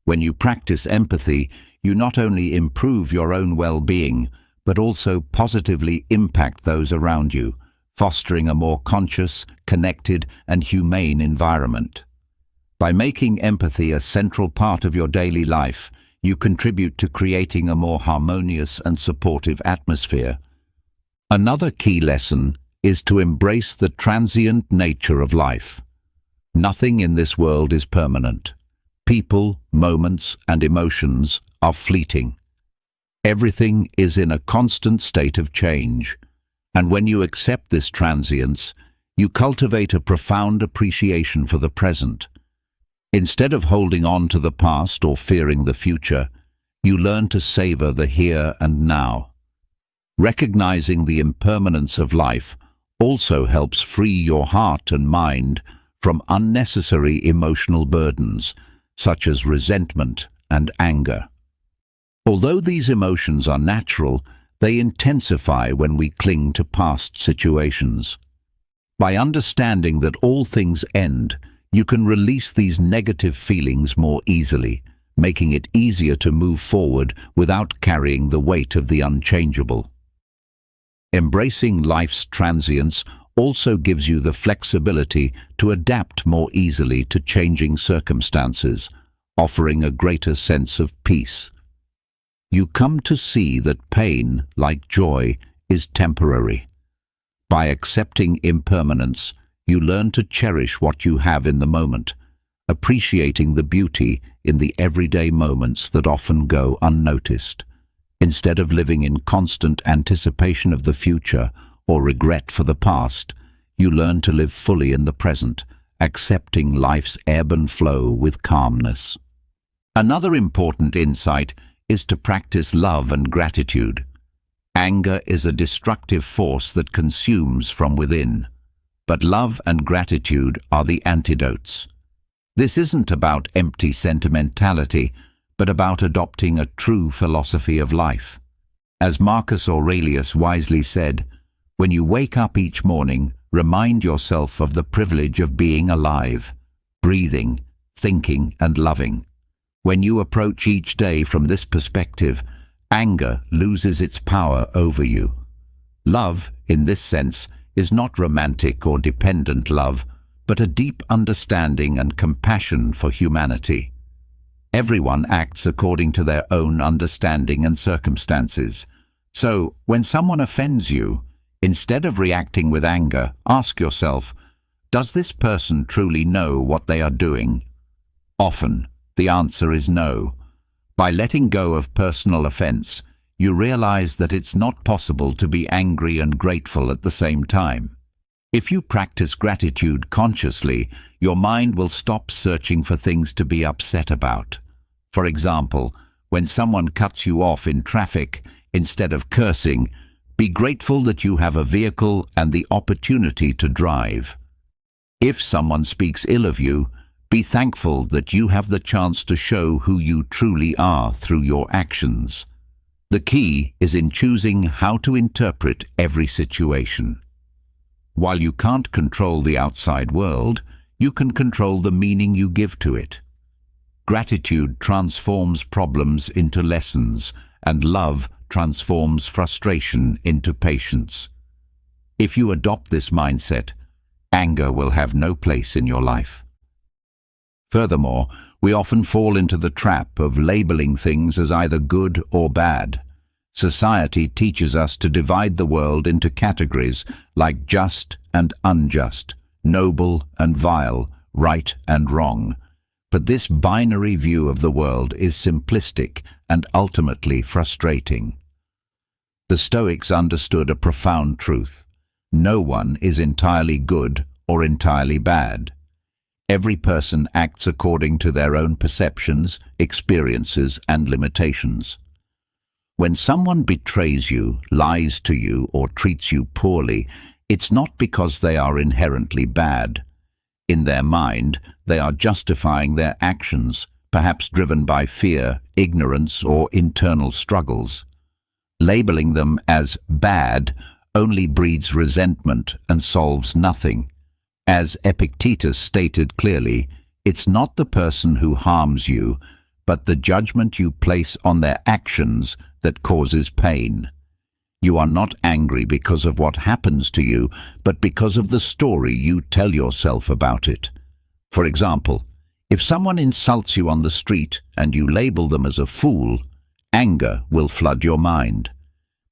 When you practice empathy, you not only improve your own well-being, but also positively impact those around you, fostering a more conscious, connected, and humane environment. By making empathy a central part of your daily life, you contribute to creating a more harmonious and supportive atmosphere. Another key lesson is to embrace the transient nature of life. Nothing in this world is permanent. People, moments, and emotions are fleeting. Everything is in a constant state of change, and when you accept this transience, you cultivate a profound appreciation for the present. Instead of holding on to the past or fearing the future, you learn to savor the here and now. Recognizing the impermanence of life also helps free your heart and mind from unnecessary emotional burdens, such as resentment and anger. Although these emotions are natural, they intensify when we cling to past situations. By understanding that all things end, you can release these negative feelings more easily, making it easier to move forward without carrying the weight of the unchangeable. Embracing life's transience also gives you the flexibility to adapt more easily to changing circumstances, offering a greater sense of peace. You come to see that pain, like joy, is temporary. By accepting impermanence, you learn to cherish what you have in the moment, appreciating the beauty in the everyday moments that often go unnoticed. Instead of living in constant anticipation of the future or regret for the past, you learn to live fully in the present, accepting life's ebb and flow with calmness. Another important insight is to practice love and gratitude. Anger is a destructive force that consumes from within, but love and gratitude are the antidotes. This isn't about empty sentimentality, but about adopting a true philosophy of life. As Marcus Aurelius wisely said, when you wake up each morning, remind yourself of the privilege of being alive, breathing, thinking, and loving. When you approach each day from this perspective, anger loses its power over you. Love, in this sense, is not romantic or dependent love, but a deep understanding and compassion for humanity. Everyone acts according to their own understanding and circumstances. So, when someone offends you, instead of reacting with anger, ask yourself, does this person truly know what they are doing? Often, the answer is no. By letting go of personal offense, you realize that it's not possible to be angry and grateful at the same time. If you practice gratitude consciously, your mind will stop searching for things to be upset about. For example, when someone cuts you off in traffic, instead of cursing, be grateful that you have a vehicle and the opportunity to drive. If someone speaks ill of you, be thankful that you have the chance to show who you truly are through your actions. The key is in choosing how to interpret every situation. While you can't control the outside world, you can control the meaning you give to it. Gratitude transforms problems into lessons, and love transforms frustration into patience. If you adopt this mindset, anger will have no place in your life. Furthermore, we often fall into the trap of labeling things as either good or bad. Society teaches us to divide the world into categories like just and unjust, noble and vile, right and wrong. But this binary view of the world is simplistic and ultimately frustrating. The Stoics understood a profound truth. No one is entirely good or entirely bad. Every person acts according to their own perceptions, experiences, and limitations. When someone betrays you, lies to you, or treats you poorly, it's not because they are inherently bad. In their mind, they are justifying their actions, perhaps driven by fear, ignorance, or internal struggles. Labeling them as bad only breeds resentment and solves nothing. As Epictetus stated clearly, it's not the person who harms you, but the judgment you place on their actions that causes pain. You are not angry because of what happens to you, but because of the story you tell yourself about it. For example, if someone insults you on the street and you label them as a fool, anger will flood your mind.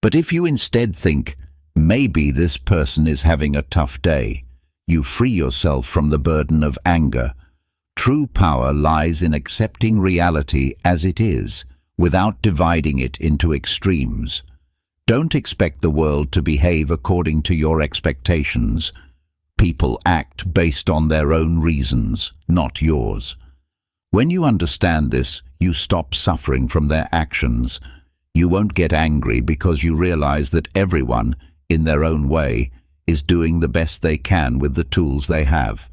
But if you instead think, maybe this person is having a tough day, you free yourself from the burden of anger. True power lies in accepting reality as it is, without dividing it into extremes. Don't expect the world to behave according to your expectations. People act based on their own reasons, not yours. When you understand this, you stop suffering from their actions. You won't get angry because you realize that everyone, in their own way, is doing the best they can with the tools they have.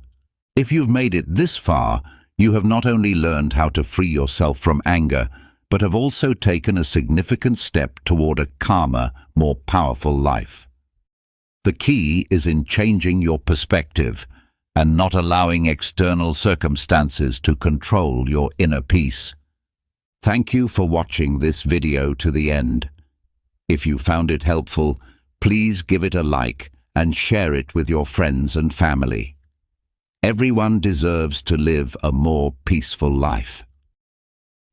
If you've made it this far, you have not only learned how to free yourself from anger, but have also taken a significant step toward a calmer, more powerful life. The key is in changing your perspective and not allowing external circumstances to control your inner peace. Thank you for watching this video to the end. If you found it helpful, please give it a like and share it with your friends and family. Everyone deserves to live a more peaceful life.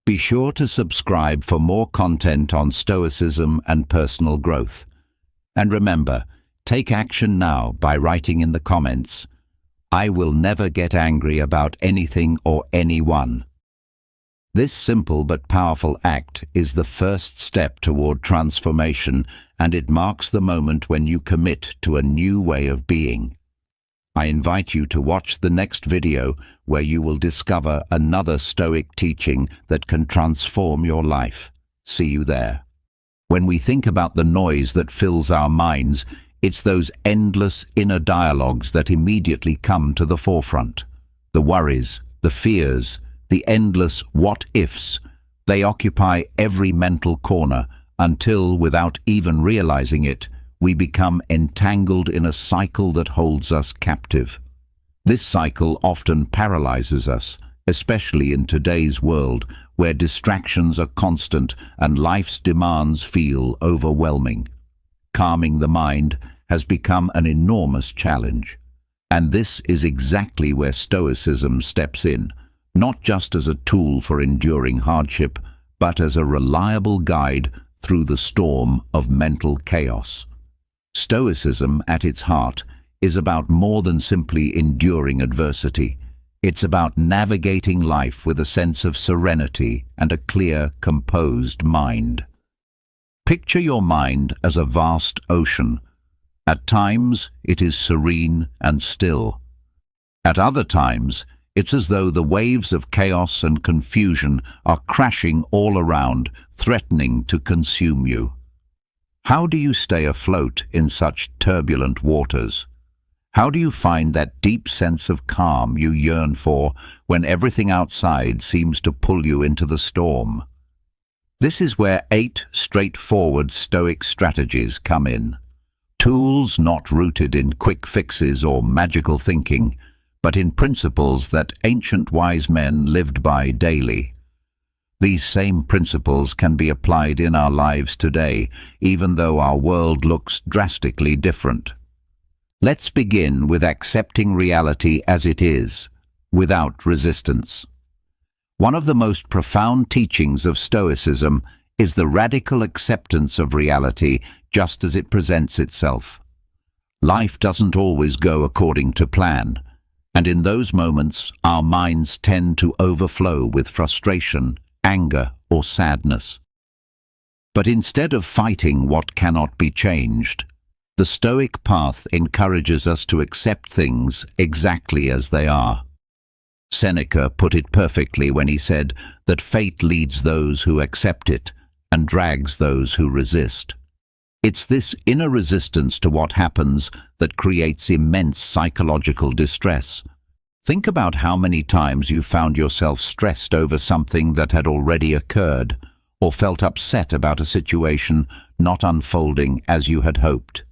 Be sure to subscribe for more content on Stoicism and personal growth. And remember, take action now by writing in the comments, "I will never get angry about anything or anyone." This simple but powerful act is the first step toward transformation, and it marks the moment when you commit to a new way of being. I invite you to watch the next video where you will discover another Stoic teaching that can transform your life. See you there. When we think about the noise that fills our minds, it's those endless inner dialogues that immediately come to the forefront. The worries, the fears, the endless what-ifs, they occupy every mental corner until, without even realizing it, we become entangled in a cycle that holds us captive. This cycle often paralyzes us, especially in today's world where distractions are constant and life's demands feel overwhelming. Calming the mind has become an enormous challenge. And this is exactly where Stoicism steps in, not just as a tool for enduring hardship, but as a reliable guide through the storm of mental chaos. Stoicism, at its heart, is about more than simply enduring adversity. It's about navigating life with a sense of serenity and a clear, composed mind. Picture your mind as a vast ocean. At times, it is serene and still. At other times, it's as though the waves of chaos and confusion are crashing all around, threatening to consume you. How do you stay afloat in such turbulent waters? How do you find that deep sense of calm you yearn for when everything outside seems to pull you into the storm? This is where 8 straightforward Stoic strategies come in. Tools not rooted in quick fixes or magical thinking, but in principles that ancient wise men lived by daily. These same principles can be applied in our lives today, even though our world looks drastically different. Let's begin with accepting reality as it is, without resistance. One of the most profound teachings of Stoicism is the radical acceptance of reality just as it presents itself. Life doesn't always go according to plan, and in those moments our minds tend to overflow with frustration, anger, or sadness. But instead of fighting what cannot be changed, the Stoic path encourages us to accept things exactly as they are. Seneca put it perfectly when he said that fate leads those who accept it and drags those who resist. It's this inner resistance to what happens that creates immense psychological distress. Think about how many times you found yourself stressed over something that had already occurred, or felt upset about a situation not unfolding as you had hoped.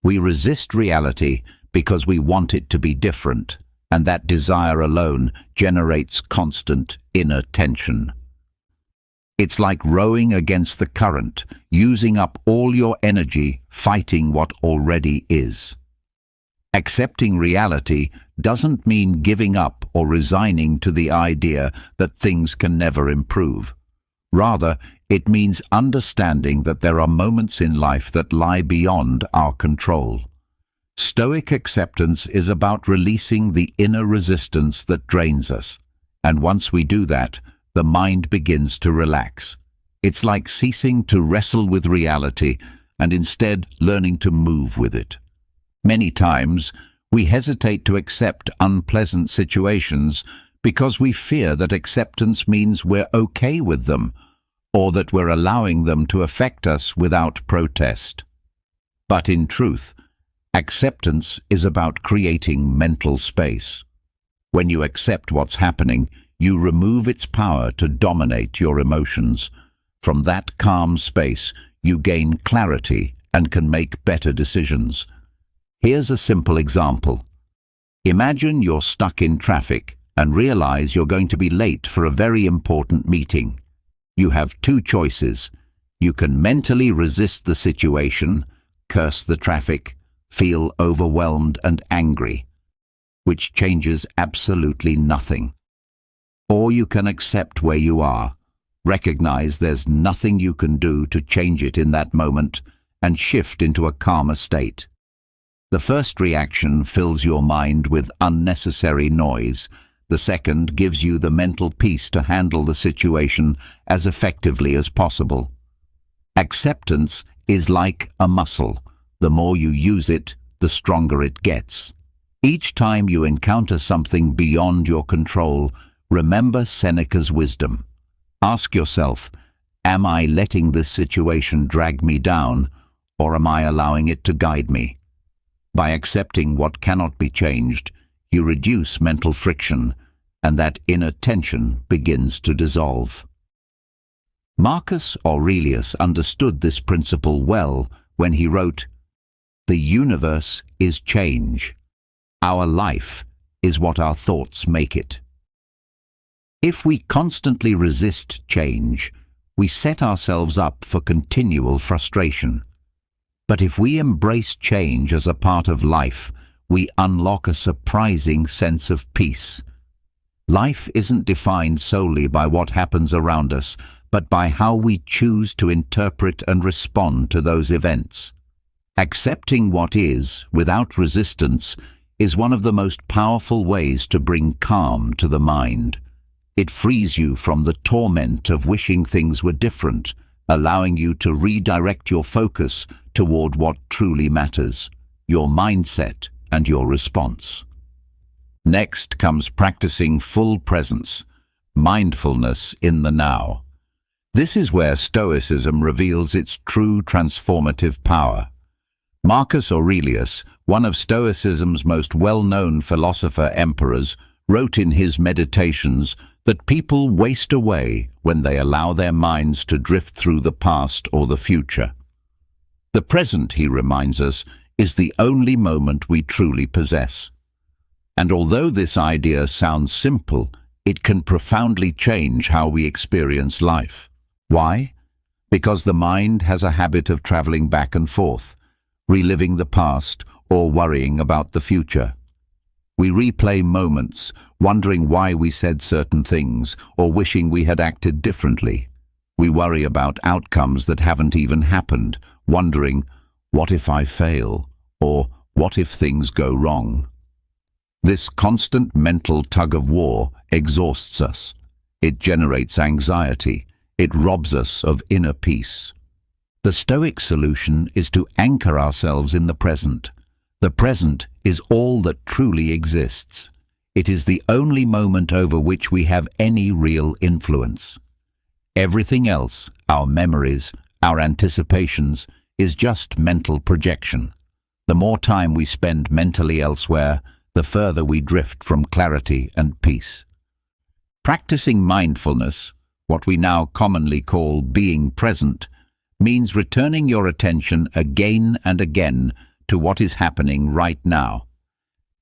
We resist reality because we want it to be different, and that desire alone generates constant inner tension. It's like rowing against the current, using up all your energy fighting what already is. Accepting reality doesn't mean giving up or resigning to the idea that things can never improve. Rather, it means understanding that there are moments in life that lie beyond our control. Stoic acceptance is about releasing the inner resistance that drains us, and once we do that, the mind begins to relax. It's like ceasing to wrestle with reality and instead learning to move with it. Many times, we hesitate to accept unpleasant situations because we fear that acceptance means we're okay with them, or that we're allowing them to affect us without protest. But in truth, acceptance is about creating mental space. When you accept what's happening, you remove its power to dominate your emotions. From that calm space, you gain clarity and can make better decisions. Here's a simple example. Imagine you're stuck in traffic and realize you're going to be late for a very important meeting. You have 2 choices. You can mentally resist the situation, curse the traffic, feel overwhelmed and angry, which changes absolutely nothing. Or you can accept where you are, recognize there's nothing you can do to change it in that moment, and shift into a calmer state. The first reaction fills your mind with unnecessary noise. The second gives you the mental peace to handle the situation as effectively as possible. Acceptance is like a muscle. The more you use it, the stronger it gets. Each time you encounter something beyond your control, remember Seneca's wisdom. Ask yourself, am I letting this situation drag me down, or am I allowing it to guide me? By accepting what cannot be changed, you reduce mental friction, and that inner tension begins to dissolve. Marcus Aurelius understood this principle well when he wrote, "The universe is change. Our life is what our thoughts make it." If we constantly resist change, we set ourselves up for continual frustration. But if we embrace change as a part of life, we unlock a surprising sense of peace. Life isn't defined solely by what happens around us, but by how we choose to interpret and respond to those events. Accepting what is, without resistance, is one of the most powerful ways to bring calm to the mind. It frees you from the torment of wishing things were different, allowing you to redirect your focus toward what truly matters, your mindset and your response. Next comes practicing full presence, mindfulness in the now. This is where Stoicism reveals its true transformative power. Marcus Aurelius, one of Stoicism's most well-known philosopher-emperors, wrote in his Meditations that people waste away when they allow their minds to drift through the past or the future. The present, he reminds us, is the only moment we truly possess. And although this idea sounds simple, it can profoundly change how we experience life. Why? Because the mind has a habit of traveling back and forth, reliving the past or worrying about the future. We replay moments, wondering why we said certain things or wishing we had acted differently. We worry about outcomes that haven't even happened, wondering, what if I fail? Or what if things go wrong? This constant mental tug-of-war exhausts us. It generates anxiety. It robs us of inner peace. The Stoic solution is to anchor ourselves in the present. The present is all that truly exists. It is the only moment over which we have any real influence. Everything else, our memories, our anticipations, is just mental projection. The more time we spend mentally elsewhere, the further we drift from clarity and peace. Practicing mindfulness, what we now commonly call being present, means returning your attention again and again to what is happening right now.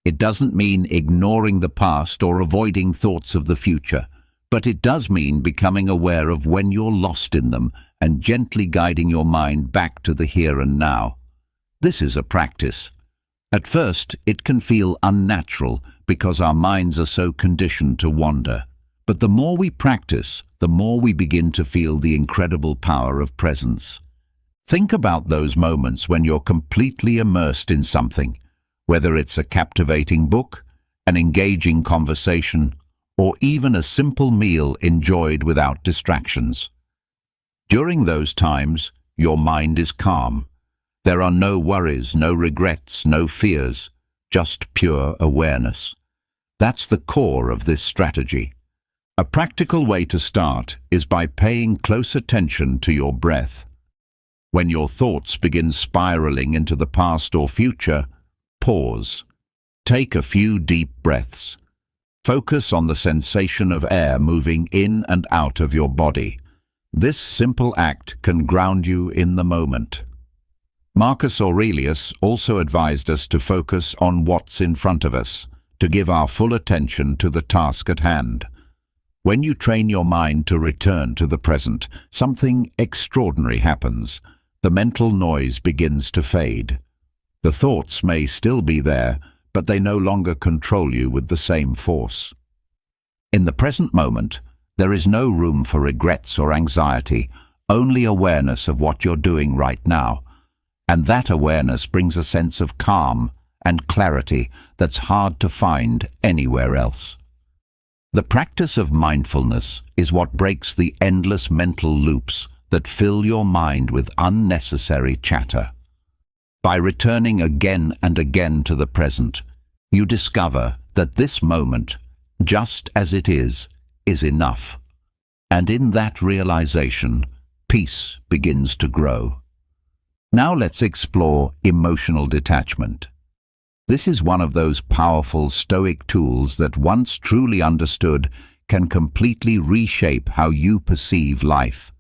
It doesn't mean ignoring the past or avoiding thoughts of the future, but it does mean becoming aware of when you're lost in them and gently guiding your mind back to the here and now. This is a practice. At first, it can feel unnatural because our minds are so conditioned to wander. But the more we practice, the more we begin to feel the incredible power of presence. Think about those moments when you're completely immersed in something, whether it's a captivating book, an engaging conversation, or even a simple meal enjoyed without distractions. During those times, your mind is calm. There are no worries, no regrets, no fears, just pure awareness. That's the core of this strategy. A practical way to start is by paying close attention to your breath. When your thoughts begin spiraling into the past or future, pause. Take a few deep breaths. Focus on the sensation of air moving in and out of your body. This simple act can ground you in the moment. Marcus Aurelius also advised us to focus on what's in front of us, to give our full attention to the task at hand. When you train your mind to return to the present, something extraordinary happens. The mental noise begins to fade. The thoughts may still be there, but they no longer control you with the same force. In the present moment, there is no room for regrets or anxiety, only awareness of what you're doing right now. And that awareness brings a sense of calm and clarity that's hard to find anywhere else. The practice of mindfulness is what breaks the endless mental loops that fill your mind with unnecessary chatter. By returning again and again to the present, you discover that this moment, just as it is enough. And in that realization, peace begins to grow. Now let's explore emotional detachment. This is one of those powerful Stoic tools that, once truly understood, can completely reshape how you perceive life.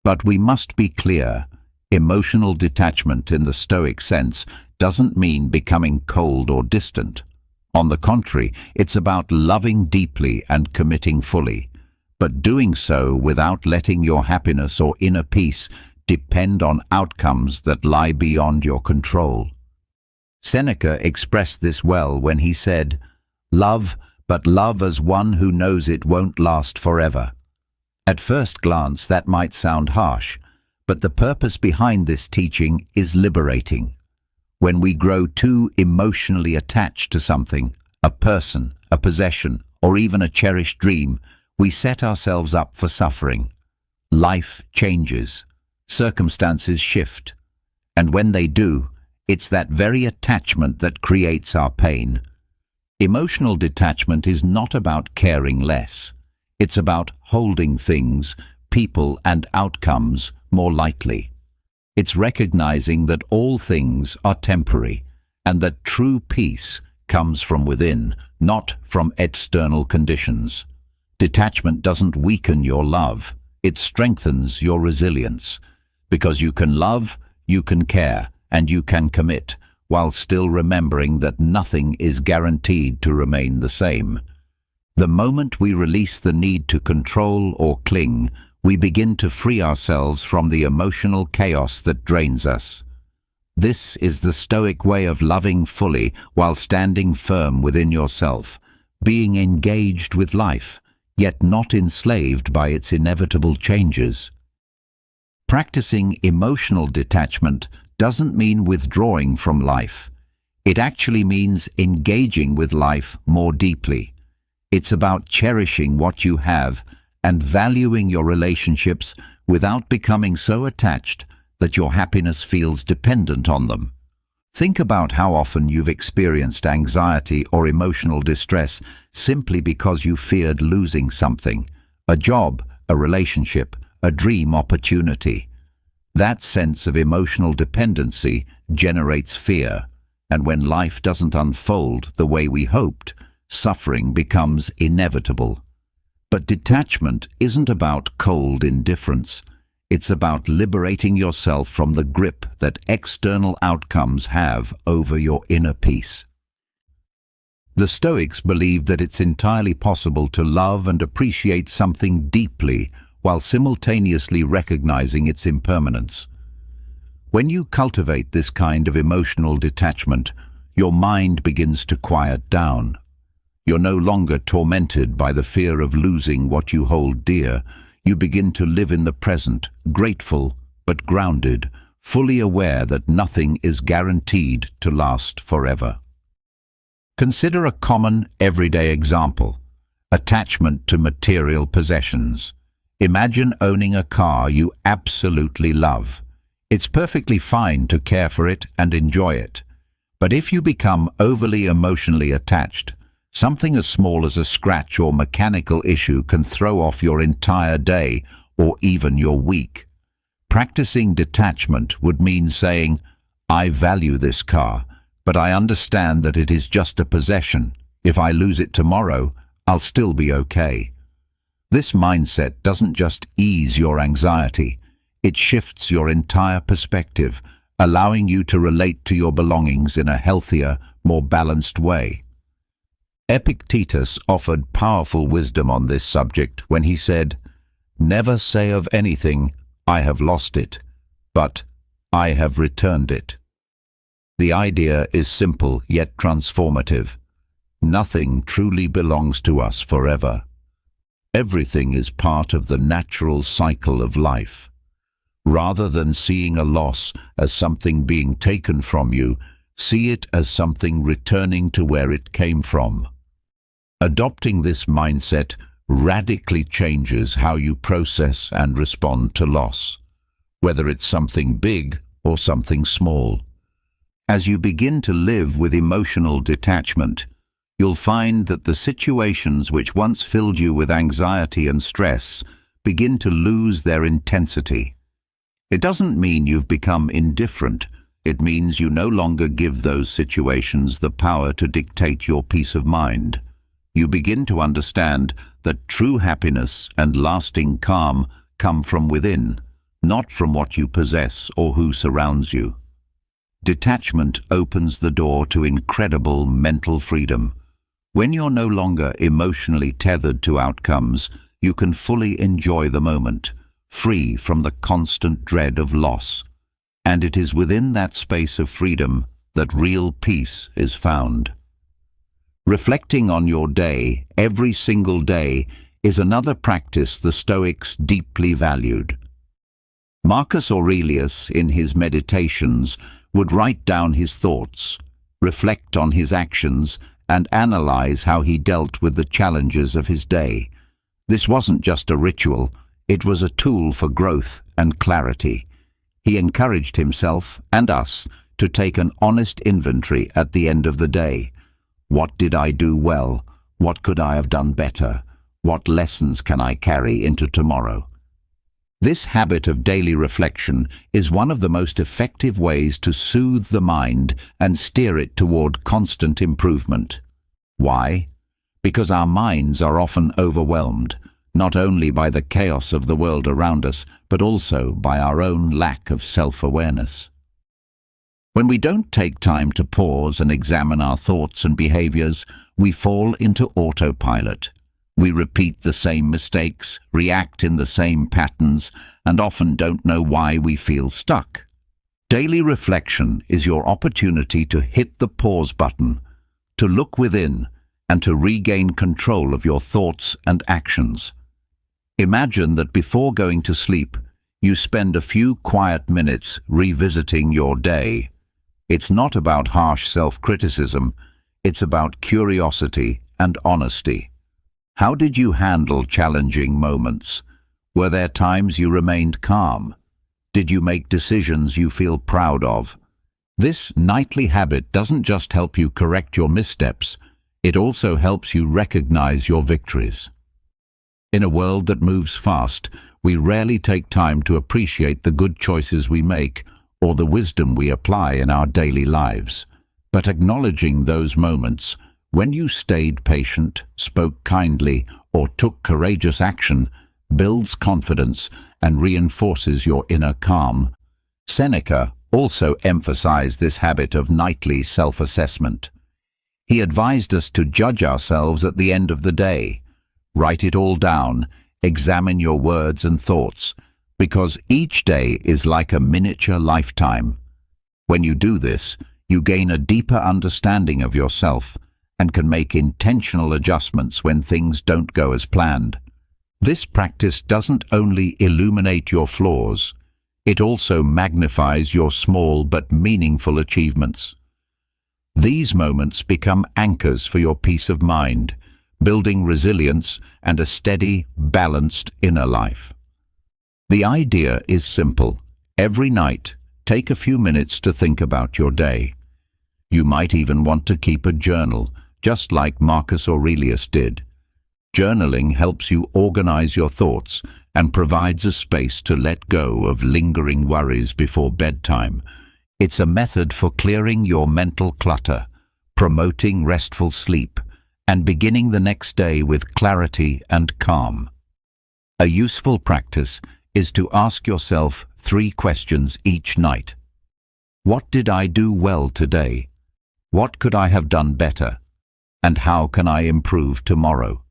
But we must be clear, emotional detachment in the Stoic sense doesn't mean becoming cold or distant. On the contrary, it's about loving deeply and committing fully, but doing so without letting your happiness or inner peace depend on outcomes that lie beyond your control. Seneca expressed this well when he said, "Love, but love as one who knows it won't last forever." At first glance, that might sound harsh, but the purpose behind this teaching is liberating. When we grow too emotionally attached to something, a person, a possession, or even a cherished dream, we set ourselves up for suffering. Life changes, circumstances shift, and when they do, it's that very attachment that creates our pain. Emotional detachment is not about caring less. It's about holding things, people, and outcomes more lightly. It's recognizing that all things are temporary and that true peace comes from within, not from external conditions. Detachment doesn't weaken your love, it strengthens your resilience. Because you can love, you can care, and you can commit, while still remembering that nothing is guaranteed to remain the same. The moment we release the need to control or cling, we begin to free ourselves from the emotional chaos that drains us. This is the Stoic way of loving fully while standing firm within yourself, being engaged with life, yet not enslaved by its inevitable changes. Practicing emotional detachment doesn't mean withdrawing from life. It actually means engaging with life more deeply. It's about cherishing what you have and valuing your relationships without becoming so attached that your happiness feels dependent on them. Think about how often you've experienced anxiety or emotional distress simply because you feared losing something, a job, a relationship, a dream opportunity. That sense of emotional dependency generates fear, and when life doesn't unfold the way we hoped, suffering becomes inevitable. But detachment isn't about cold indifference. It's about liberating yourself from the grip that external outcomes have over your inner peace. The Stoics believed that it's entirely possible to love and appreciate something deeply while simultaneously recognizing its impermanence. When you cultivate this kind of emotional detachment, your mind begins to quiet down. You're no longer tormented by the fear of losing what you hold dear. You begin to live in the present, grateful but grounded, fully aware that nothing is guaranteed to last forever. Consider a common, everyday example: attachment to material possessions. Imagine owning a car you absolutely love. It's perfectly fine to care for it and enjoy it. But if you become overly emotionally attached, something as small as a scratch or mechanical issue can throw off your entire day or even your week. Practicing detachment would mean saying, "I value this car, but I understand that it is just a possession. If I lose it tomorrow, I'll still be okay." This mindset doesn't just ease your anxiety, it shifts your entire perspective, allowing you to relate to your belongings in a healthier, more balanced way. Epictetus offered powerful wisdom on this subject when he said, "Never say of anything, 'I have lost it,' but 'I have returned it.'" The idea is simple yet transformative. Nothing truly belongs to us forever. Everything is part of the natural cycle of life. Rather than seeing a loss as something being taken from you, see it as something returning to where it came from. Adopting this mindset radically changes how you process and respond to loss, whether it's something big or something small. As you begin to live with emotional detachment, you'll find that the situations which once filled you with anxiety and stress begin to lose their intensity. It doesn't mean you've become indifferent. It means you no longer give those situations the power to dictate your peace of mind. You begin to understand that true happiness and lasting calm come from within, not from what you possess or who surrounds you. Detachment opens the door to incredible mental freedom. When you're no longer emotionally tethered to outcomes, you can fully enjoy the moment, free from the constant dread of loss. And it is within that space of freedom that real peace is found. Reflecting on your day, every single day, is another practice the Stoics deeply valued. Marcus Aurelius, in his Meditations, would write down his thoughts, reflect on his actions, and analyze how he dealt with the challenges of his day. This wasn't just a ritual, it was a tool for growth and clarity. He encouraged himself and us to take an honest inventory at the end of the day. What did I do well? What could I have done better? What lessons can I carry into tomorrow? This habit of daily reflection is one of the most effective ways to soothe the mind and steer it toward constant improvement. Why? Because our minds are often overwhelmed, not only by the chaos of the world around us, but also by our own lack of self-awareness. When we don't take time to pause and examine our thoughts and behaviors, we fall into autopilot. We repeat the same mistakes, react in the same patterns, and often don't know why we feel stuck. Daily reflection is your opportunity to hit the pause button, to look within, and to regain control of your thoughts and actions. Imagine that before going to sleep, you spend a few quiet minutes revisiting your day. It's not about harsh self-criticism, it's about curiosity and honesty. How did you handle challenging moments? Were there times you remained calm? Did you make decisions you feel proud of? This nightly habit doesn't just help you correct your missteps, it also helps you recognize your victories. In a world that moves fast, we rarely take time to appreciate the good choices we make or the wisdom we apply in our daily lives. But acknowledging those moments, when you stayed patient, spoke kindly, or took courageous action, builds confidence and reinforces your inner calm. Seneca also emphasized this habit of nightly self-assessment. He advised us to judge ourselves at the end of the day. Write it all down, examine your words and thoughts, because each day is like a miniature lifetime. When you do this, you gain a deeper understanding of yourself and can make intentional adjustments when things don't go as planned. This practice doesn't only illuminate your flaws, it also magnifies your small but meaningful achievements. These moments become anchors for your peace of mind, building resilience and a steady, balanced inner life. The idea is simple. Every night, take a few minutes to think about your day. You might even want to keep a journal, just like Marcus Aurelius did. Journaling helps you organize your thoughts and provides a space to let go of lingering worries before bedtime. It's a method for clearing your mental clutter, promoting restful sleep, and beginning the next day with clarity and calm. A useful practice is to ask yourself 3 questions each night. What did I do well today? What could I have done better? And how can I improve tomorrow?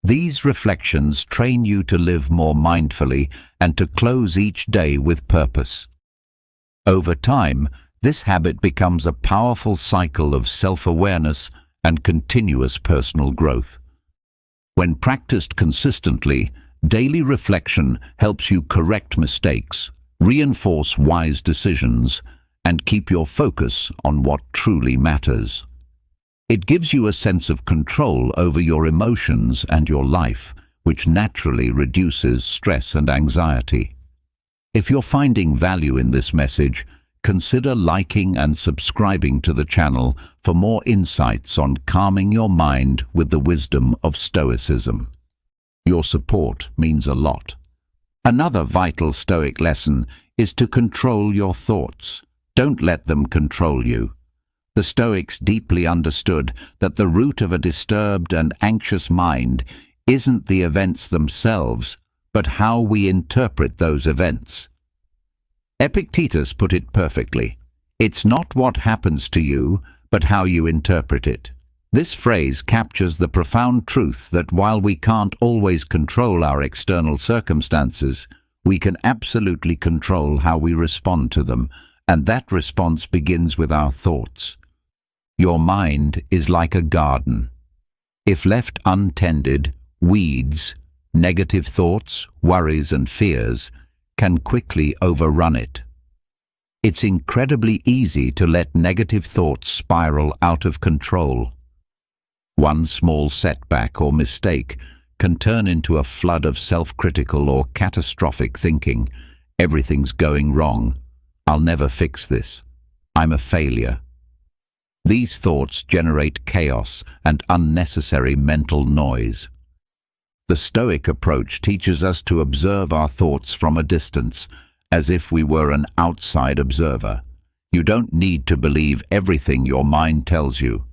These reflections train you to live more mindfully and to close each day with purpose. Over time, this habit becomes a powerful cycle of self-awareness and continuous personal growth. When practiced consistently, daily reflection helps you correct mistakes, reinforce wise decisions, and keep your focus on what truly matters. It gives you a sense of control over your emotions and your life, which naturally reduces stress and anxiety. If you're finding value in this message, consider liking and subscribing to the channel for more insights on calming your mind with the wisdom of Stoicism. Your support means a lot. Another vital Stoic lesson is to control your thoughts. Don't let them control you. The Stoics deeply understood that the root of a disturbed and anxious mind isn't the events themselves, but how we interpret those events. Epictetus put it perfectly. It's not what happens to you, but how you interpret it. This phrase captures the profound truth that while we can't always control our external circumstances, we can absolutely control how we respond to them, and that response begins with our thoughts. Your mind is like a garden. If left untended, weeds, negative thoughts, worries and fears can quickly overrun it. It's incredibly easy to let negative thoughts spiral out of control. One small setback or mistake can turn into a flood of self-critical or catastrophic thinking. Everything's going wrong. I'll never fix this. I'm a failure. These thoughts generate chaos and unnecessary mental noise. The Stoic approach teaches us to observe our thoughts from a distance, as if we were an outside observer. You don't need to believe everything your mind tells you.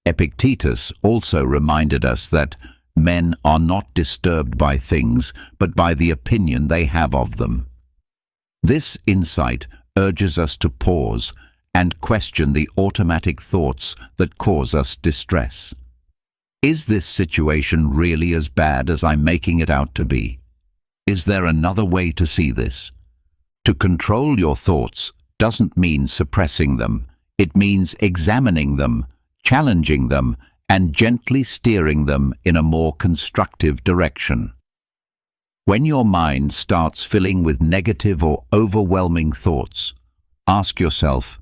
Epictetus also reminded us that men are not disturbed by things, but by the opinion they have of them. This insight urges us to pause and question the automatic thoughts that cause us distress. Is this situation really as bad as I'm making it out to be? Is there another way to see this? To control your thoughts doesn't mean suppressing them. It means examining them, challenging them, and gently steering them in a more constructive direction. When your mind starts filling with negative or overwhelming thoughts, ask yourself,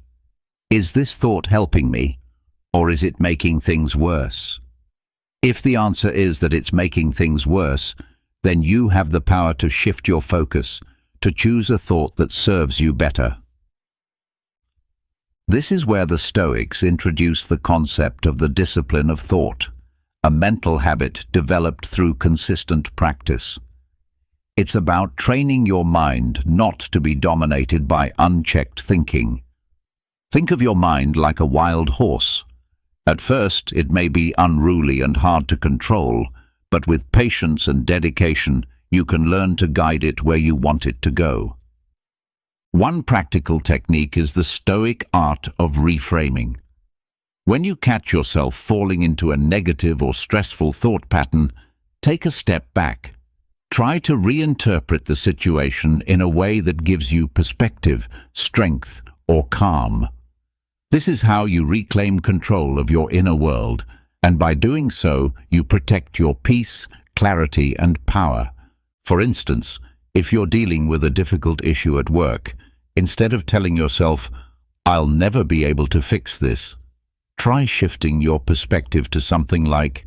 is this thought helping me, or is it making things worse? If the answer is that it's making things worse, then you have the power to shift your focus, to choose a thought that serves you better. This is where the Stoics introduce the concept of the discipline of thought, a mental habit developed through consistent practice. It's about training your mind not to be dominated by unchecked thinking. Think of your mind like a wild horse. At first, it may be unruly and hard to control, but with patience and dedication, you can learn to guide it where you want it to go. One practical technique is the Stoic art of reframing. When you catch yourself falling into a negative or stressful thought pattern, take a step back. Try to reinterpret the situation in a way that gives you perspective, strength, or calm. This is how you reclaim control of your inner world, and by doing so, you protect your peace, clarity, and power. For instance, if you're dealing with a difficult issue at work, instead of telling yourself, "I'll never be able to fix this," try shifting your perspective to something like,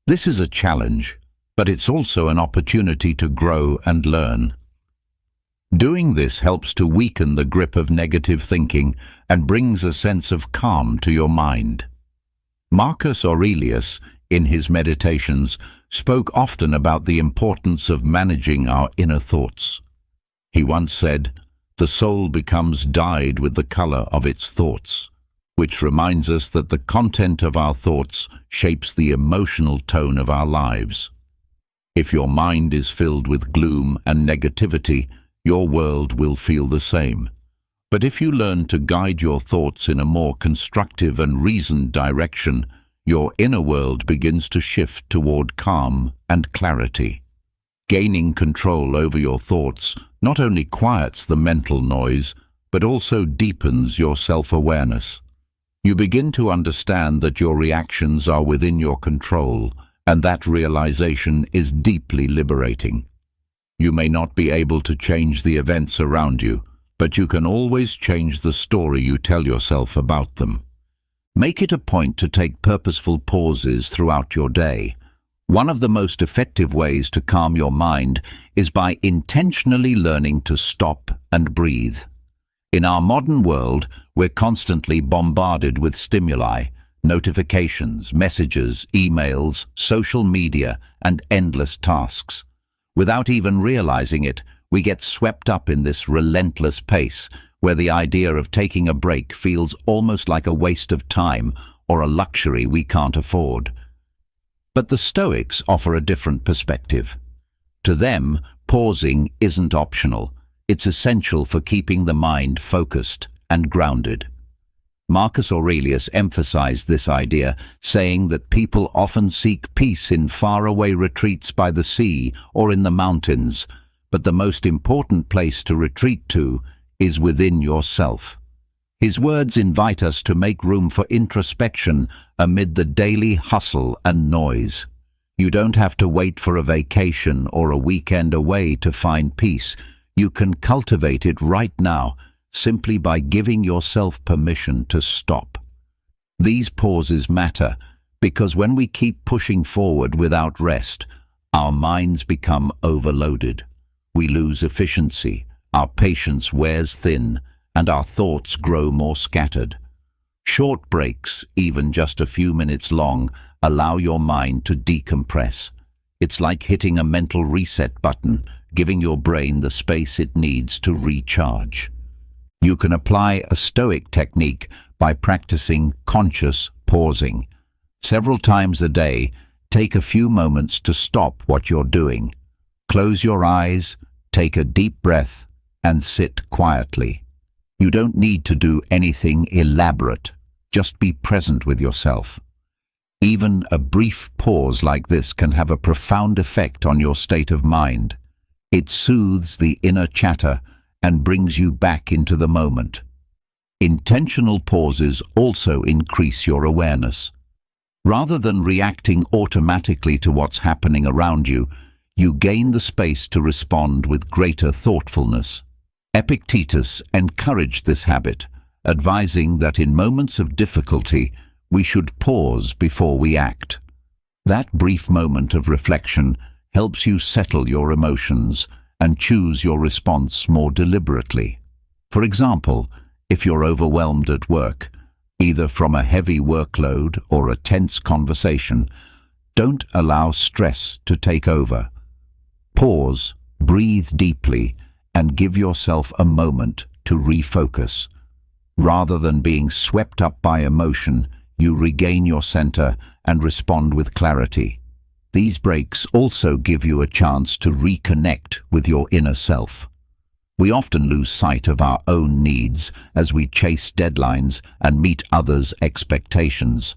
"This is a challenge, but it's also an opportunity to grow and learn." Doing this helps to weaken the grip of negative thinking and brings a sense of calm to your mind. Marcus Aurelius, in his Meditations, spoke often about the importance of managing our inner thoughts. He once said, "The soul becomes dyed with the color of its thoughts," which reminds us that the content of our thoughts shapes the emotional tone of our lives. If your mind is filled with gloom and negativity, your world will feel the same. But if you learn to guide your thoughts in a more constructive and reasoned direction, your inner world begins to shift toward calm and clarity. Gaining control over your thoughts not only quiets the mental noise, but also deepens your self-awareness. You begin to understand that your reactions are within your control, and that realization is deeply liberating. You may not be able to change the events around you, but you can always change the story you tell yourself about them. Make it a point to take purposeful pauses throughout your day. One of the most effective ways to calm your mind is by intentionally learning to stop and breathe. In our modern world, we're constantly bombarded with stimuli, notifications, messages, emails, social media, and endless tasks. Without even realizing it, we get swept up in this relentless pace, where the idea of taking a break feels almost like a waste of time or a luxury we can't afford. But the Stoics offer a different perspective. To them, pausing isn't optional. It's essential for keeping the mind focused and grounded. Marcus Aurelius emphasized this idea, saying that people often seek peace in faraway retreats by the sea or in the mountains, but the most important place to retreat to is within yourself. His words invite us to make room for introspection amid the daily hustle and noise. You don't have to wait for a vacation or a weekend away to find peace. You can cultivate it right now, simply by giving yourself permission to stop. These pauses matter because when we keep pushing forward without rest, our minds become overloaded. We lose efficiency, our patience wears thin, and our thoughts grow more scattered. Short breaks, even just a few minutes long, allow your mind to decompress. It's like hitting a mental reset button, giving your brain the space it needs to recharge. You can apply a Stoic technique by practicing conscious pausing. Several times a day, take a few moments to stop what you're doing. Close your eyes, take a deep breath, and sit quietly. You don't need to do anything elaborate. Just be present with yourself. Even a brief pause like this can have a profound effect on your state of mind. It soothes the inner chatter and brings you back into the moment. Intentional pauses also increase your awareness. Rather than reacting automatically to what's happening around you, you gain the space to respond with greater thoughtfulness. Epictetus encouraged this habit, advising that in moments of difficulty, we should pause before we act. That brief moment of reflection helps you settle your emotions and choose your response more deliberately. For example, if you're overwhelmed at work, either from a heavy workload or a tense conversation, don't allow stress to take over. Pause, breathe deeply, and give yourself a moment to refocus. Rather than being swept up by emotion, you regain your center and respond with clarity. These breaks also give you a chance to reconnect with your inner self. We often lose sight of our own needs as we chase deadlines and meet others' expectations.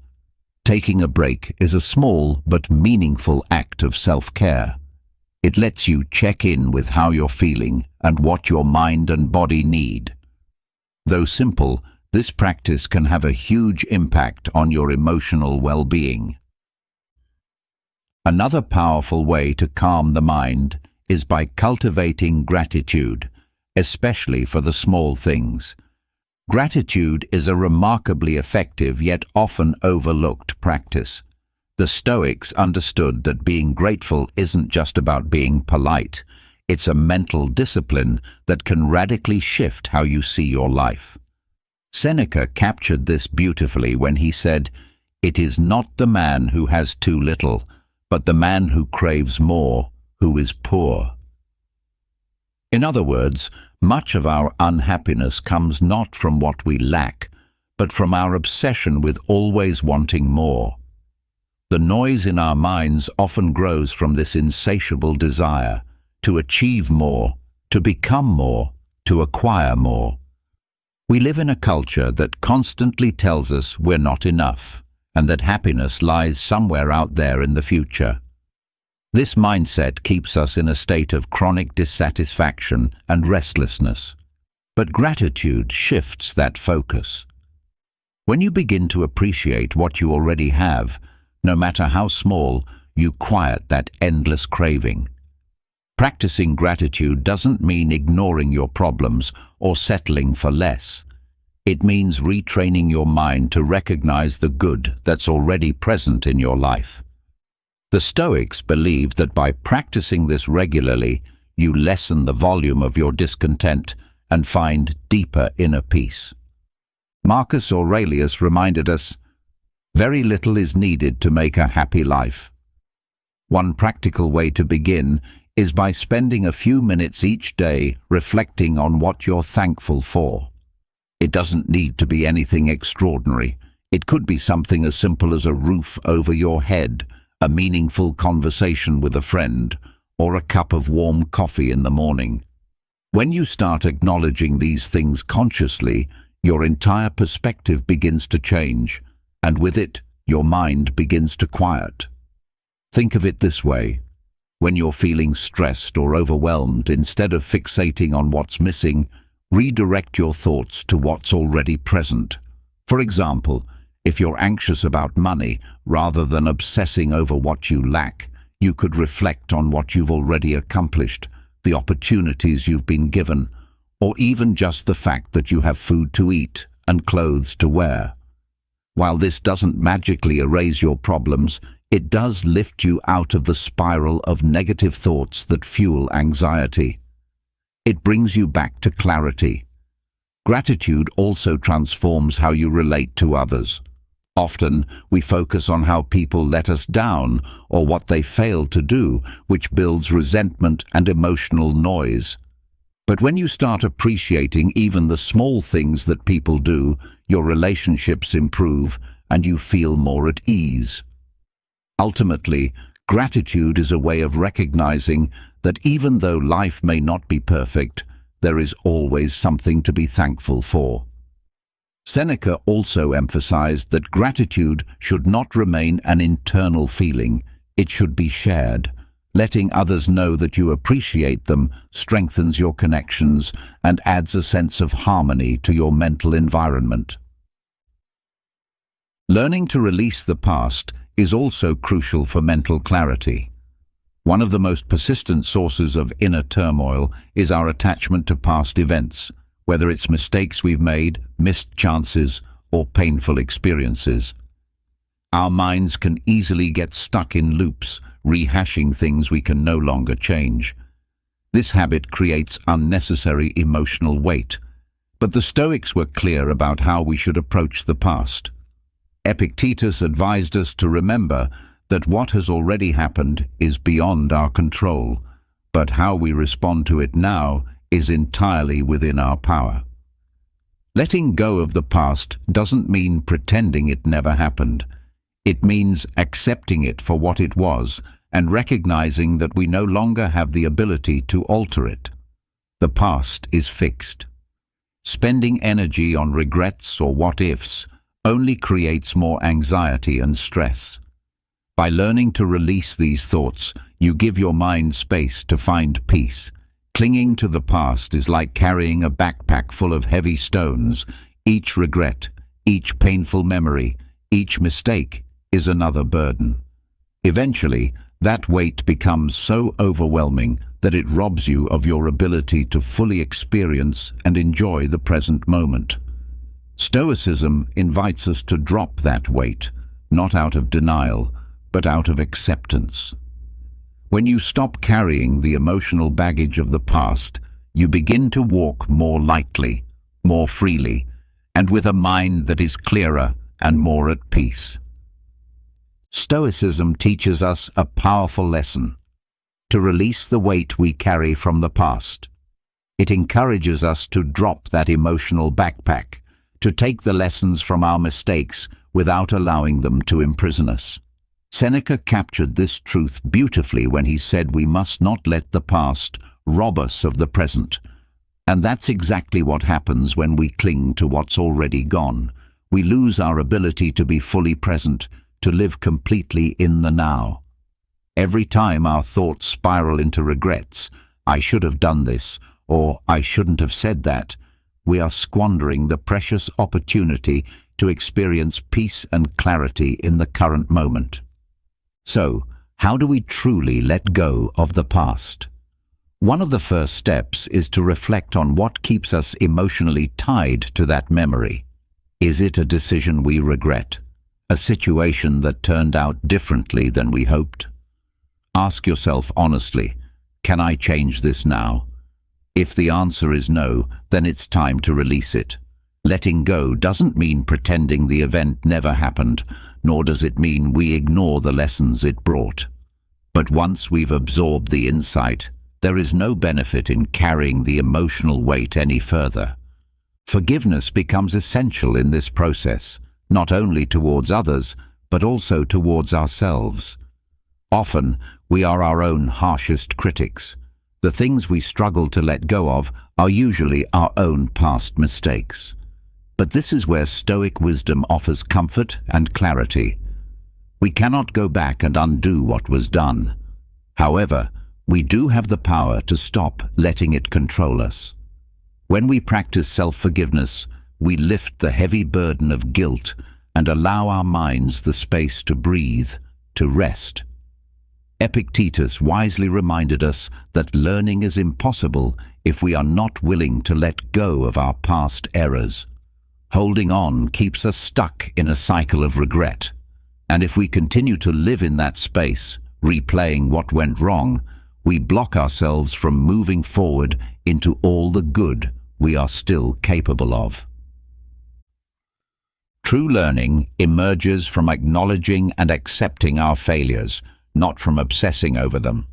Taking a break is a small but meaningful act of self-care. It lets you check in with how you're feeling and what your mind and body need. Though simple, this practice can have a huge impact on your emotional well-being. Another powerful way to calm the mind is by cultivating gratitude, especially for the small things. Gratitude is a remarkably effective yet often overlooked practice. The Stoics understood that being grateful isn't just about being polite. It's a mental discipline that can radically shift how you see your life. Seneca captured this beautifully when he said, "It is not the man who has too little, but the man who craves more, who is poor." In other words, much of our unhappiness comes not from what we lack, but from our obsession with always wanting more. The noise in our minds often grows from this insatiable desire to achieve more, to become more, to acquire more. We live in a culture that constantly tells us we're not enough, and that happiness lies somewhere out there in the future. This mindset keeps us in a state of chronic dissatisfaction and restlessness. But gratitude shifts that focus. When you begin to appreciate what you already have, no matter how small, you quiet that endless craving. Practicing gratitude doesn't mean ignoring your problems or settling for less. It means retraining your mind to recognize the good that's already present in your life. The Stoics believed that by practicing this regularly, you lessen the volume of your discontent and find deeper inner peace. Marcus Aurelius reminded us, "Very little is needed to make a happy life." One practical way to begin is by spending a few minutes each day reflecting on what you're thankful for. It doesn't need to be anything extraordinary. It could be something as simple as a roof over your head, a meaningful conversation with a friend, or a cup of warm coffee in the morning. When you start acknowledging these things consciously, your entire perspective begins to change, and with it, your mind begins to quiet. Think of it this way. When you're feeling stressed or overwhelmed, instead of fixating on what's missing, redirect your thoughts to what's already present. For example, if you're anxious about money, rather than obsessing over what you lack, you could reflect on what you've already accomplished, the opportunities you've been given, or even just the fact that you have food to eat and clothes to wear. While this doesn't magically erase your problems, it does lift you out of the spiral of negative thoughts that fuel anxiety. It brings you back to clarity. Gratitude also transforms how you relate to others. Often, we focus on how people let us down or what they failed to do, which builds resentment and emotional noise. But when you start appreciating even the small things that people do, your relationships improve and you feel more at ease. Ultimately, gratitude is a way of recognizing that even though life may not be perfect, there is always something to be thankful for. Seneca also emphasized that gratitude should not remain an internal feeling, it should be shared. Letting others know that you appreciate them strengthens your connections and adds a sense of harmony to your mental environment. Learning to release the past is also crucial for mental clarity. One of the most persistent sources of inner turmoil is our attachment to past events, whether it's mistakes we've made, missed chances, or painful experiences. Our minds can easily get stuck in loops, rehashing things we can no longer change. This habit creates unnecessary emotional weight, but the Stoics were clear about how we should approach the past. Epictetus advised us to remember that what has already happened is beyond our control, but how we respond to it now is entirely within our power. Letting go of the past doesn't mean pretending it never happened. It means accepting it for what it was and recognizing that we no longer have the ability to alter it. The past is fixed. Spending energy on regrets or what-ifs only creates more anxiety and stress. By learning to release these thoughts, you give your mind space to find peace. Clinging to the past is like carrying a backpack full of heavy stones. Each regret, each painful memory, each mistake is another burden. Eventually, that weight becomes so overwhelming that it robs you of your ability to fully experience and enjoy the present moment. Stoicism invites us to drop that weight, not out of denial, but out of acceptance. When you stop carrying the emotional baggage of the past, you begin to walk more lightly, more freely, and with a mind that is clearer and more at peace. Stoicism teaches us a powerful lesson: to release the weight we carry from the past. It encourages us to drop that emotional backpack, to take the lessons from our mistakes without allowing them to imprison us. Seneca captured this truth beautifully when he said we must not let the past rob us of the present. And that's exactly what happens when we cling to what's already gone. We lose our ability to be fully present, to live completely in the now. Every time our thoughts spiral into regrets, I should have done this, or I shouldn't have said that, we are squandering the precious opportunity to experience peace and clarity in the current moment. So, how do we truly let go of the past? One of the first steps is to reflect on what keeps us emotionally tied to that memory. Is it a decision we regret? A situation that turned out differently than we hoped? Ask yourself honestly, can I change this now? If the answer is no, then it's time to release it. Letting go doesn't mean pretending the event never happened, nor does it mean we ignore the lessons it brought. But once we've absorbed the insight, there is no benefit in carrying the emotional weight any further. Forgiveness becomes essential in this process, not only towards others, but also towards ourselves. Often, we are our own harshest critics. The things we struggle to let go of are usually our own past mistakes. But this is where Stoic wisdom offers comfort and clarity. We cannot go back and undo what was done. However, we do have the power to stop letting it control us. When we practice self-forgiveness, we lift the heavy burden of guilt and allow our minds the space to breathe, to rest. Epictetus wisely reminded us that learning is impossible if we are not willing to let go of our past errors. Holding on keeps us stuck in a cycle of regret, and if we continue to live in that space, replaying what went wrong, we block ourselves from moving forward into all the good we are still capable of. True learning emerges from acknowledging and accepting our failures, not from obsessing over them.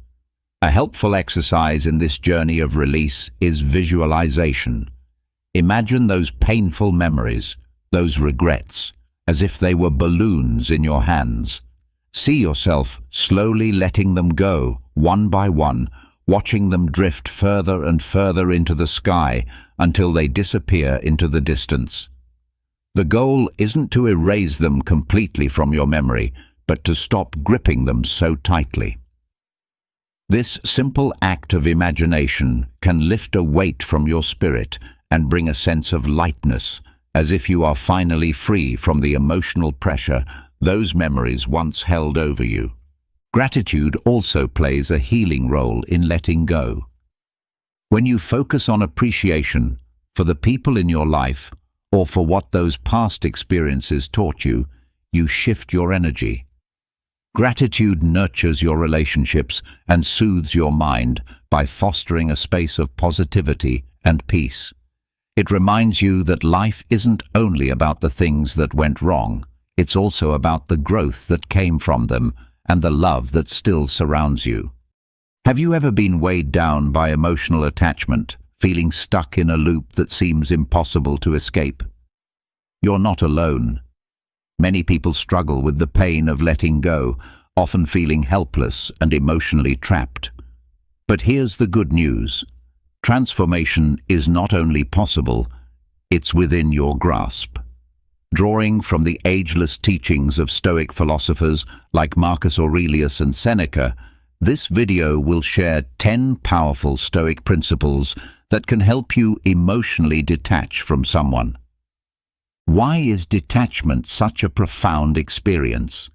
A helpful exercise in this journey of release is visualization. Imagine those painful memories, those regrets, as if they were balloons in your hands. See yourself slowly letting them go, one by one, watching them drift further and further into the sky until they disappear into the distance. The goal isn't to erase them completely from your memory, but to stop gripping them so tightly. This simple act of imagination can lift a weight from your spirit and bring a sense of lightness, as if you are finally free from the emotional pressure those memories once held over you. Gratitude also plays a healing role in letting go. When you focus on appreciation for the people in your life or for what those past experiences taught you, you shift your energy. Gratitude nurtures your relationships and soothes your mind by fostering a space of positivity and peace. It reminds you that life isn't only about the things that went wrong, it's also about the growth that came from them and the love that still surrounds you. Have you ever been weighed down by emotional attachment, feeling stuck in a loop that seems impossible to escape? You're not alone. Many people struggle with the pain of letting go, often feeling helpless and emotionally trapped. But here's the good news. Transformation is not only possible, it's within your grasp. Drawing from the ageless teachings of Stoic philosophers like Marcus Aurelius and Seneca, this video will share 10 powerful Stoic principles that can help you emotionally detach from someone. Why is detachment such a profound experience?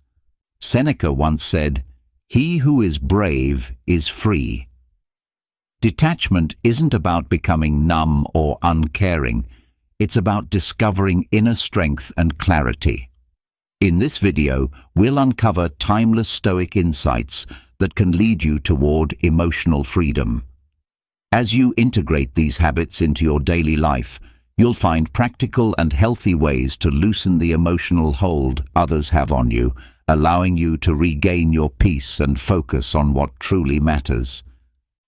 Seneca once said, "He who is brave is free." Detachment isn't about becoming numb or uncaring. It's about discovering inner strength and clarity. In this video, we'll uncover timeless Stoic insights that can lead you toward emotional freedom. As you integrate these habits into your daily life, you'll find practical and healthy ways to loosen the emotional hold others have on you, allowing you to regain your peace and focus on what truly matters.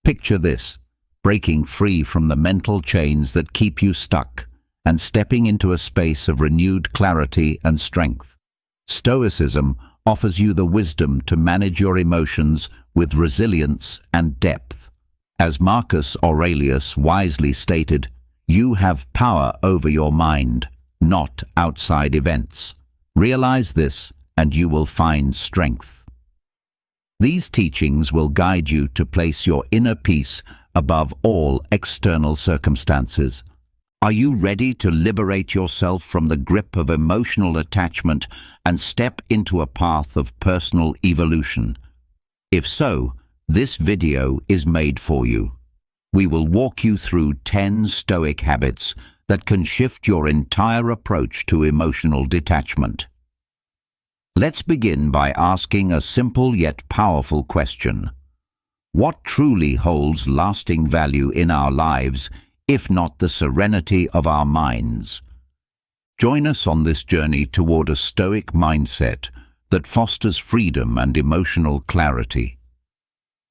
Picture this: breaking free from the mental chains that keep you stuck and stepping into a space of renewed clarity and strength. Stoicism offers you the wisdom to manage your emotions with resilience and depth. As Marcus Aurelius wisely stated, "You have power over your mind, not outside events." Realize this, and you will find strength. These teachings will guide you to place your inner peace above all external circumstances. Are you ready to liberate yourself from the grip of emotional attachment and step into a path of personal evolution? If so, this video is made for you. We will walk you through 10 Stoic habits that can shift your entire approach to emotional detachment. Let's begin by asking a simple yet powerful question. What truly holds lasting value in our lives, if not the serenity of our minds? Join us on this journey toward a Stoic mindset that fosters freedom and emotional clarity.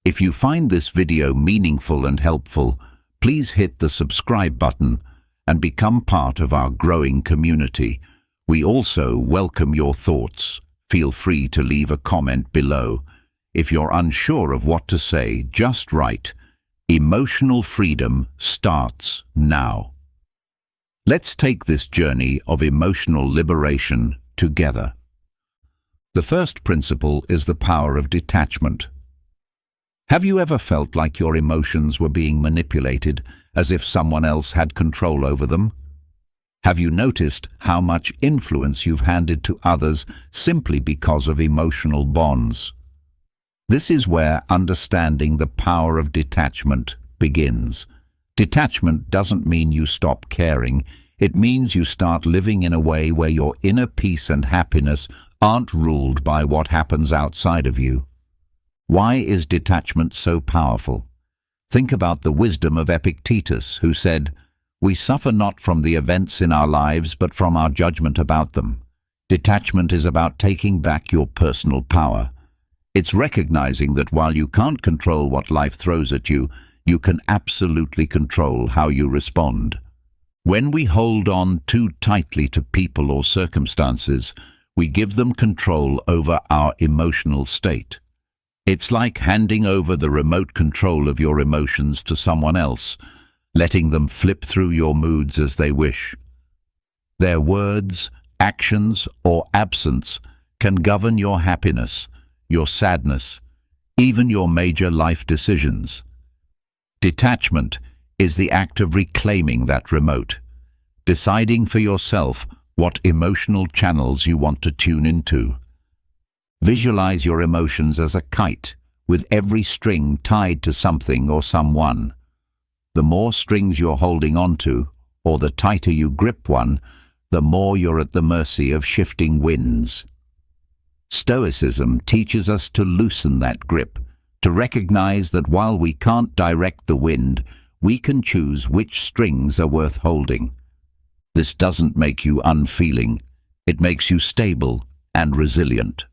If you find this video meaningful and helpful, please hit the subscribe button and become part of our growing community. We also welcome your thoughts. Feel free to leave a comment below. If you're unsure of what to say, just write, "Emotional freedom starts now." Let's take this journey of emotional liberation together. The first principle is the power of detachment. Have you ever felt like your emotions were being manipulated, as if someone else had control over them? Have you noticed how much influence you've handed to others simply because of emotional bonds? This is where understanding the power of detachment begins. Detachment doesn't mean you stop caring. It means you start living in a way where your inner peace and happiness aren't ruled by what happens outside of you. Why is detachment so powerful? Think about the wisdom of Epictetus, who said, "We suffer not from the events in our lives, but from our judgment about them." Detachment is about taking back your personal power. It's recognizing that while you can't control what life throws at you, you can absolutely control how you respond. When we hold on too tightly to people or circumstances, we give them control over our emotional state. It's like handing over the remote control of your emotions to someone else, letting them flip through your moods as they wish. Their words, actions, or absence can govern your happiness, your sadness, even your major life decisions. Detachment is the act of reclaiming that remote, deciding for yourself what emotional channels you want to tune into. Visualize your emotions as a kite, with every string tied to something or someone. The more strings you're holding onto, or the tighter you grip one, the more you're at the mercy of shifting winds. Stoicism teaches us to loosen that grip, to recognize that while we can't direct the wind, we can choose which strings are worth holding. This doesn't make you unfeeling, it makes you stable and resilient.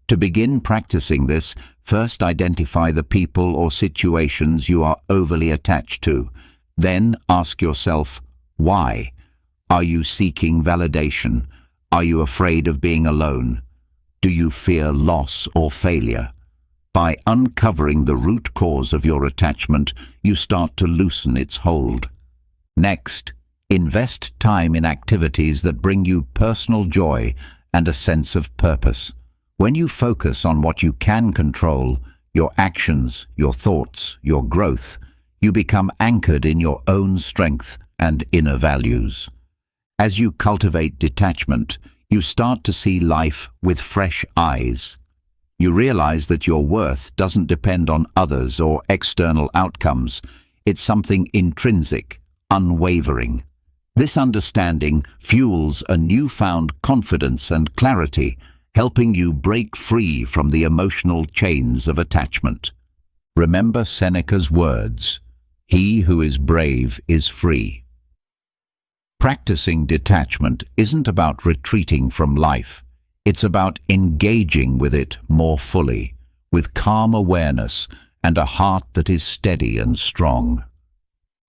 To begin practicing this, first identify the people or situations you are overly attached to. Then ask yourself, why? Are you seeking validation? Are you afraid of being alone? Do you fear loss or failure? By uncovering the root cause of your attachment, you start to loosen its hold. Next, invest time in activities that bring you personal joy and a sense of purpose. When you focus on what you can control, your actions, your thoughts, your growth, you become anchored in your own strength and inner values. As you cultivate detachment, you start to see life with fresh eyes. You realize that your worth doesn't depend on others or external outcomes. It's something intrinsic, unwavering. This understanding fuels a newfound confidence and clarity, helping you break free from the emotional chains of attachment. Remember Seneca's words, "He who is brave is free." Practicing detachment isn't about retreating from life. It's about engaging with it more fully, with calm awareness and a heart that is steady and strong.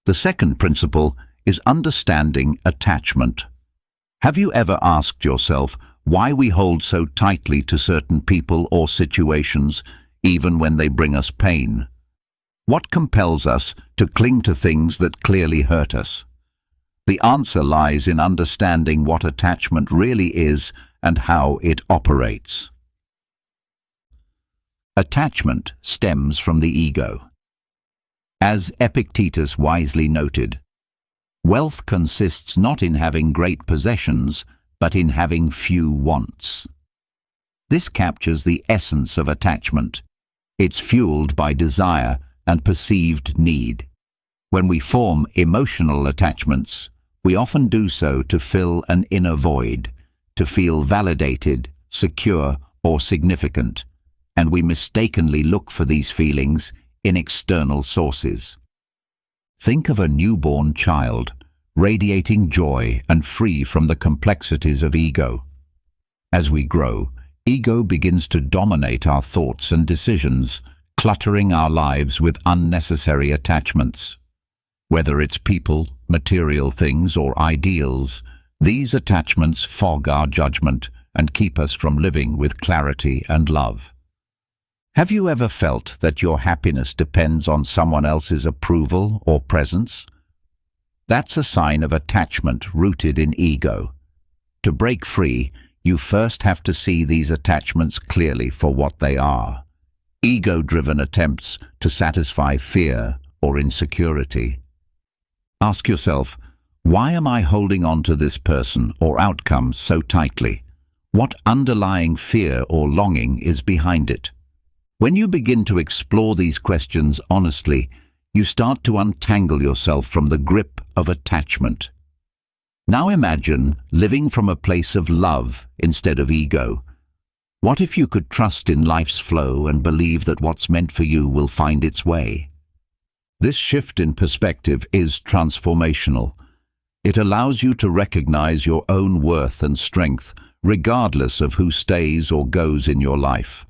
The second principle is understanding attachment. Have you ever asked yourself why we hold so tightly to certain people or situations, even when they bring us pain? What compels us to cling to things that clearly hurt us? The answer lies in understanding what attachment really is and how it operates. Attachment stems from the ego. As Epictetus wisely noted, wealth consists not in having great possessions, but in having few wants. This captures the essence of attachment. It's fueled by desire and perceived need. When we form emotional attachments, we often do so to fill an inner void, to feel validated, secure, or significant, and we mistakenly look for these feelings in external sources. Think of a newborn child, radiating joy and free from the complexities of ego. As we grow, ego begins to dominate our thoughts and decisions, cluttering our lives with unnecessary attachments. Whether it's people, material things, or ideals, these attachments fog our judgment and keep us from living with clarity and love. Have you ever felt that your happiness depends on someone else's approval or presence? That's a sign of attachment rooted in ego. To break free, you first have to see these attachments clearly for what they are: ego-driven attempts to satisfy fear or insecurity. Ask yourself, why am I holding on to this person or outcome so tightly? What underlying fear or longing is behind it? When you begin to explore these questions honestly, you start to untangle yourself from the grip of attachment. Now imagine living from a place of love instead of ego. What if you could trust in life's flow and believe that what's meant for you will find its way? This shift in perspective is transformational. It allows you to recognize your own worth and strength regardless of who stays or goes in your life.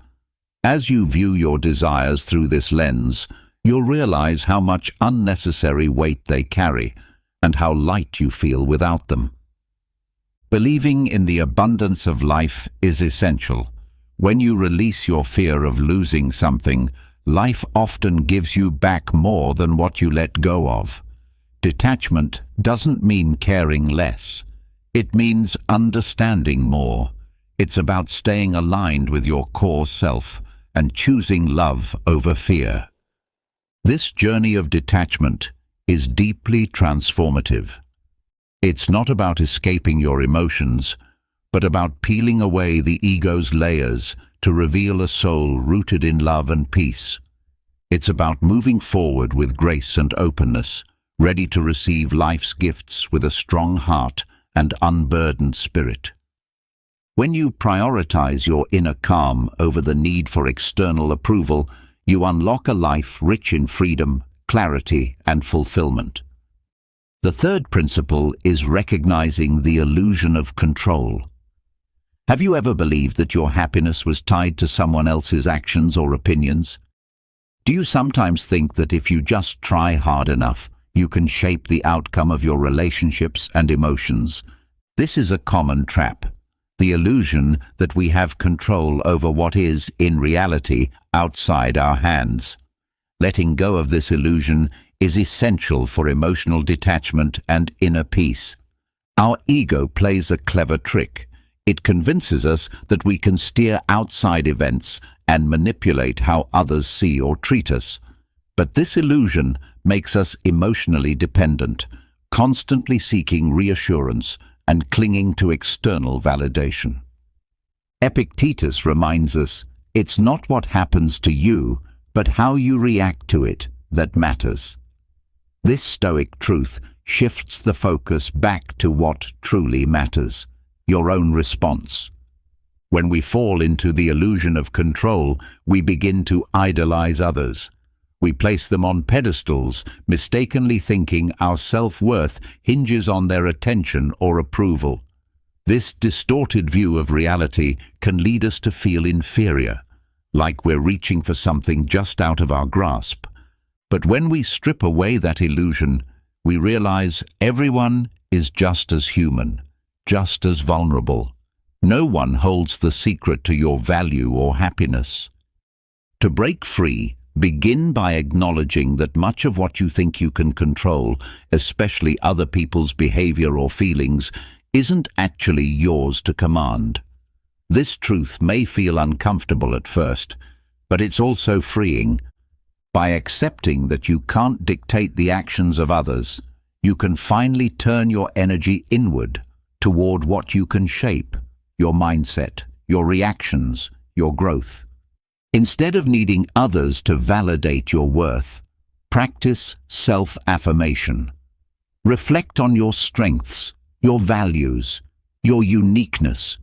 As you view your desires through this lens, you'll realize how much unnecessary weight they carry and how light you feel without them. Believing in the abundance of life is essential. When you release your fear of losing something, life often gives you back more than what you let go of. Detachment doesn't mean caring less. It means understanding more. It's about staying aligned with your core self and choosing love over fear. This journey of detachment is deeply transformative. It's not about escaping your emotions, but about peeling away the ego's layers to reveal a soul rooted in love and peace. It's about moving forward with grace and openness, ready to receive life's gifts with a strong heart and unburdened spirit. When you prioritize your inner calm over the need for external approval, you unlock a life rich in freedom, clarity, and fulfillment. The third principle is recognizing the illusion of control. Have you ever believed that your happiness was tied to someone else's actions or opinions? Do you sometimes think that if you just try hard enough, you can shape the outcome of your relationships and emotions? This is a common trap, the illusion that we have control over what is, in reality, outside our hands. Letting go of this illusion is essential for emotional detachment and inner peace. Our ego plays a clever trick. It convinces us that we can steer outside events and manipulate how others see or treat us. But this illusion makes us emotionally dependent, constantly seeking reassurance and clinging to external validation. Epictetus reminds us, it's not what happens to you, but how you react to it that matters. This Stoic truth shifts the focus back to what truly matters, your own response. When we fall into the illusion of control, we begin to idolize others. We place them on pedestals, mistakenly thinking our self-worth hinges on their attention or approval. This distorted view of reality can lead us to feel inferior, like we're reaching for something just out of our grasp. But when we strip away that illusion, we realize everyone is just as human, just as vulnerable. No one holds the secret to your value or happiness. To break free, begin by acknowledging that much of what you think you can control, especially other people's behavior or feelings, isn't actually yours to command. This truth may feel uncomfortable at first, but it's also freeing. By accepting that you can't dictate the actions of others, you can finally turn your energy inward toward what you can shape, your mindset, your reactions, your growth. Instead of needing others to validate your worth, practice self-affirmation. Reflect on your strengths, your values, your uniqueness.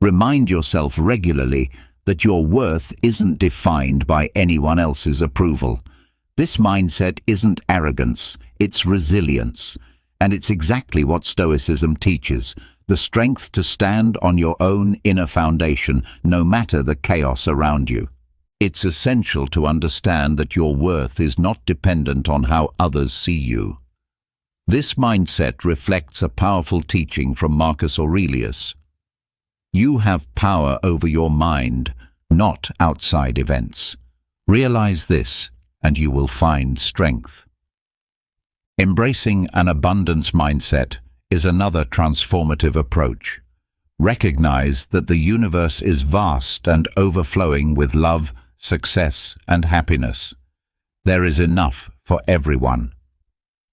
Remind yourself regularly that your worth isn't defined by anyone else's approval. This mindset isn't arrogance, it's resilience. And it's exactly what Stoicism teaches, the strength to stand on your own inner foundation, no matter the chaos around you. It's essential to understand that your worth is not dependent on how others see you. This mindset reflects a powerful teaching from Marcus Aurelius. You have power over your mind, not outside events. Realize this, and you will find strength. Embracing an abundance mindset is another transformative approach. Recognize that the universe is vast and overflowing with love, success, and happiness. There is enough for everyone.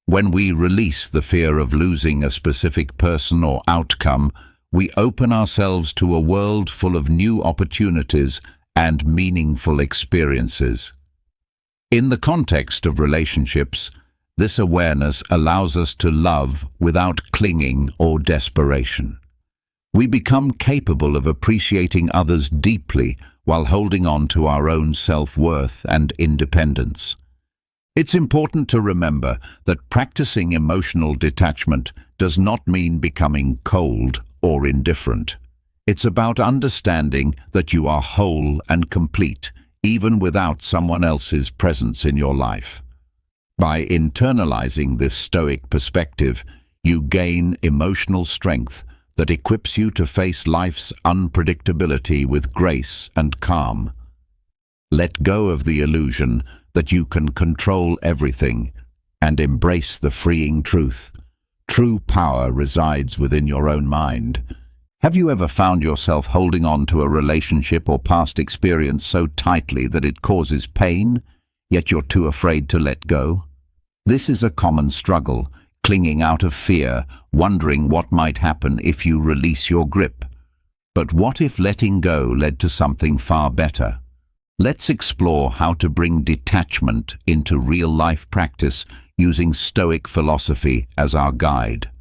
When we release the fear of losing a specific person or outcome, we open ourselves to a world full of new opportunities and meaningful experiences. In the context of relationships, this awareness allows us to love without clinging or desperation. We become capable of appreciating others deeply while holding on to our own self-worth and independence. It's important to remember that practicing emotional detachment does not mean becoming cold or indifferent. It's about understanding that you are whole and complete, even without someone else's presence in your life. By internalizing this Stoic perspective, you gain emotional strength that equips you to face life's unpredictability with grace and calm. Let go of the illusion that you can control everything and embrace the freeing truth. True power resides within your own mind. Have you ever found yourself holding on to a relationship or past experience so tightly that it causes pain, yet you're too afraid to let go? This is a common struggle, clinging out of fear, wondering what might happen if you release your grip. But what if letting go led to something far better? Let's explore how to bring detachment into real-life practice using Stoic philosophy as our guide.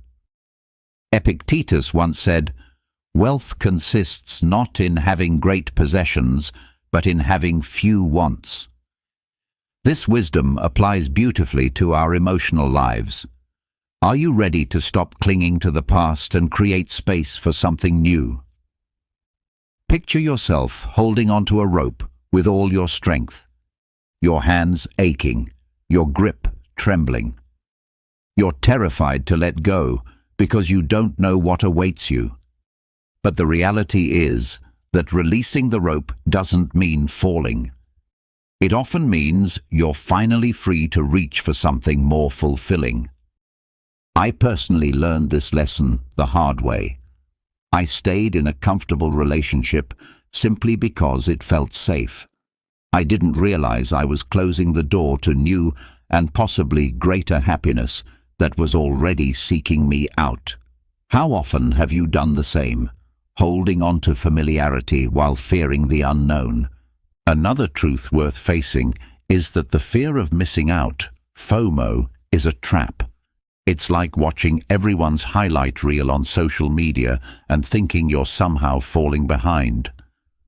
Epictetus once said, "Wealth consists not in having great possessions, but in having few wants." This wisdom applies beautifully to our emotional lives. Are you ready to stop clinging to the past and create space for something new? Picture yourself holding onto a rope with all your strength, your hands aching, your grip trembling. You're terrified to let go because you don't know what awaits you. But the reality is that releasing the rope doesn't mean falling. It often means you're finally free to reach for something more fulfilling. I personally learned this lesson the hard way. I stayed in a comfortable relationship simply because it felt safe. I didn't realize I was closing the door to new and possibly greater happiness that was already seeking me out. How often have you done the same, holding on to familiarity while fearing the unknown? Another truth worth facing is that the fear of missing out, FOMO, is a trap. It's like watching everyone's highlight reel on social media and thinking you're somehow falling behind.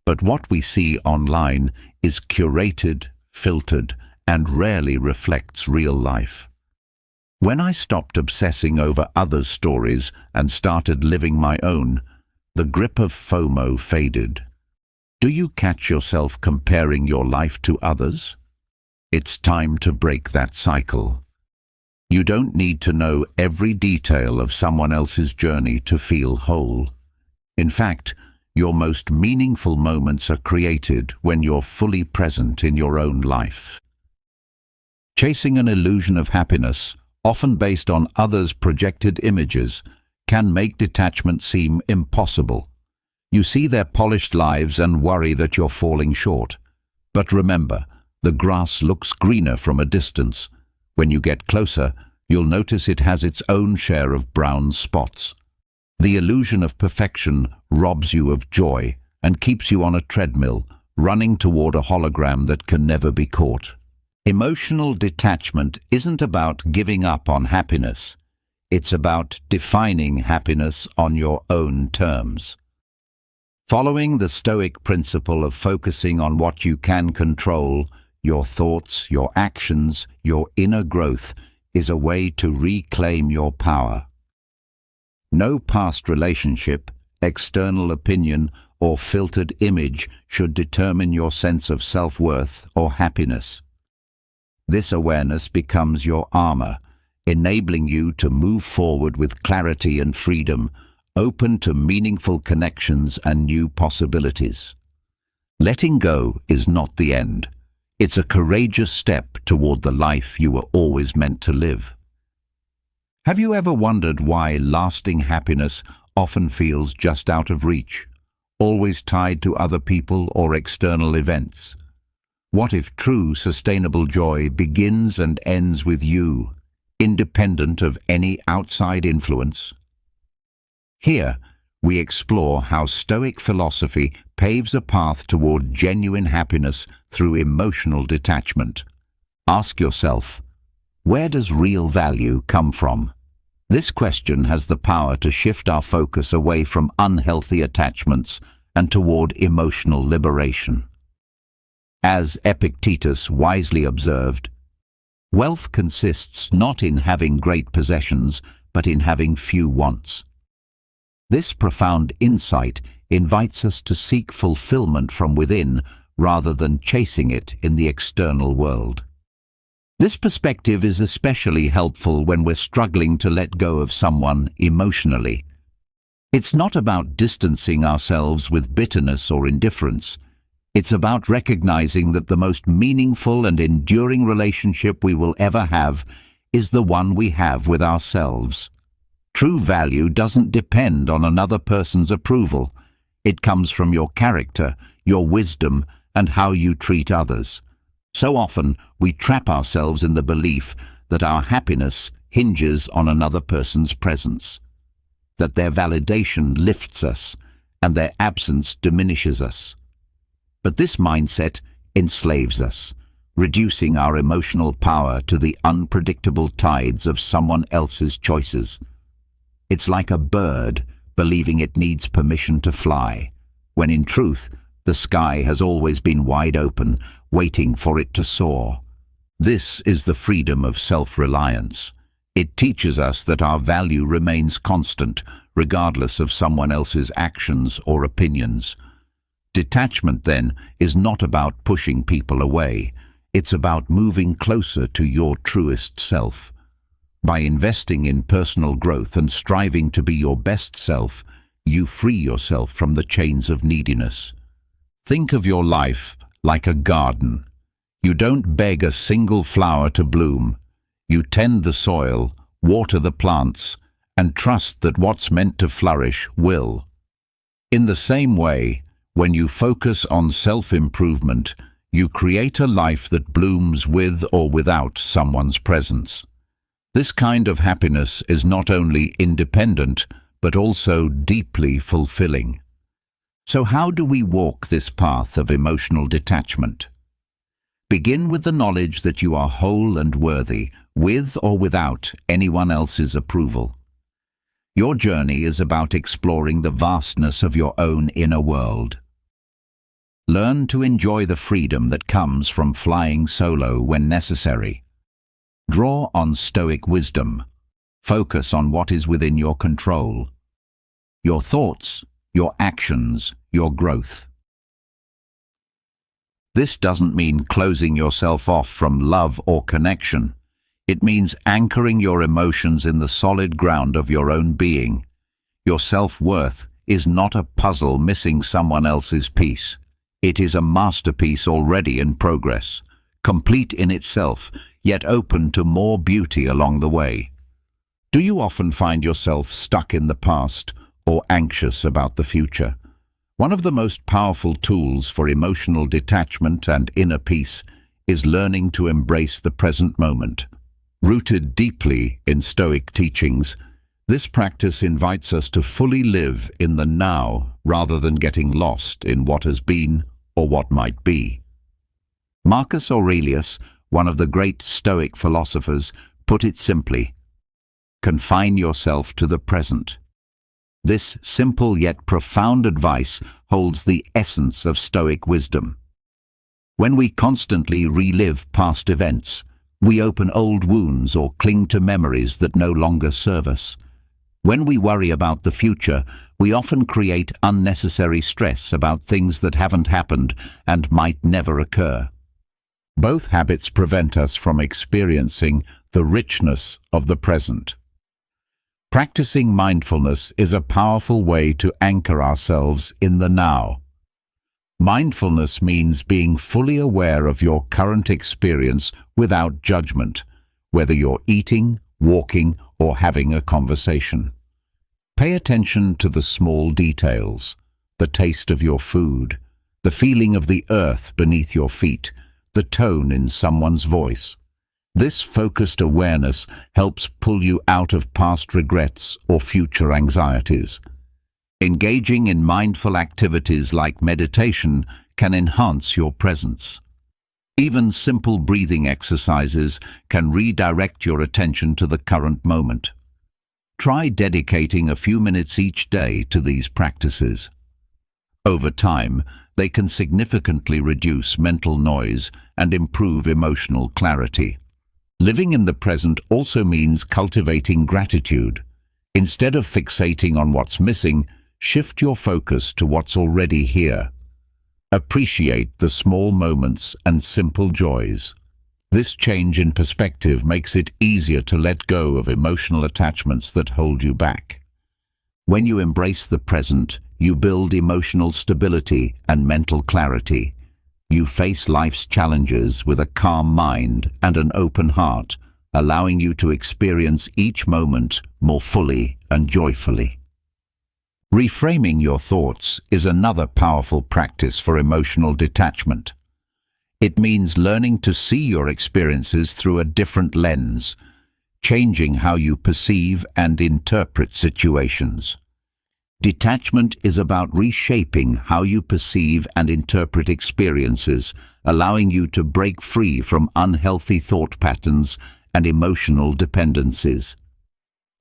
But what we see online is curated, filtered, and rarely reflects real life. When I stopped obsessing over others' stories and started living my own, the grip of FOMO faded. Do you catch yourself comparing your life to others? It's time to break that cycle. You don't need to know every detail of someone else's journey to feel whole. In fact, your most meaningful moments are created when you're fully present in your own life. Chasing an illusion of happiness, often based on others' projected images, can make detachment seem impossible. You see their polished lives and worry that you're falling short. But remember, the grass looks greener from a distance. When you get closer, you'll notice it has its own share of brown spots. The illusion of perfection robs you of joy and keeps you on a treadmill, running toward a hologram that can never be caught. Emotional detachment isn't about giving up on happiness. It's about defining happiness on your own terms. Following the Stoic principle of focusing on what you can control, your thoughts, your actions, your inner growth, is a way to reclaim your power. No past relationship, external opinion, or filtered image should determine your sense of self-worth or happiness. This awareness becomes your armor, enabling you to move forward with clarity and freedom, open to meaningful connections and new possibilities. Letting go is not the end. It's a courageous step toward the life you were always meant to live. Have you ever wondered why lasting happiness often feels just out of reach, always tied to other people or external events? What if true sustainable joy begins and ends with you, independent of any outside influence? Here, we explore how Stoic philosophy paves a path toward genuine happiness through emotional detachment. Ask yourself, where does real value come from? This question has the power to shift our focus away from unhealthy attachments and toward emotional liberation. As Epictetus wisely observed, wealth consists not in having great possessions, but in having few wants. This profound insight invites us to seek fulfillment from within rather than chasing it in the external world. This perspective is especially helpful when we're struggling to let go of someone emotionally. It's not about distancing ourselves with bitterness or indifference. It's about recognizing that the most meaningful and enduring relationship we will ever have is the one we have with ourselves. True value doesn't depend on another person's approval. It comes from your character, your wisdom, and how you treat others. So often, we trap ourselves in the belief that our happiness hinges on another person's presence, that their validation lifts us and their absence diminishes us. But this mindset enslaves us, reducing our emotional power to the unpredictable tides of someone else's choices. It's like a bird believing it needs permission to fly, when in truth, the sky has always been wide open, waiting for it to soar. This is the freedom of self-reliance. It teaches us that our value remains constant, regardless of someone else's actions or opinions. Detachment, then, is not about pushing people away. It's about moving closer to your truest self. By investing in personal growth and striving to be your best self, you free yourself from the chains of neediness. Think of your life like a garden. You don't beg a single flower to bloom. You tend the soil, water the plants, and trust that what's meant to flourish will. In the same way, when you focus on self-improvement, you create a life that blooms with or without someone's presence. This kind of happiness is not only independent, but also deeply fulfilling. So how do we walk this path of emotional detachment? Begin with the knowledge that you are whole and worthy, with or without anyone else's approval. Your journey is about exploring the vastness of your own inner world. Learn to enjoy the freedom that comes from flying solo when necessary. Draw on Stoic wisdom. Focus on what is within your control. Your thoughts, your actions, your growth. This doesn't mean closing yourself off from love or connection. It means anchoring your emotions in the solid ground of your own being. Your self-worth is not a puzzle missing someone else's piece. It is a masterpiece already in progress, complete in itself, yet open to more beauty along the way. Do you often find yourself stuck in the past or anxious about the future? One of the most powerful tools for emotional detachment and inner peace is learning to embrace the present moment. Rooted deeply in Stoic teachings, this practice invites us to fully live in the now rather than getting lost in what has been or what might be. Marcus Aurelius, one of the great Stoic philosophers, put it simply: confine yourself to the present. This simple yet profound advice holds the essence of Stoic wisdom. When we constantly relive past events, we open old wounds or cling to memories that no longer serve us. When we worry about the future, we often create unnecessary stress about things that haven't happened and might never occur. Both habits prevent us from experiencing the richness of the present. Practicing mindfulness is a powerful way to anchor ourselves in the now. Mindfulness means being fully aware of your current experience without judgment, whether you're eating, walking, or having a conversation. Pay attention to the small details: the taste of your food, the feeling of the earth beneath your feet, the tone in someone's voice. This focused awareness helps pull you out of past regrets or future anxieties. Engaging in mindful activities like meditation can enhance your presence. Even simple breathing exercises can redirect your attention to the current moment. Try dedicating a few minutes each day to these practices. Over time, they can significantly reduce mental noise and improve emotional clarity. Living in the present also means cultivating gratitude. Instead of fixating on what's missing, shift your focus to what's already here. Appreciate the small moments and simple joys. This change in perspective makes it easier to let go of emotional attachments that hold you back. When you embrace the present, you build emotional stability and mental clarity. You face life's challenges with a calm mind and an open heart, allowing you to experience each moment more fully and joyfully. Reframing your thoughts is another powerful practice for emotional detachment. It means learning to see your experiences through a different lens, changing how you perceive and interpret situations. Detachment is about reshaping how you perceive and interpret experiences, allowing you to break free from unhealthy thought patterns and emotional dependencies.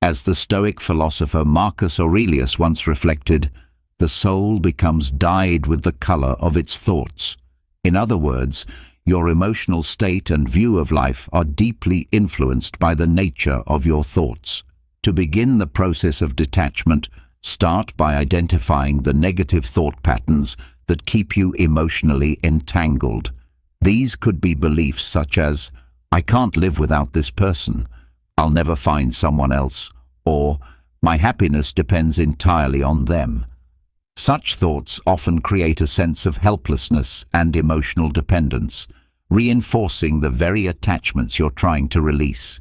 As the Stoic philosopher Marcus Aurelius once reflected, the soul becomes dyed with the color of its thoughts. In other words, your emotional state and view of life are deeply influenced by the nature of your thoughts. To begin the process of detachment, start by identifying the negative thought patterns that keep you emotionally entangled. These could be beliefs such as, "I can't live without this person," "I'll never find someone else," or "My happiness depends entirely on them." Such thoughts often create a sense of helplessness and emotional dependence, reinforcing the very attachments you're trying to release.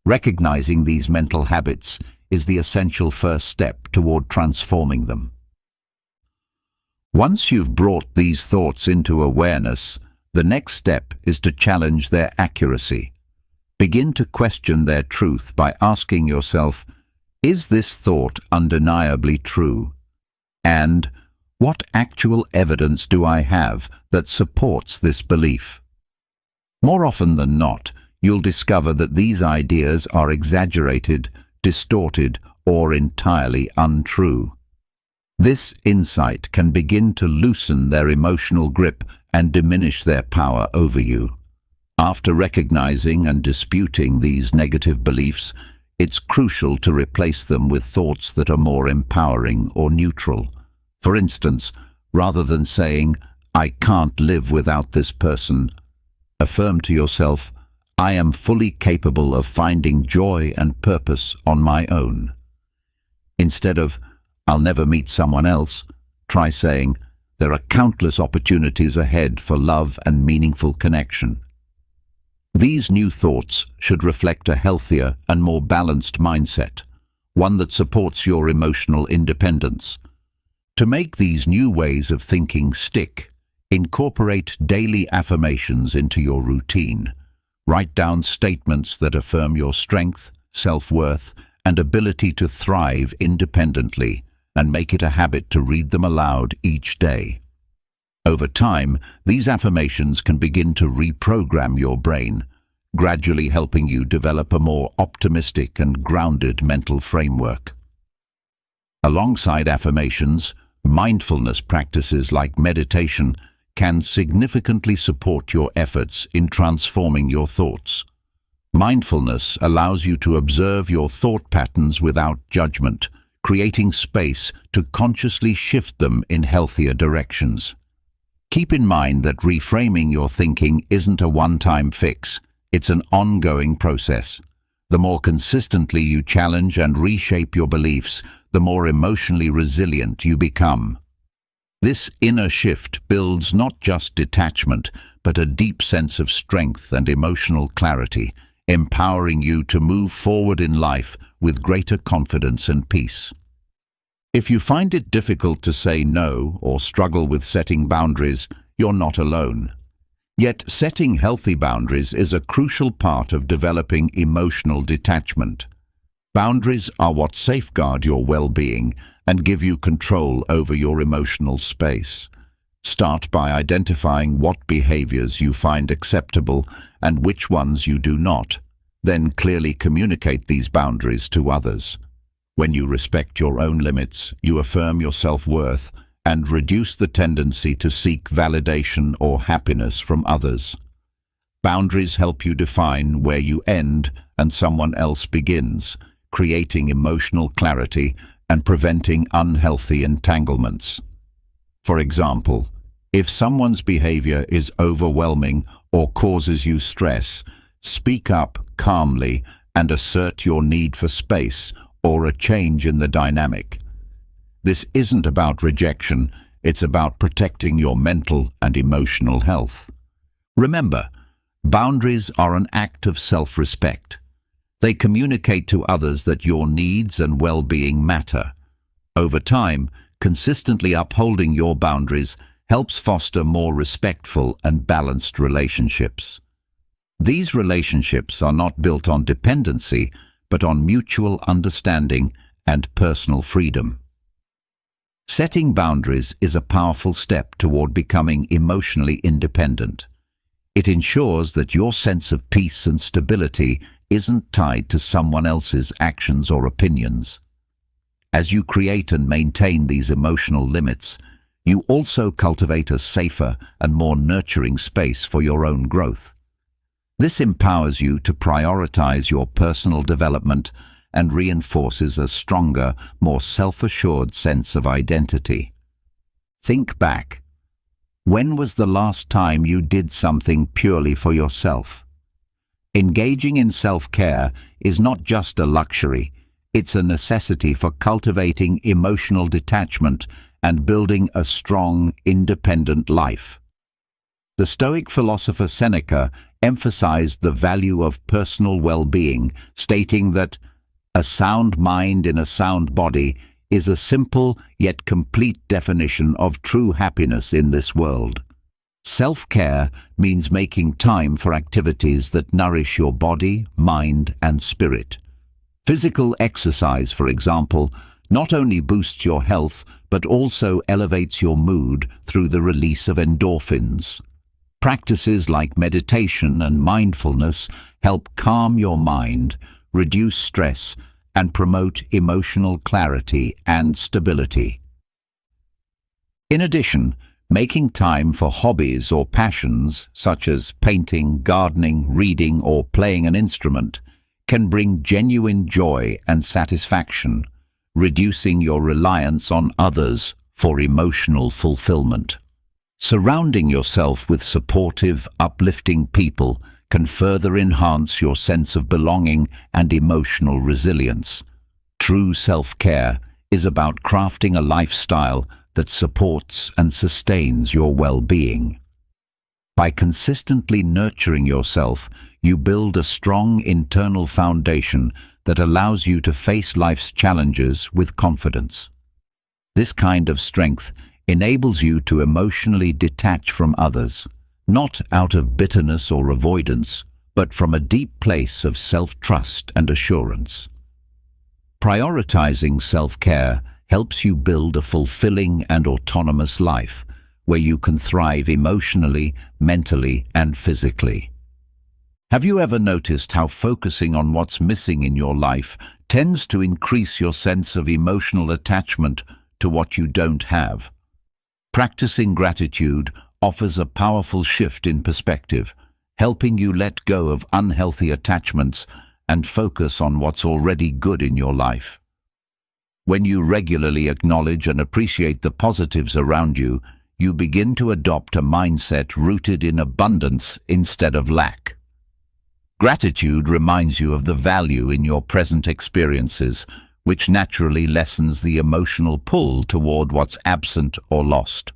Recognizing these mental habits is the essential first step toward transforming them. Once you've brought these thoughts into awareness, the next step is to challenge their accuracy. Begin to question their truth by asking yourself, is this thought undeniably true? And what actual evidence do I have that supports this belief? More often than not, you'll discover that these ideas are exaggerated, distorted, or entirely untrue. This insight can begin to loosen their emotional grip and diminish their power over you. After recognizing and disputing these negative beliefs, it's crucial to replace them with thoughts that are more empowering or neutral. For instance, rather than saying, "I can't live without this person," affirm to yourself, "I am fully capable of finding joy and purpose on my own." Instead of, "I'll never meet someone else," try saying, "There are countless opportunities ahead for love and meaningful connection." These new thoughts should reflect a healthier and more balanced mindset, one that supports your emotional independence. To make these new ways of thinking stick, incorporate daily affirmations into your routine. Write down statements that affirm your strength, self-worth, and ability to thrive independently, and make it a habit to read them aloud each day. Over time, these affirmations can begin to reprogram your brain, gradually helping you develop a more optimistic and grounded mental framework. Alongside affirmations, mindfulness practices like meditation can significantly support your efforts in transforming your thoughts. Mindfulness allows you to observe your thought patterns without judgment, creating space to consciously shift them in healthier directions. Keep in mind that reframing your thinking isn't a one-time fix. It's an ongoing process. The more consistently you challenge and reshape your beliefs, the more emotionally resilient you become. This inner shift builds not just detachment, but a deep sense of strength and emotional clarity, empowering you to move forward in life with greater confidence and peace. If you find it difficult to say no or struggle with setting boundaries, you're not alone. Yet setting healthy boundaries is a crucial part of developing emotional detachment. Boundaries are what safeguard your well-being and give you control over your emotional space. Start by identifying what behaviors you find acceptable and which ones you do not. Then clearly communicate these boundaries to others. When you respect your own limits, you affirm your self-worth and reduce the tendency to seek validation or happiness from others. Boundaries help you define where you end and someone else begins, creating emotional clarity and preventing unhealthy entanglements. For example, if someone's behavior is overwhelming or causes you stress, speak up calmly and assert your need for space or a change in the dynamic. This isn't about rejection, it's about protecting your mental and emotional health. Remember, boundaries are an act of self-respect. They communicate to others that your needs and well-being matter. Over time, consistently upholding your boundaries helps foster more respectful and balanced relationships. These relationships are not built on dependency, but on mutual understanding and personal freedom. Setting boundaries is a powerful step toward becoming emotionally independent. It ensures that your sense of peace and stability isn't tied to someone else's actions or opinions. As you create and maintain these emotional limits, you also cultivate a safer and more nurturing space for your own growth. This empowers you to prioritize your personal development and reinforces a stronger, more self-assured sense of identity. Think back. When was the last time you did something purely for yourself? Engaging in self-care is not just a luxury, it's a necessity for cultivating emotional detachment and building a strong, independent life. The Stoic philosopher Seneca emphasized the value of personal well-being, stating that a sound mind in a sound body is a simple yet complete definition of true happiness in this world. Self-care means making time for activities that nourish your body, mind, and spirit. Physical exercise, for example, not only boosts your health but also elevates your mood through the release of endorphins. Practices like meditation and mindfulness help calm your mind, reduce stress, and promote emotional clarity and stability. In addition, making time for hobbies or passions such as painting, gardening, reading, or playing an instrument can bring genuine joy and satisfaction, reducing your reliance on others for emotional fulfillment. Surrounding yourself with supportive, uplifting people can further enhance your sense of belonging and emotional resilience. True self-care is about crafting a lifestyle that supports and sustains your well-being. By consistently nurturing yourself, you build a strong internal foundation that allows you to face life's challenges with confidence. This kind of strength enables you to emotionally detach from others, not out of bitterness or avoidance, but from a deep place of self-trust and assurance. Prioritizing self-care helps you build a fulfilling and autonomous life, where you can thrive emotionally, mentally, and physically. Have you ever noticed how focusing on what's missing in your life tends to increase your sense of emotional attachment to what you don't have? Practicing gratitude offers a powerful shift in perspective, helping you let go of unhealthy attachments and focus on what's already good in your life. When you regularly acknowledge and appreciate the positives around you, you begin to adopt a mindset rooted in abundance instead of lack. Gratitude reminds you of the value in your present experiences, which naturally lessens the emotional pull toward what's absent or lost.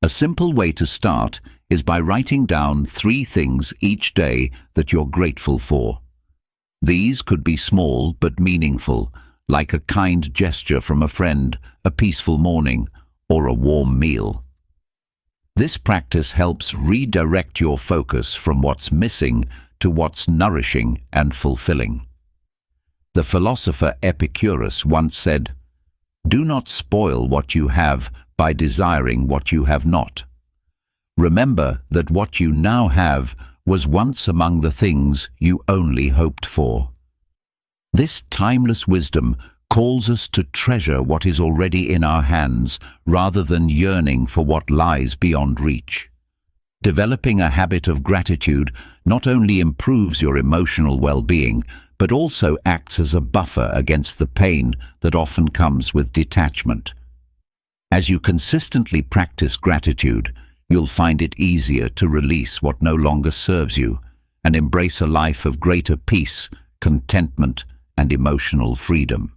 A simple way to start is by writing down 3 things each day that you're grateful for. These could be small but meaningful, like a kind gesture from a friend, a peaceful morning, or a warm meal. This practice helps redirect your focus from what's missing to what's nourishing and fulfilling. The philosopher Epictetus once said, "Do not spoil what you have by desiring what you have not. Remember that what you now have was once among the things you only hoped for." This timeless wisdom calls us to treasure what is already in our hands rather than yearning for what lies beyond reach. Developing a habit of gratitude not only improves your emotional well-being, but also acts as a buffer against the pain that often comes with detachment. As you consistently practice gratitude, you'll find it easier to release what no longer serves you and embrace a life of greater peace, contentment, and emotional freedom.